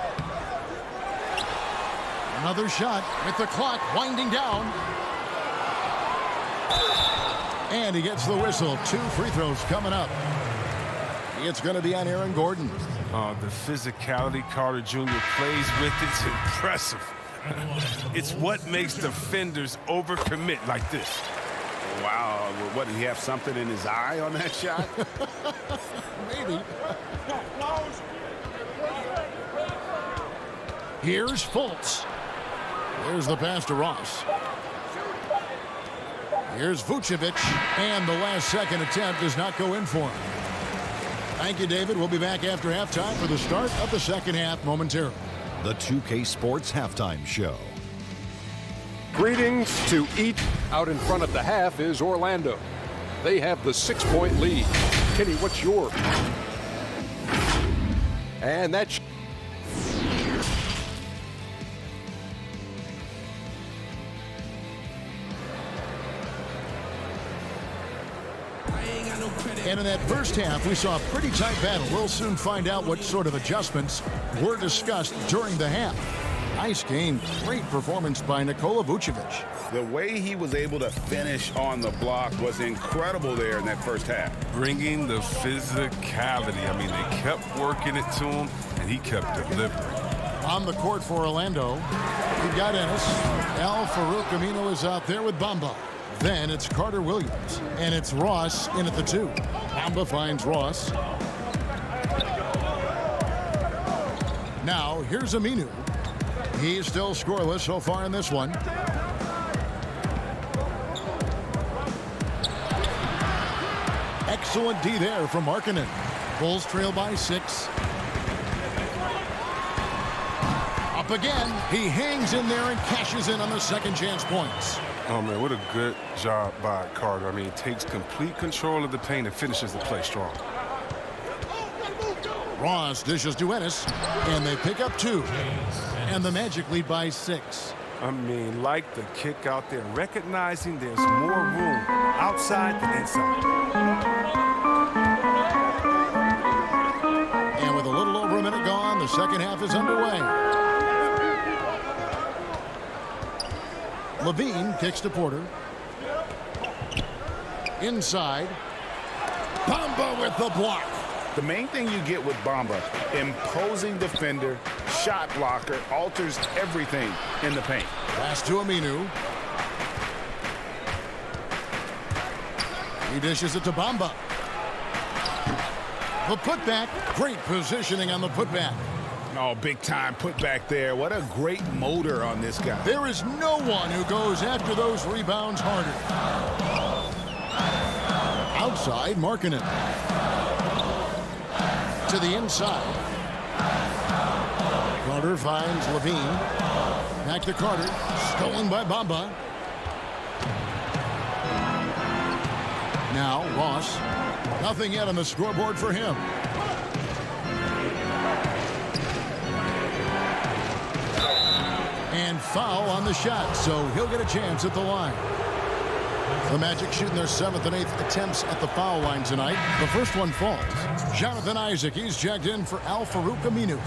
Another shot with the clock winding down. And he gets the whistle. 2 free throws coming up. It's going to be on Aaron Gordon. The physicality Carter Jr. plays with, it's impressive. It's what makes defenders overcommit like this. Wow, what, did he have something in his eye on that shot? Maybe. Here's Fultz. There's the pass to Ross. Here's Vucevic, and the last second attempt does not go in for him. Thank you, David. We'll be back after halftime for the start of the second half momentarily. The 2K Sports Halftime Show. Greetings to each. Out in front at the half is Orlando. They have the 6-point lead. Kenny, what's your? And that's. And in that first half, we saw a pretty tight battle. We'll soon find out what sort of adjustments were discussed during the half. Nice game. Great performance by Nikola Vucevic. The way he was able to finish on the block was incredible there in that first half. Bringing the physicality. I mean, they kept working it to him, and he kept delivering. On the court for Orlando, we've got Ennis. Al Farouk Amino is out there with Bamba. Then it's Carter Williams, and it's Ross in at the 2. Bamba finds Ross. Now, here's Aminu. He's still scoreless so far in this one. Excellent D there from Markkanen. Bulls trail by 6. Up again. He hangs in there and cashes in on the second chance points. Oh, man, what a good job by Carter. I mean, he takes complete control of the paint and finishes the play strong. Ross dishes to Ennis, and they pick up 2. And the Magic lead by 6. I mean, like the kick out there, recognizing there's more room outside than inside. And with a little over a minute gone, the second half is underway. Levine kicks to Porter. Inside. Bamba with the block. The main thing you get with Bamba, imposing defender, shot blocker, alters everything in the paint. Pass to Aminu. He dishes it to Bamba. The putback. Great positioning on the putback. Oh, big time putback there. What a great motor on this guy. There is no one who goes after those rebounds harder. Outside, Markkanen. To the inside. Carter finds Levine. Back to Carter. Stolen by Bamba. Now, Ross. Nothing yet on the scoreboard for him. And foul on the shot, so he'll get a chance at the line. The Magic shooting their 7th and 8th attempts at the foul line tonight. The first one falls. Jonathan Isaac, he's checked in for Al-Farouq Aminu.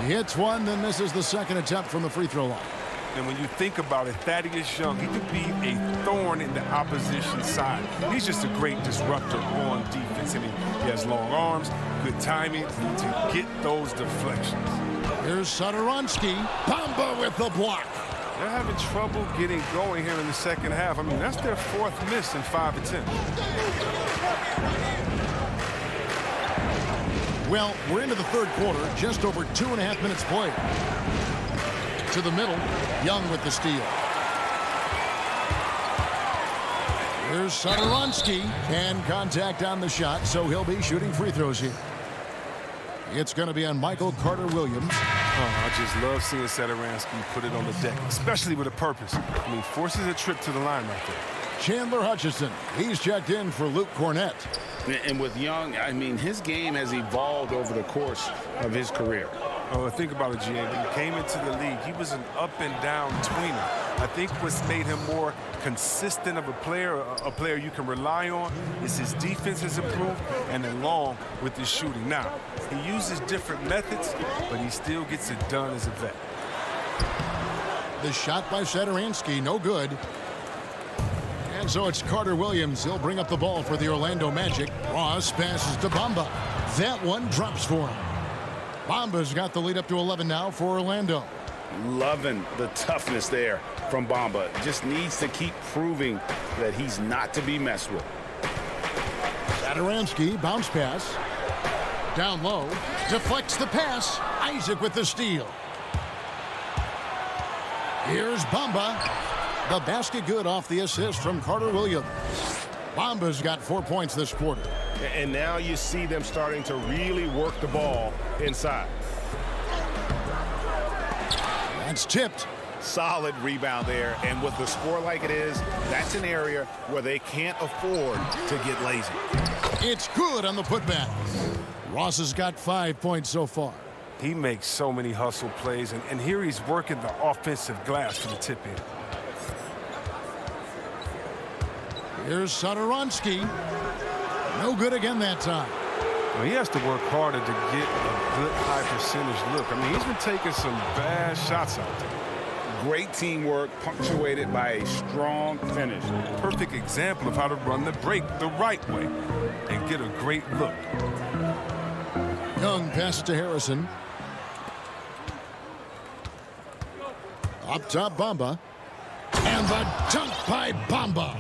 He hits one, then misses the second attempt from the free throw line. And when you think about it, Thaddeus Young, he could be a thorn in the opposition side. He's just a great disruptor on defense. I mean, he has long arms, good timing to get those deflections. Here's Satoransky. Bamba with the block. They're having trouble getting going here in the second half. I mean, that's their 4th miss in 5 attempts. Well, we're into the third quarter, just over 2.5 minutes played. To the middle, Young with the steal. Here's Satoransky, and contact on the shot, so he'll be shooting free throws here. It's going to be on Michael Carter-Williams. Oh, I just love seeing Satoransky put it on the deck, especially with a purpose. I mean, forces a trip to the line right there. Chandler Hutchison, he's checked in for Luke Cornett. And with Young, I mean, his game has evolved over the course of his career. Oh, think about it, GA. When he came into the league, he was an up-and-down tweener. I think what's made him more consistent of a player you can rely on, is his defense has improved, and along with his shooting. Now, he uses different methods, but he still gets it done as a vet. The shot by Satoransky, no good. And so it's Carter-Williams. He'll bring up the ball for the Orlando Magic. Ross passes to Bamba. That one drops for him. Bamba's got the lead up to 11 now for Orlando. Loving the toughness there from Bamba. Just needs to keep proving that he's not to be messed with. Satoransky, bounce pass. Down low. Deflects the pass. Isaac with the steal. Here's Bamba. The basket good off the assist from Carter-Williams. Bamba's got 4 points this quarter. And now you see them starting to really work the ball inside. That's tipped. Solid rebound there. And with the score like it is, that's an area where they can't afford to get lazy. It's good on the putback. Ross has got 5 points so far. He makes so many hustle plays, and here he's working the offensive glass for the tip-in. Here's Satoransky. No good again that time. Well, he has to work harder to get a good high percentage look. I mean, he's been taking some bad shots out there. Great teamwork punctuated by a strong finish. Perfect example of how to run the break the right way and get a great look. Young passes to Harrison. Up top, Bamba. And the dunk by Bamba.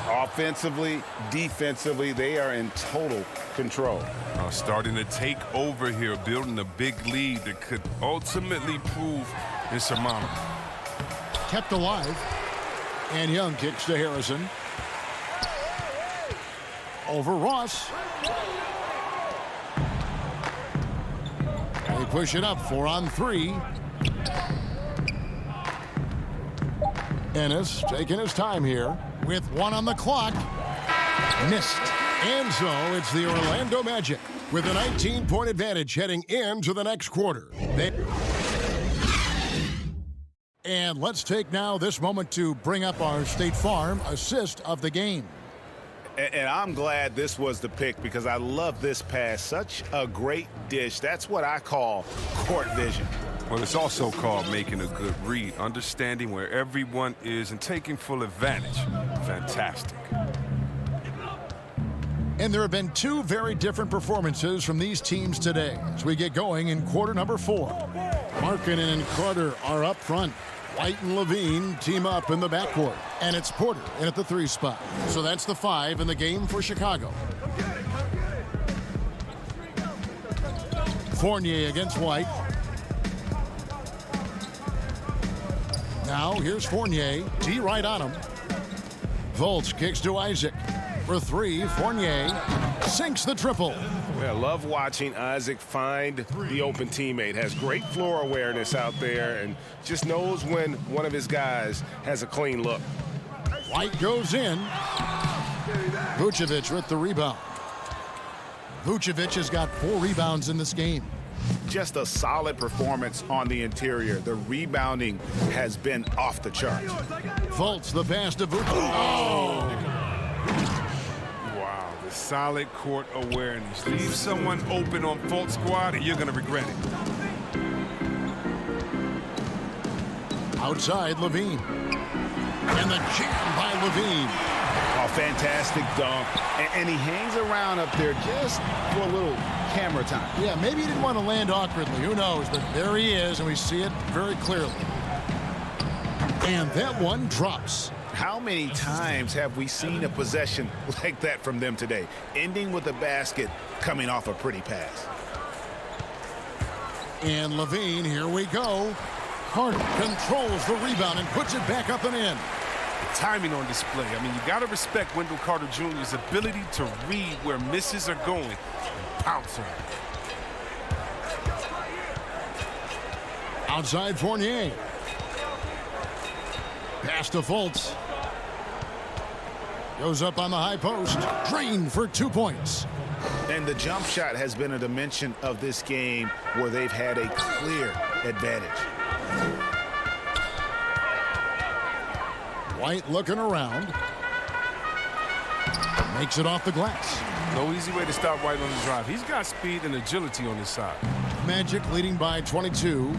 Offensively, defensively, they are in total control. Starting to take over here, building a big lead that could ultimately prove insurmountable. Kept alive. And Young kicks to Harrison. Over Ross. They push it up 4 on 3. Ennis taking his time here with 1 on the clock. Missed. And so it's the Orlando Magic with a 19-point advantage heading into the next quarter. And let's take now this moment to bring up our State Farm assist of the game. And I'm glad this was the pick because I love this pass. Such a great dish. That's what I call court vision. Well, it's also called making a good read, understanding where everyone is and taking full advantage. Fantastic. And there have been two very different performances from these teams today as we get going in quarter number 4. Markkanen and Carter are up front. White and Levine team up in the backcourt. And it's Porter in at the 3 spot. So that's the 5 in the game for Chicago. Fournier against White. Now here's Fournier. D right on him. Fultz kicks to Isaac. For 3, Fournier sinks the triple. I love watching Isaac find the open teammate. Has great floor awareness out there and just knows when one of his guys has a clean look. White goes in. Vucevic with the rebound. Vucevic has got 4 rebounds in this game. Just a solid performance on the interior. The rebounding has been off the charts. Fultz the pass to Vucevic. Oh! Solid court awareness. Leave someone open on Fultz squad and you're going to regret it. Outside, Levine. And the jam by Levine. Oh, fantastic dunk. And he hangs around up there just for a little camera time. Yeah, maybe he didn't want to land awkwardly. Who knows? But there he is, and we see it very clearly. And that one drops. How many times have we seen a possession like that from them today, ending with a basket coming off a pretty pass? And Levine, here we go. Carter controls the rebound and puts it back up and in. The timing on display. I mean, you got to respect Wendell Carter Jr.'s ability to read where misses are going and pounce on it. Outside Fournier. Pass to Fultz. Goes up on the high post. Drained for 2 points. And the jump shot has been a dimension of this game where they've had a clear advantage. White looking around. Makes it off the glass. No easy way to stop White on the drive. He's got speed and agility on his side. Magic leading by 22.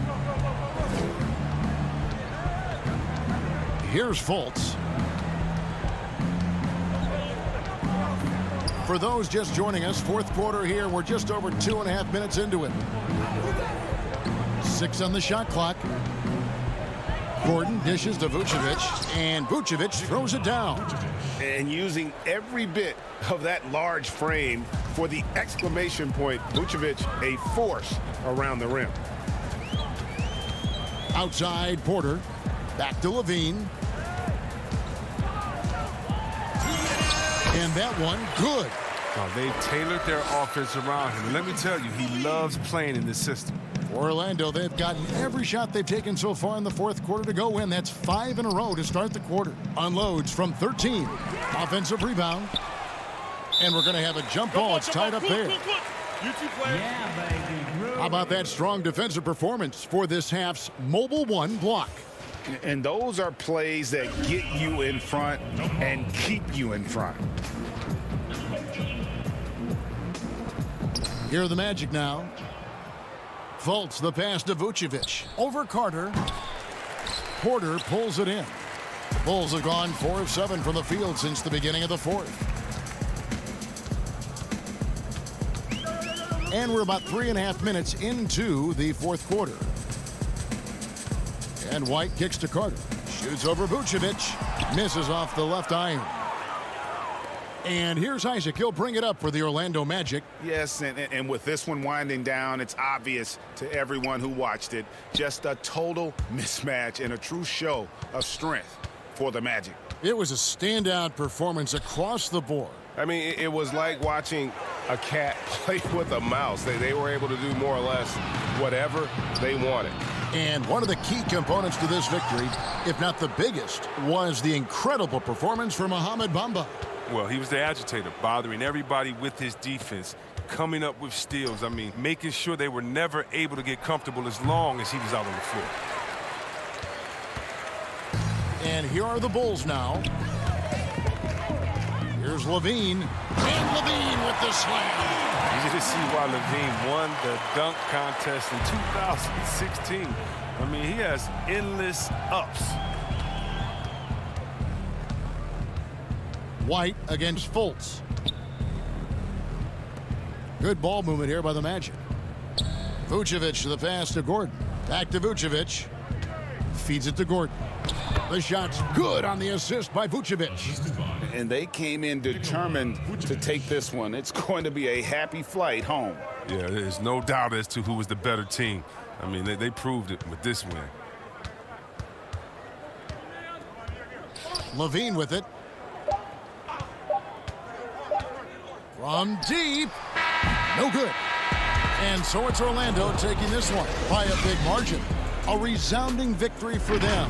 Here's Fultz. For those just joining us, 4th quarter here. We're just over 2.5 minutes into it. 6 on the shot clock. Gordon dishes to Vucevic, and Vucevic throws it down. And using every bit of that large frame for the exclamation point, Vucevic, a force around the rim. Outside, Porter. Back to Levine. And that one, good. Oh, they've tailored their offense around him. And let me tell you, he loves playing in this system. For Orlando, they've gotten every shot they've taken so far in the 4th quarter to go in. That's 5 in a row to start the quarter. Unloads from 13. Offensive rebound. And we're going to have a jump ball. It's tied up there. How about that strong defensive performance for this half's Mobile One block? And those are plays that get you in front and keep you in front. Here are the Magic now. Fultz the pass to Vucevic. Over Carter. Porter pulls it in. Bulls have gone 4 of 7 from the field since the beginning of the 4th. And we're about 3.5 minutes into the 4th quarter. And White kicks to Carter. Shoots over Vucevic. Misses off the left iron. And here's Isaac. He'll bring it up for the Orlando Magic. Yes, and with this one winding down, it's obvious to everyone who watched it. Just a total mismatch and a true show of strength for the Magic. It was a standout performance across the board. I mean, it was like watching a cat play with a mouse. They were able to do more or less whatever they wanted. And one of the key components to this victory, if not the biggest, was the incredible performance from Mohamed Bamba. Well, he was the agitator, bothering everybody with his defense, coming up with steals. I mean, making sure they were never able to get comfortable as long as he was out on the floor. And here are the Bulls now. Here's Levine. And Levine with the slam. Easy to see why Levine won the dunk contest in 2016. I mean, he has endless ups. White against Fultz. Good ball movement here by the Magic. Vucevic to the pass to Gordon. Back to Vucevic. Feeds it to Gordon. The shot's good on the assist by Vucevic. And they came in determined to take this one. It's going to be a happy flight home. Yeah, there's no doubt as to who was the better team. I mean, they proved it with this win. Levine with it. From deep. No good. And so it's Orlando taking this one by a big margin. A resounding victory for them.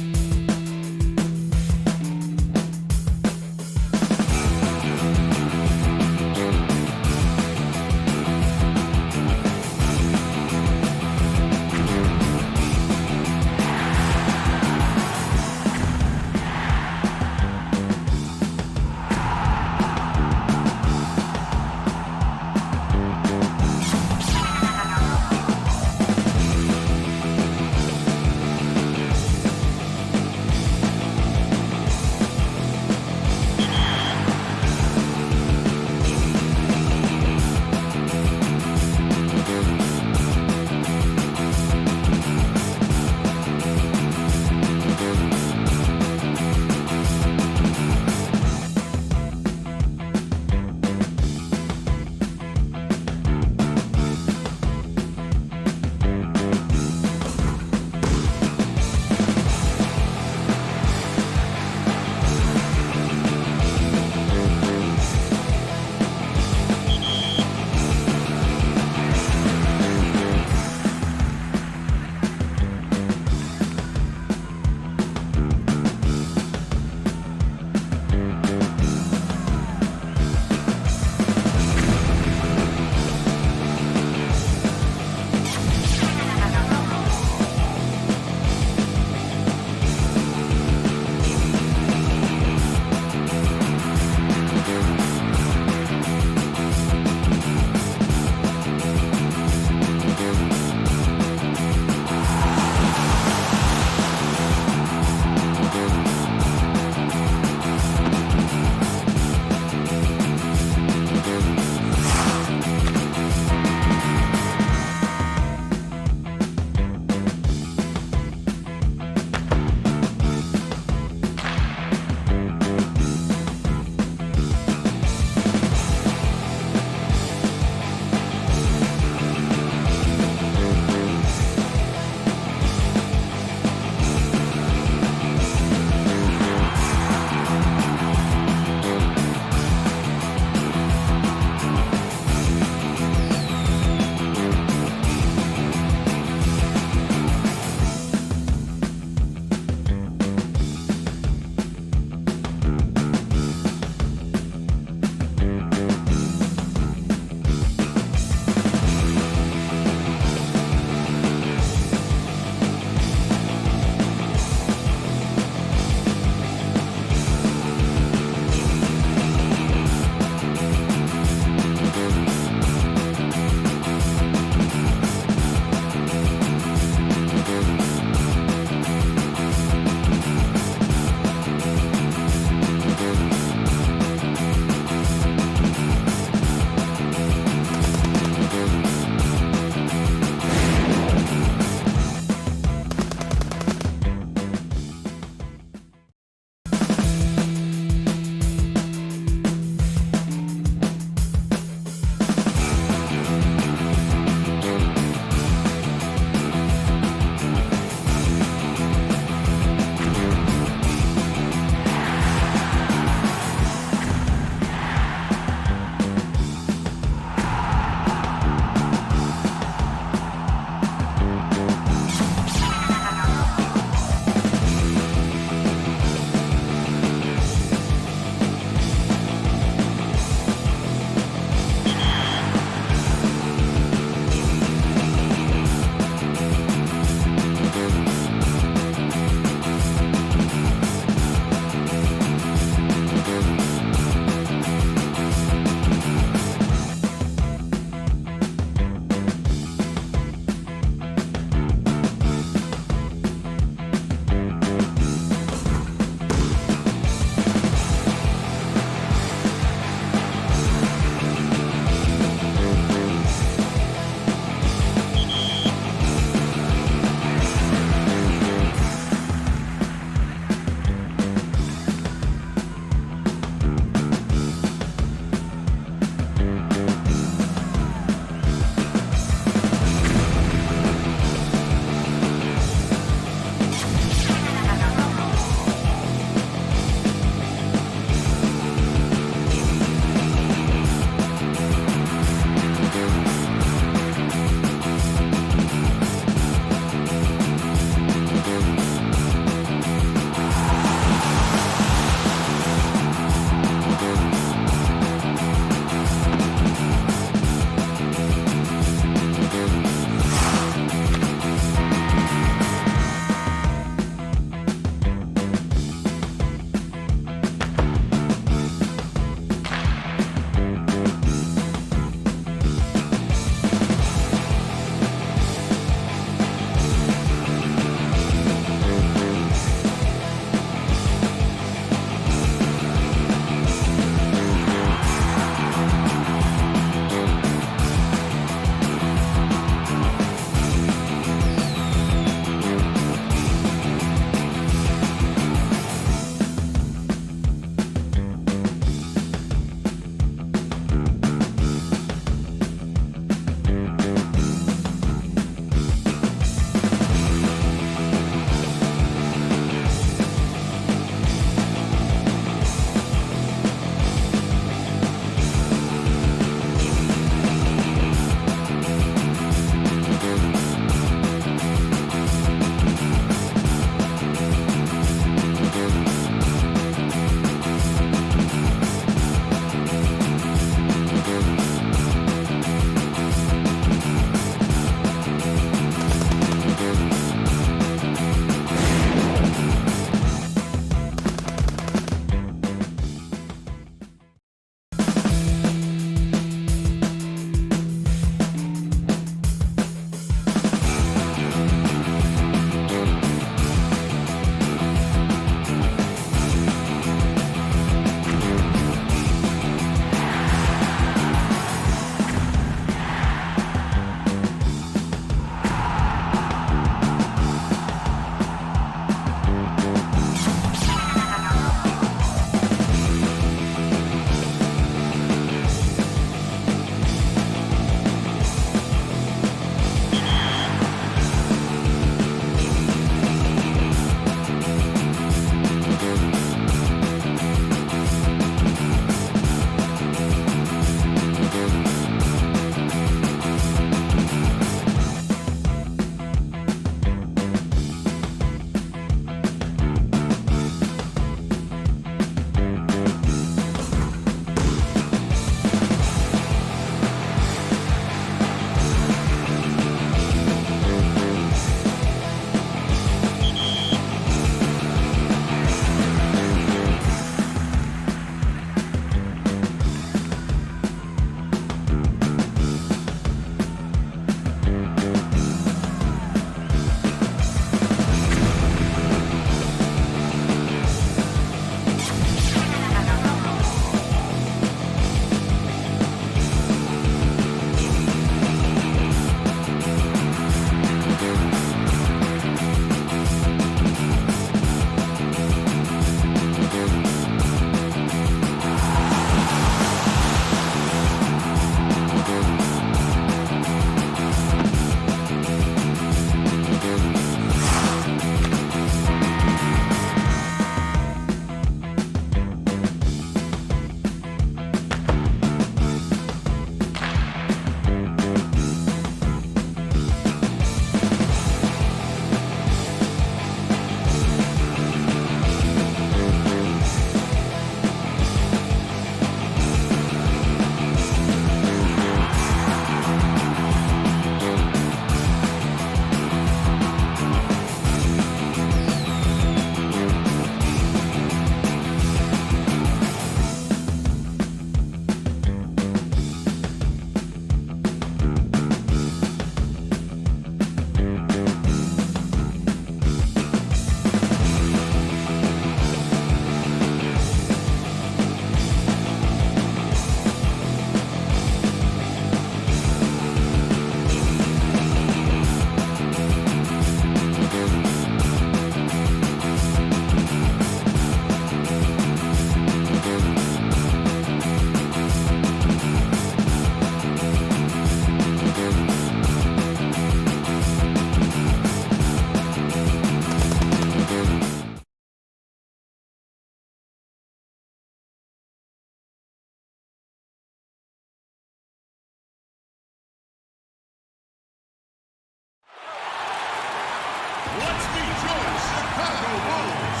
Let's meet your Chicago Bulls.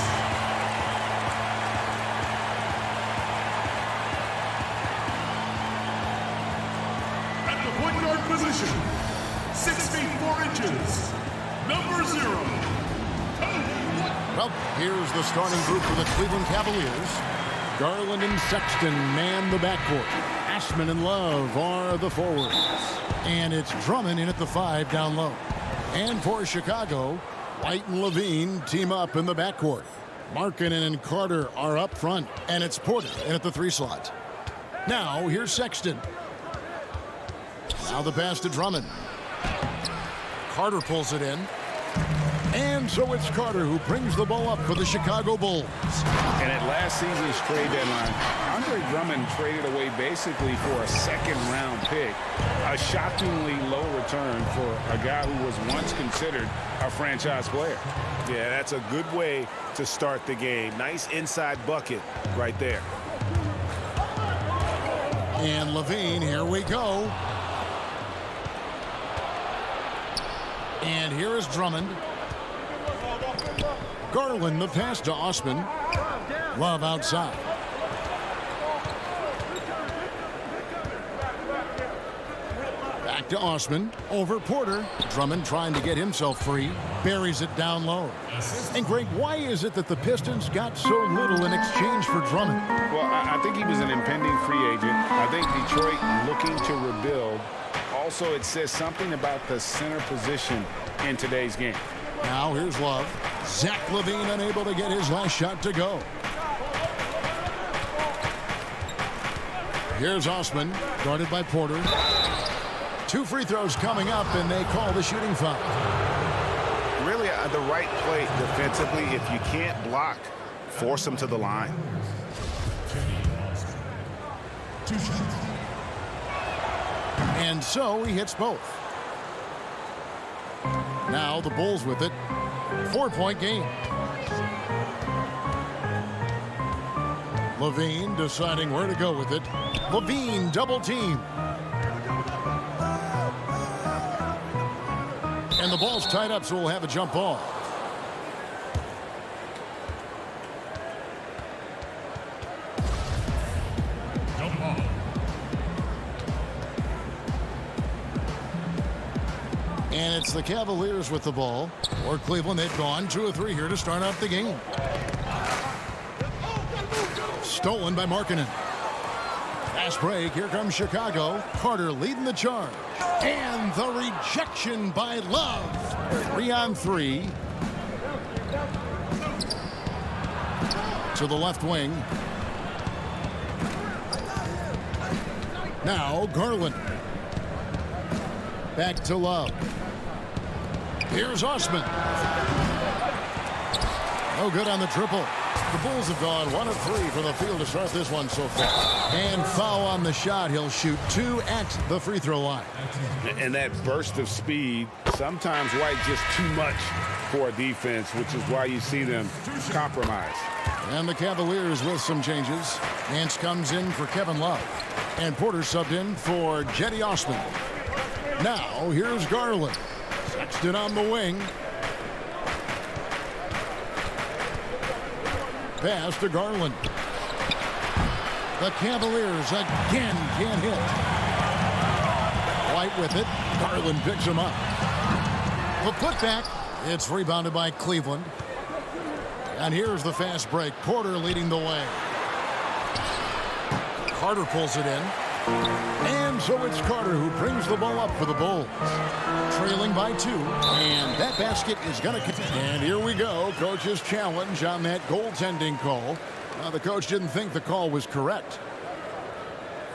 At the point guard position, 6 feet 4 inches, number 0. Well, here's the starting group for the Cleveland Cavaliers. Garland and Sexton man the backcourt. Ashman and Love are the forwards. And it's Drummond in at the 5 down low. And for Chicago, White and Levine team up in the backcourt. Markkanen and Carter are up front. And it's Porter in at the 3 slot. Now, here's Sexton. Now the pass to Drummond. Carter pulls it in. And so it's Carter who brings the ball up for the Chicago Bulls. And at last season's trade deadline, Andre Drummond traded away basically for a second-round pick. A shockingly low return for a guy who was once considered a franchise player. Yeah, that's a good way to start the game. Nice inside bucket right there. And Levine, here we go. And here is Drummond. Garland, the pass to Osman. Love outside. Back to Osman. Over Porter. Drummond trying to get himself free. Buries it down low. And Greg, why is it that the Pistons got so little in exchange for Drummond? Well, I think he was an impending free agent. I think Detroit looking to rebuild. Also, it says something about the center position in today's game. Now here's Love. Zach LaVine unable to get his last shot to go. Here's Osman, guarded by Porter. 2 free throws coming up, and they call the shooting foul. Really the right play defensively. If you can't block, force them to the line. And so he hits both. Now the Bulls with it. 4-point game. Levine deciding where to go with it. Levine double team. And the ball's tied up, so we'll have a jump ball. And it's the Cavaliers with the ball. Or Cleveland, they've gone 2 of 3 here to start off the game. Stolen by Markkanen. Fast break. Here comes Chicago. Carter leading the charge. And the rejection by Love. 3 on 3. To the left wing. Now Garland. Back to Love. Here's Osman. No good on the triple. The Bulls have gone 1 of 3 from the field to start this one so far. And foul on the shot. He'll shoot 2 at the free throw line. And that burst of speed, sometimes White just too much for a defense, which is why you see them compromise. And the Cavaliers with some changes. Nance comes in for Kevin Love. And Porter subbed in for Jetty Osman. Now here's Garland. Sexton on the wing. Pass to Garland. The Cavaliers again can't hit. White with it. Garland picks him up. The putback. It's rebounded by Cleveland. And here's the fast break. Porter leading the way. Carter pulls it in. And so it's Carter who brings the ball up for the Bulls. Trailing by 2. And that basket is going to... And here we go. Coach's challenge on that goaltending call. The coach didn't think the call was correct.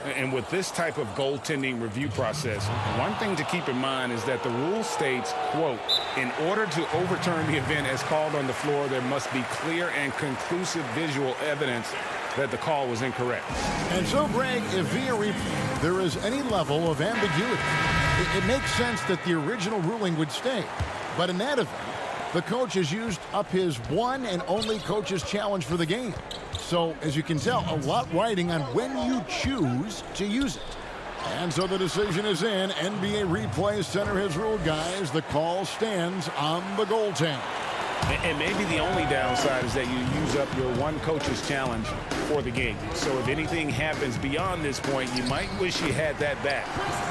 And with this type of goaltending review process, one thing to keep in mind is that the rule states, quote, in order to overturn the event as called on the floor, there must be clear and conclusive visual evidence that the call was incorrect. And so, Greg, if via replay there is any level of ambiguity, it makes sense that the original ruling would stay. But in that event, the coach has used up his one and only coach's challenge for the game. So, as you can tell, a lot riding on when you choose to use it. And so the decision is in. NBA Replay Center has ruled, guys. The call stands on the goaltend. And maybe the only downside is that you use up your one coach's challenge for the game. So if anything happens beyond this point, you might wish you had that back.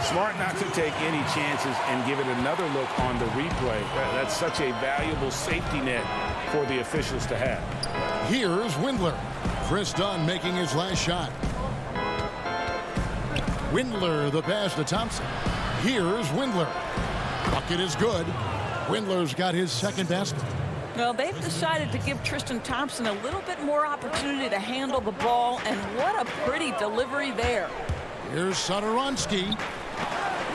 Smart not to take any chances and give it another look on the replay. That's such a valuable safety net for the officials to have. Here's Windler. Chris Dunn making his last shot. Windler, the pass to Thompson. Here's Windler. Bucket is good. Windler's got his second basket. Well, they've decided to give Tristan Thompson a little bit more opportunity to handle the ball, and what a pretty delivery there. Here's Satoransky.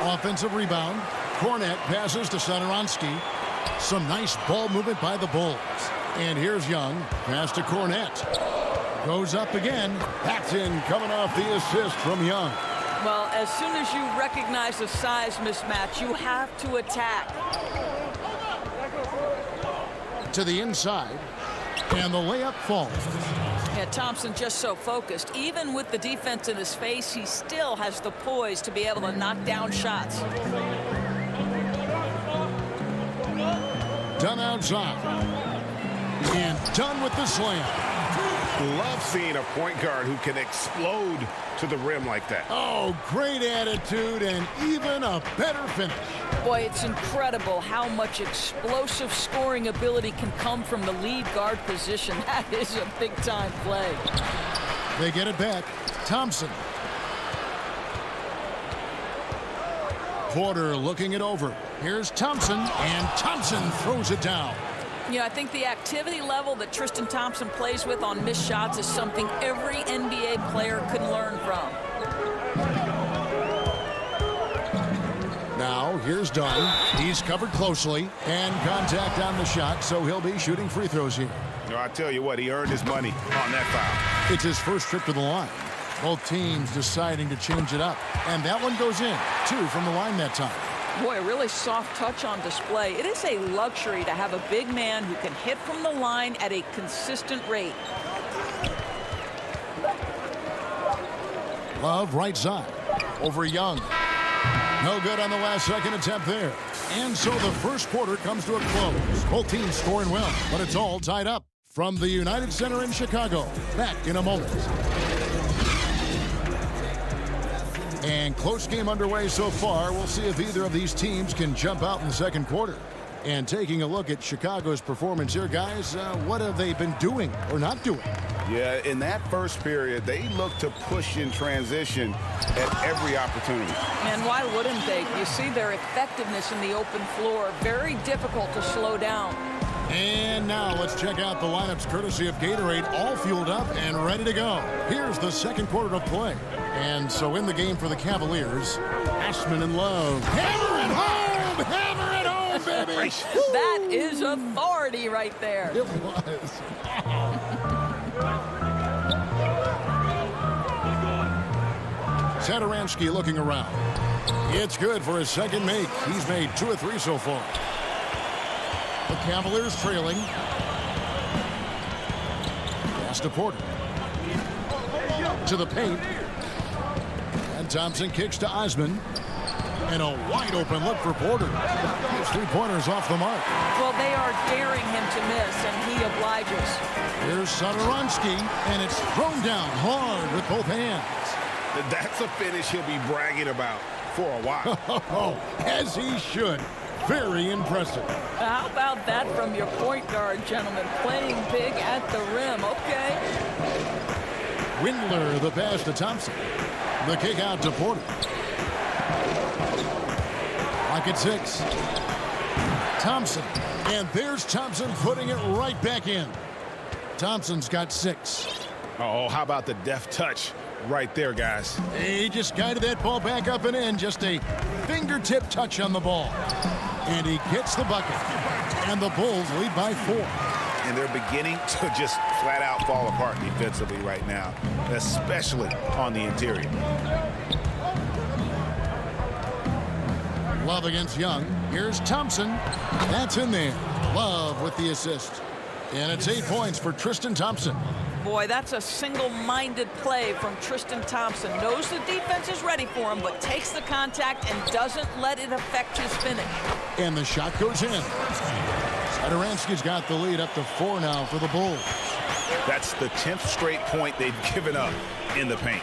Offensive rebound. Cornette passes to Satoransky. Some nice ball movement by the Bulls. And here's Young. Pass to Cornette. Goes up again. That's in, coming off the assist from Young. Well, as soon as you recognize the size mismatch, you have to attack. To the inside, and the layup falls. Yeah, Thompson just so focused. Even with the defense in his face, he still has the poise to be able to knock down shots. Done outside. And done with the slam. Love seeing a point guard who can explode to the rim like that. Oh, great attitude and even a better finish. Boy, it's incredible how much explosive scoring ability can come from the lead guard position. That is a big-time play. They get it back. Thompson. Porter looking it over. Here's Thompson, and Thompson throws it down. Yeah, I think the activity level that Tristan Thompson plays with on missed shots is something every NBA player can learn from. Now, here's Dunn. He's covered closely, and contact on the shot, so he'll be shooting free throws here. No, I tell you what, he earned his money on that foul. It's his first trip to the line. Both teams deciding to change it up, and that one goes in. 2 from the line that time. Boy, a really soft touch on display. It is a luxury to have a big man who can hit from the line at a consistent rate. Love right side. Over Young. No good on the last second attempt there. And so the first quarter comes to a close. Both teams scoring well, but it's all tied up. From the United Center in Chicago. Back in a moment. And close game underway so far. We'll see if either of these teams can jump out in the second quarter. And taking a look at Chicago's performance here, guys, what have they been doing or not doing? Yeah, in that first period, they looked to push in transition at every opportunity. And why wouldn't they? You see their effectiveness in the open floor. Very difficult to slow down. And now let's check out the lineups courtesy of Gatorade, all fueled up and ready to go. Here's the second quarter of play. And so in the game for the Cavaliers, Ashman and Love. Hammer it home! Hammer it home, baby! That is authority right there. It was. Satoransky looking around. It's good for his second make. He's made 2 of 3 so far. The Cavaliers trailing. Pass to Porter. To the paint. And Thompson kicks to Osman. And a wide open look for Porter. His 3-pointers off the mark. Well, they are daring him to miss, and he obliges. Here's Satoransky, and it's thrown down hard with both hands. That's a finish he'll be bragging about for a while. As he should. Very impressive. How about that from your point guard, gentlemen? Playing big at the rim. Okay. Windler, the pass to Thompson. The kick out to Porter. Lock at 6. Thompson. And there's Thompson putting it right back in. Thompson's got 6. Oh, how about the deft touch right there, guys? He just guided that ball back up and in. Just a fingertip touch on the ball. And he gets the bucket. And the Bulls lead by 4. And they're beginning to just flat out fall apart defensively right now, especially on the interior. Love against Young. Here's Thompson. That's in there. Love with the assist. And it's 8 points for Tristan Thompson. Boy, that's a single-minded play from Tristan Thompson. Knows the defense is ready for him, but takes the contact and doesn't let it affect his finish. And the shot goes in. Satoransky's got the lead up to 4 now for the Bulls. That's the 10th straight point they've given up in the paint.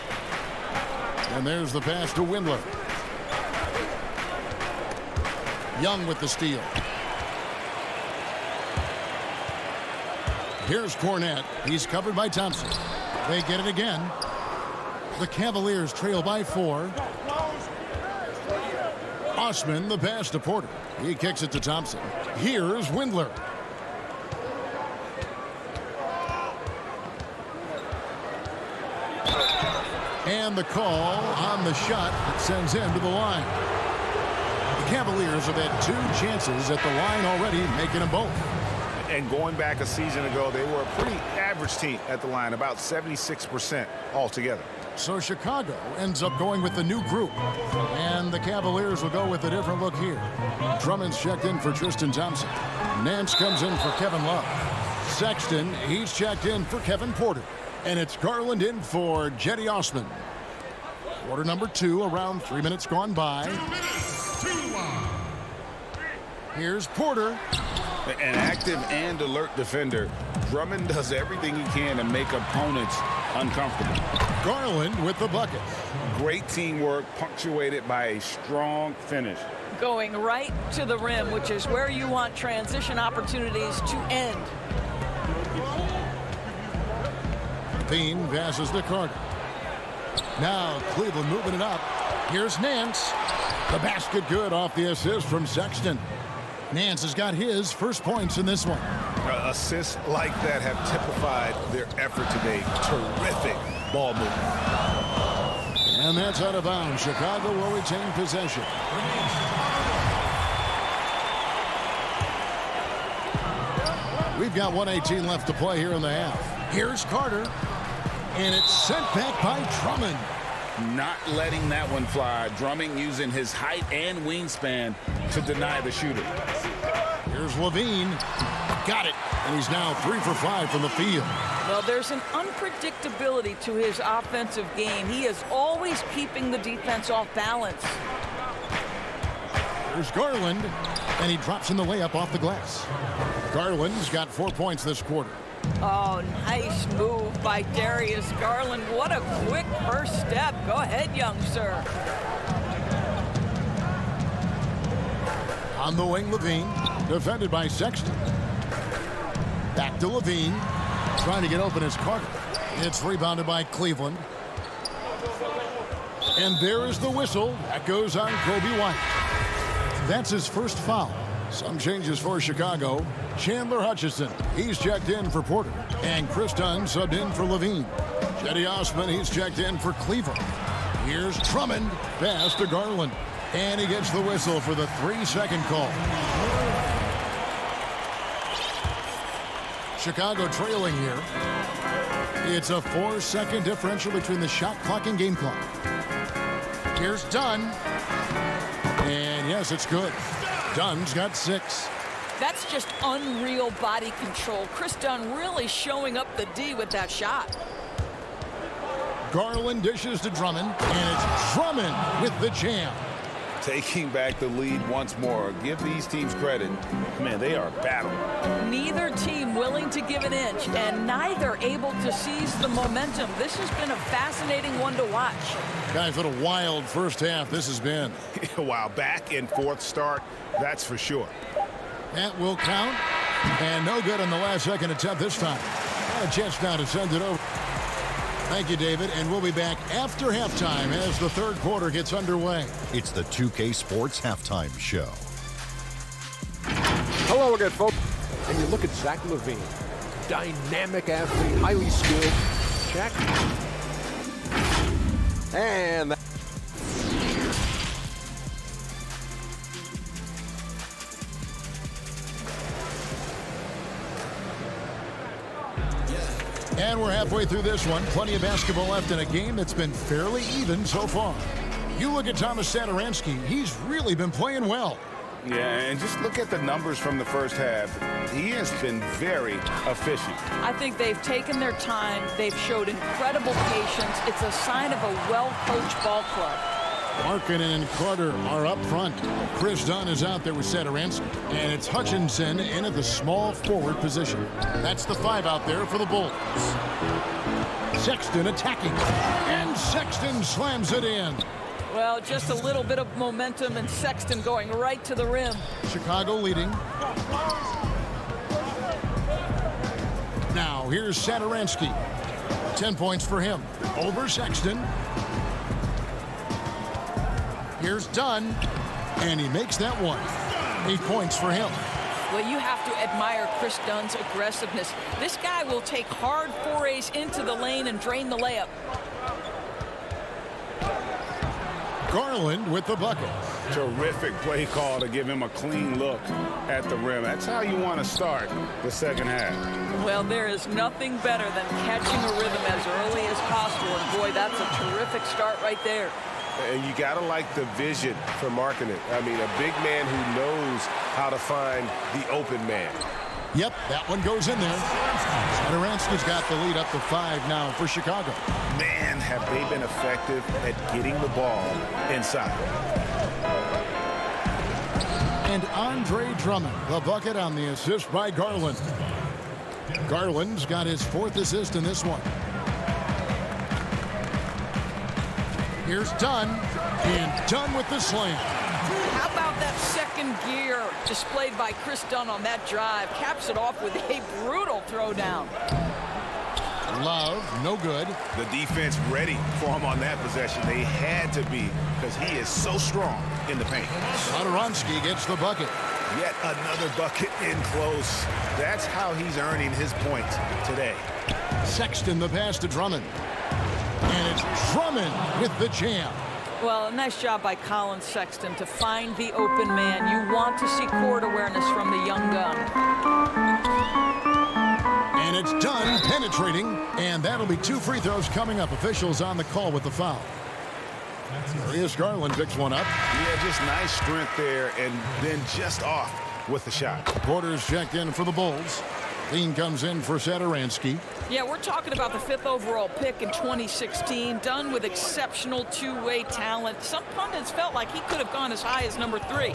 And there's the pass to Windler. Young with the steal. Here's Cornette. He's covered by Thompson. They get it again. The Cavaliers trail by 4. Osman, the pass to Porter. He kicks it to Thompson. Here's Windler. And the call on the shot that sends him to the line. The Cavaliers have had 2 chances at the line already, making them both. And going back a season ago, they were a pretty average team at the line, about 76% altogether. So Chicago ends up going with the new group. And the Cavaliers will go with a different look here. Drummond's checked in for Tristan Thompson. Nance comes in for Kevin Love. Sexton, he's checked in for Kevin Porter. And it's Garland in for Jetty Osman. Quarter number 2, around 3 minutes gone by. 2 minutes, 2-1. Here's Porter. An active and alert defender. Drummond does everything he can to make opponents uncomfortable. Garland with the bucket. Great teamwork, punctuated by a strong finish. Going right to the rim, which is where you want transition opportunities to end. Bean passes to Carter. Now Cleveland moving it up. Here's Nance. The basket good off the assist from Sexton. Nance has got his first points in this one. Assists like that have typified their effort today. Terrific ball movement. And that's out of bounds. Chicago will retain possession. We've got 1:18 left to play here in the half. Here's Carter. And it's sent back by Drummond. Not letting that one fly. Drummond using his height and wingspan to deny the shooter. Here's Levine. Got it. And he's now 3 for 5 from the field. Well, there's an unpredictability to his offensive game. He is always keeping the defense off balance. There's Garland. And he drops in the layup off the glass. Garland's got 4 points this quarter. Oh, nice move by Darius Garland. What a quick first step. Go ahead, young sir. On the wing, Levine. Defended by Sexton. Back to Levine. Trying to get open is Carter. It's rebounded by Cleveland. And there is the whistle. That goes on Kobe White. That's his first foul. Some changes for Chicago. Chandler Hutchison, he's checked in for Porter. And Chris Dunn subbed in for Levine. Jetty Osman, he's checked in for Cleveland. Here's Drummond, pass to Garland. And he gets the whistle for the 3-second call. Chicago trailing here. It's a 4-second differential between the shot clock and game clock. Here's Dunn. And yes, it's good. Dunn's got 6. That's just unreal body control. Chris Dunn really showing up the D with that shot. Garland dishes to Drummond, and it's Drummond with the jam. Taking back the lead once more. Give these teams credit. Man, they are battling. Neither team willing to give an inch, and neither able to seize the momentum. This has been a fascinating one to watch. Guys, what a wild first half this has been. Wow, back and forth start, that's for sure. That will count, and no good on the last second attempt this time. Got a chance now to send it over. Thank you, David, and we'll be back after halftime as the third quarter gets underway. It's the 2K Sports Halftime Show. Hello again, folks. And you look at Zach LaVine, dynamic athlete, highly skilled. Check. And And we're halfway through this one. Plenty of basketball left in a game that's been fairly even so far. You look at Thomas Satoransky, he's really been playing well. Yeah, and just look at the numbers from the first half. He has been very efficient. I think they've taken their time. They've showed incredible patience. It's a sign of a well-coached ball club. Markkanen and Carter are up front. Chris Dunn is out there with Satoransky. And it's Hutchinson in at the small forward position. That's the 5 out there for the Bulls. Sexton attacking. And Sexton slams it in. Well, just a little bit of momentum and Sexton going right to the rim. Chicago leading. Now here's Satoransky. 10 points for him. Over Sexton. Here's Dunn, and he makes that one. 8 points for him. Well, you have to admire Chris Dunn's aggressiveness. This guy will take hard forays into the lane and drain the layup. Garland with the bucket. Terrific play call to give him a clean look at the rim. That's how you want to start the second half. Well, there is nothing better than catching a rhythm as early as possible. And boy, that's a terrific start right there. And you got to like the vision for Markkanen. I mean, a big man who knows how to find the open man. Yep, that one goes in there. Satoransky's got the lead up to 5 now for Chicago. Man, have they been effective at getting the ball inside. And Andre Drummond, the bucket on the assist by Garland. Garland's got his 4th assist in this one. Here's Dunn, and Dunn with the slam. How about that second gear displayed by Chris Dunn on that drive? Caps it off with a brutal throwdown. Love, no good. The defense ready for him on that possession. They had to be, because he is so strong in the paint. Satoransky gets the bucket. Yet another bucket in close. That's how he's earning his points today. Sexton the pass to Drummond. And it's Drummond with the jam. Well, nice job by Colin Sexton to find the open man. You want to see court awareness from the young gun. And it's Dunn penetrating, and that'll be 2 free throws coming up. Officials on the call with the foul. Darius Garland picks one up. Yeah, just nice strength there, and then just off with the shot. Porter's checked in for the Bulls. Lean comes in for Satoransky. Yeah, we're talking about the 5th overall pick in 2016, done with exceptional two-way talent. Some pundits felt like he could have gone as high as number 3.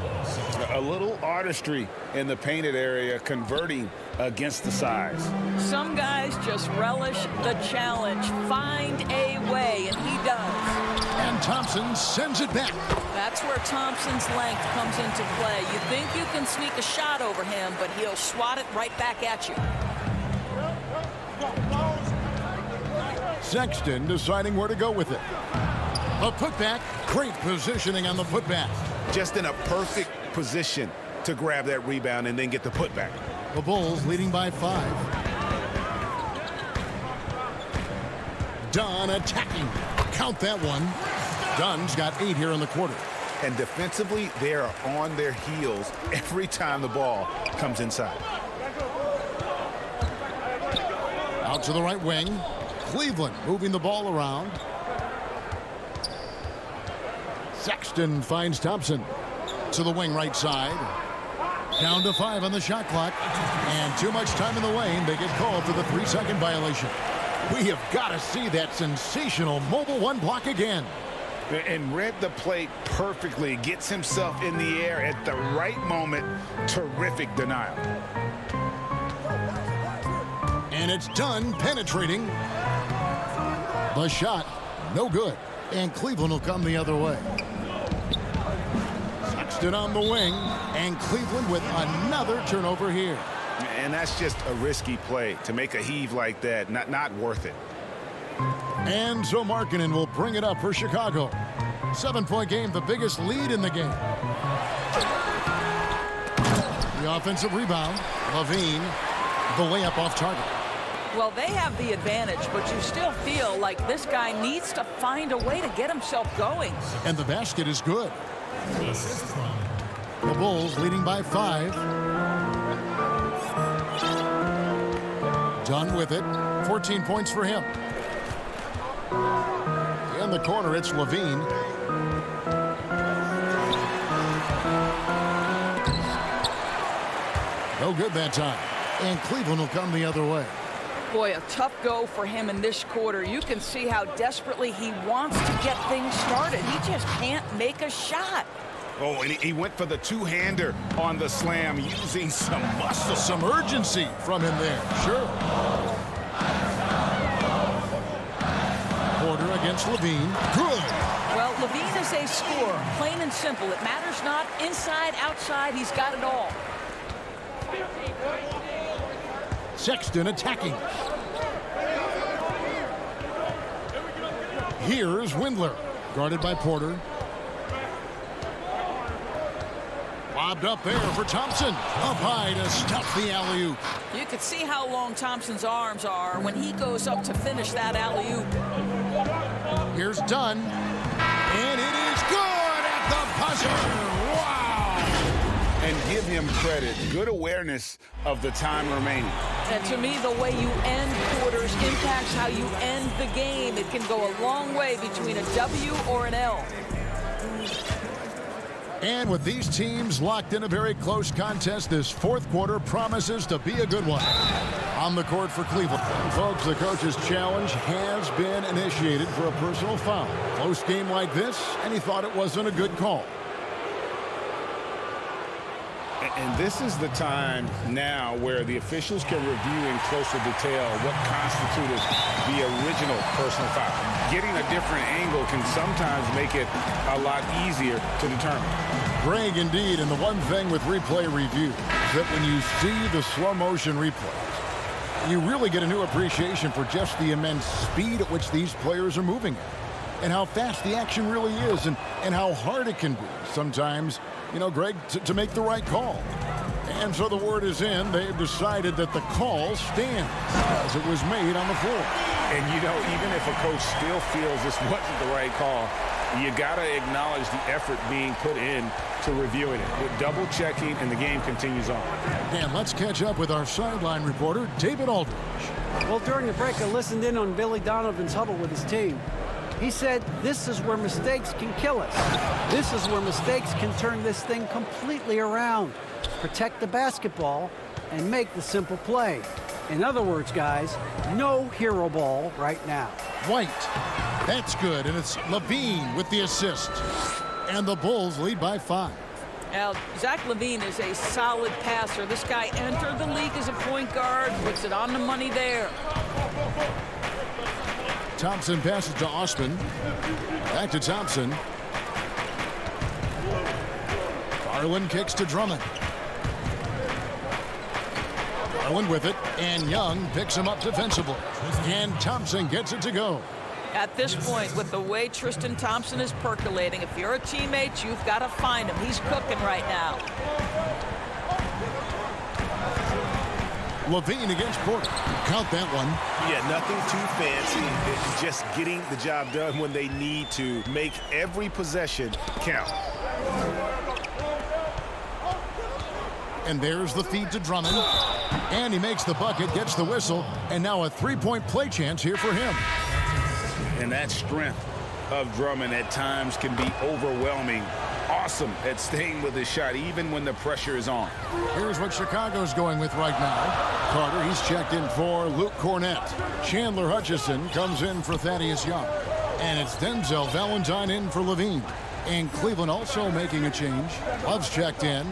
A little artistry in the painted area, converting against the size. Some guys just relish the challenge, find a way, and he does. And Thompson sends it back. That's where Thompson's length comes into play. You think you can sneak a shot over him, but he'll swat it right back at you. Sexton deciding where to go with it. A putback. Great positioning on the putback. Just in a perfect position to grab that rebound and then get the putback. The Bulls leading by 5. Dunn attacking. Count that one. Dunn's got 8 here in the quarter. And defensively, they are on their heels every time the ball comes inside. Out to the right wing. Cleveland moving the ball around. Sexton finds Thompson. To the wing right side. Down to 5 on the shot clock. And too much time in the lane. They get called for the 3-second violation. We have got to see that sensational mobile 1 block again. And read the play perfectly. Gets himself in the air at the right moment. Terrific denial. And it's Dunn penetrating. The shot, no good. And Cleveland will come the other way. Sexton on the wing. And Cleveland with another turnover here. And that's just a risky play. To make a heave like that, not worth it. And so Markkanen will bring it up for Chicago. 7-point game, the biggest lead in the game. The offensive rebound. Levine, the layup off target. Well, they have the advantage, but you still feel like this guy needs to find a way to get himself going. And the basket is good. The Bulls leading by 5. Dunn with it. 14 points for him. In the corner, it's Levine. No good that time. And Cleveland will come the other way. Boy, a tough go for him in this quarter. You can see how desperately he wants to get things started. He just can't make a shot. Oh, and he went for the two-hander on the slam using some muscle. Some urgency from him there. Sure. Porter against Levine. Good. Well, Levine is a scorer, plain and simple. It matters not inside, outside. He's got it all. Sexton attacking. Here's Windler, guarded by Porter. Lobbed up there for Thompson. Up high to stuff the alley-oop. You can see how long Thompson's arms are when he goes up to finish that alley-oop. Here's Dunn. And it is good at the buzzer. Wow! And give him credit. Good awareness of the time remaining. And to me, the way you end quarters impacts how you end the game. It can go a long way between a W or an L. And with these teams locked in a very close contest, this fourth quarter promises to be a good one. On the court for Cleveland. Folks, the coach's challenge has been initiated for a personal foul. Close game like this, and he thought it wasn't a good call. And this is the time now where the officials can review in closer detail what constituted the original personal foul. Getting a different angle can sometimes make it a lot easier to determine. Greg, indeed, and the one thing with replay review is that when you see the slow motion replays, you really get a new appreciation for just the immense speed at which these players are moving at, and how fast the action really is, and how hard it can be sometimes, you know, Greg, to make the right call. And so the word is in. They've decided that the call stands as it was made on the floor. And, you know, even if a coach still feels this wasn't the right call, you got to acknowledge the effort being put in to reviewing it. With double checking, and the game continues on. And let's catch up with our sideline reporter, David Aldridge. Well, during the break, I listened in on Billy Donovan's huddle with his team. He said, this is where mistakes can kill us. This is where mistakes can turn this thing completely around. Protect the basketball and make the simple play. In other words, guys, no hero ball right now. White. That's good, and it's Levine with the assist. And the Bulls lead by 5. Now, Zach LaVine is a solid passer. This guy entered the league as a point guard, puts it on the money there. Thompson passes to Osman. Back to Thompson. Garland kicks to Drummond. Garland with it, and Young picks him up defensively. And Thompson gets it to go. At this point, with the way Tristan Thompson is percolating, if you're a teammate, you've got to find him. He's cooking right now. Levine against Porter. Count that one. Yeah, nothing too fancy. It's just getting the job done when they need to. Make every possession count. And there's the feed to Drummond. And he makes the bucket, gets the whistle, and now a three-point play chance here for him. And that strength of Drummond at times can be overwhelming. Awesome at staying with his shot, even when the pressure is on. Here's what Chicago's going with right now. Carter, he's checked in for Luke Cornett. Chandler Hutchison comes in for Thaddeus Young. And it's Denzel Valentine in for Levine. And Cleveland also making a change. Love's checked in.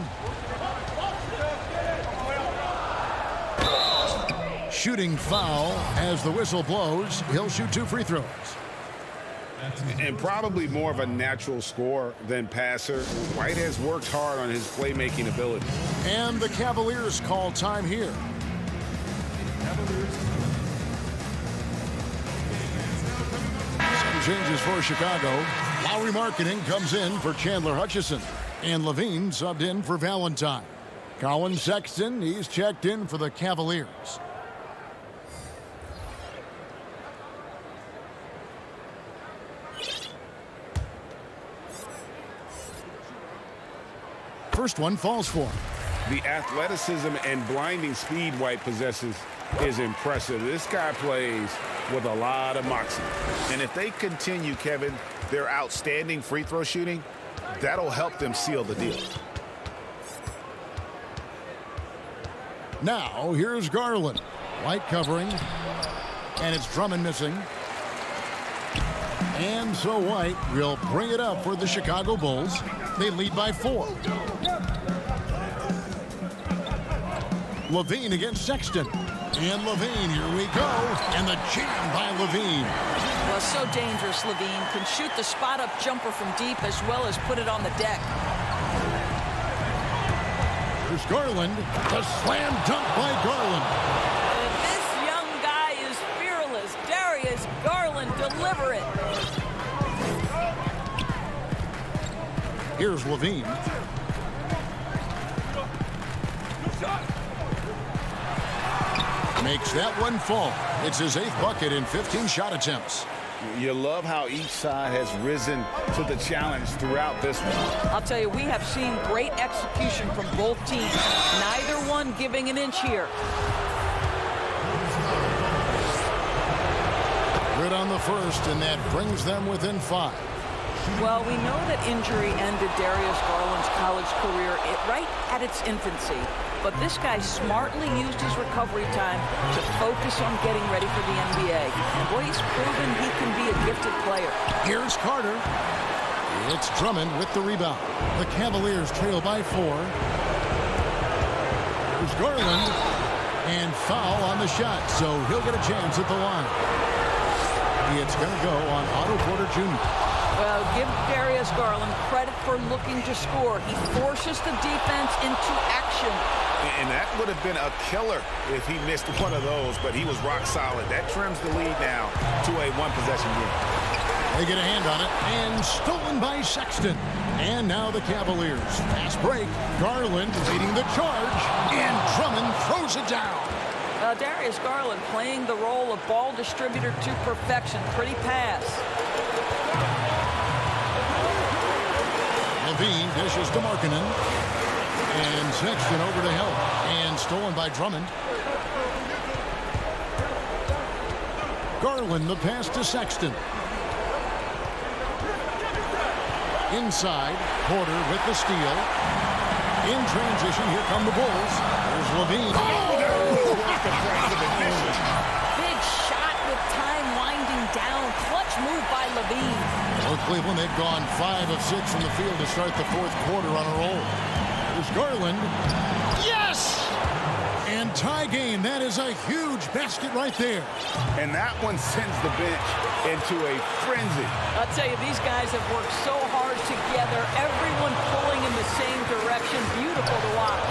Shooting foul as the whistle blows. He'll shoot 2 free throws. And probably more of a natural scorer than passer. White has worked hard on his playmaking ability. And the Cavaliers call time here. Some changes for Chicago. Lowry Marketing comes in for Chandler Hutchison. And Levine subbed in for Valentine. Colin Sexton, he's checked in for the Cavaliers. First one falls for him. The athleticism and blinding speed White possesses is impressive. This guy plays with a lot of moxie. And if they continue, Kevin, their outstanding free throw shooting, that'll help them seal the deal. Now, here's Garland. White covering. And it's Drummond missing. And so White will bring it up for the Chicago Bulls. They lead by 4. Levine against Sexton. And Levine, here we go. And the jam by Levine. Well, so dangerous, Levine. Can shoot the spot-up jumper from deep as well as put it on the deck. Here's Garland. The slam dunk by Garland. This young guy is fearless. Darius Garland, deliver it. Here's Levine. Makes that one fall. It's his 8th bucket in 15 shot attempts. You love how each side has risen to the challenge throughout this one. I'll tell you, we have seen great execution from both teams. Neither one giving an inch here. Good on the first, and that brings them within 5. Well, we know that injury ended Darius Garland's college career right at its infancy. But this guy smartly used his recovery time to focus on getting ready for the NBA. And boy, he's proven he can be a gifted player. Here's Carter. It's Drummond with the rebound. The Cavaliers trail by 4. Here's Garland. And foul on the shot, so he'll get a chance at the line. It's going to go on Otto Porter Jr. Well, give Darius Garland credit for looking to score. He forces the defense into action. And that would have been a killer if he missed one of those, but he was rock solid. That trims the lead now to a 1-possession game. They get a hand on it, and stolen by Sexton. And now the Cavaliers. Fast break. Garland leading the charge, and Drummond throws it down. Darius Garland playing the role of ball distributor to perfection. Pretty pass. Levine dishes to Markkanen. And Sexton over to help. And stolen by Drummond. Garland, the pass to Sexton. Inside, Porter with the steal. In transition, here come the Bulls. There's Levine. Big shot with time winding down. Clutch move by Levine. Well, Cleveland, they've gone 5 of 6 from the field to start the 4th quarter on a roll. There's Garland. Yes! And tie game. That is a huge basket right there. And that one sends the bench into a frenzy. I'll tell you, these guys have worked so hard together. Everyone pulling in the same direction. Beautiful to watch.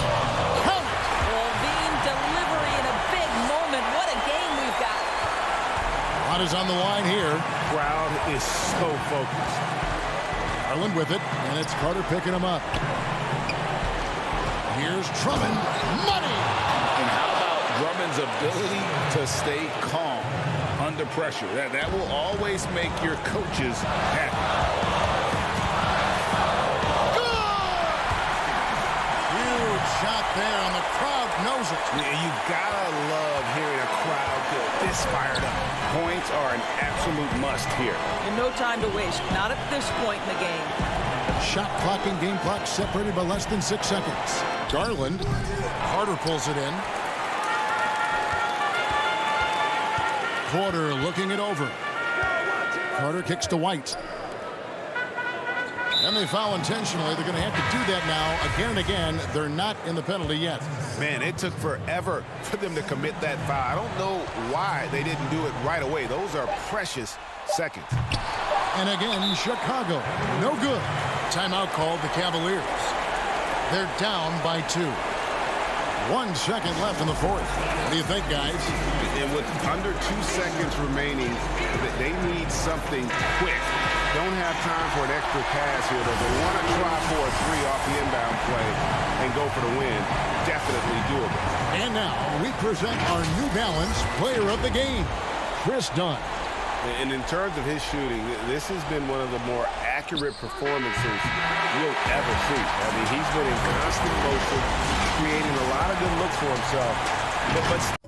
Count it! Levine delivery in a big moment. What a game we've got. A lot is on the line here. Crowd is so focused. Garland with it, and it's Carter picking him up. Here's Drummond. Money! And how about Drummond's ability to stay calm under pressure? That will always make your coaches happy. Good! Huge shot there, and the crowd knows it. You gotta love hearing a crowd get this fired up. Points are an absolute must here. And no time to waste. Not at this point in the game. Shot clock and game clock separated by less than 6 seconds. Garland. Carter pulls it in. Porter looking it over. Carter kicks to White. And they foul intentionally. They're going to have to do that now again and again. They're not in the penalty yet. Man, it took forever for them to commit that foul. I don't know why they didn't do it right away. Those are precious seconds. And again, Chicago. No good. Timeout called the Cavaliers. They're down by 2. 1 second left in the 4th. What do you think, guys? And with under 2 seconds remaining, they need something quick. Don't have time for an extra pass here, but they want to try for a 3 off the inbound play and go for the win. Definitely doable. And now we present our New Balance Player of the Game, Chris Dunn. And in terms of his shooting, this has been one of the more accurate performances you'll ever see. I mean, he's been in constant motion, creating a lot of good looks for himself. But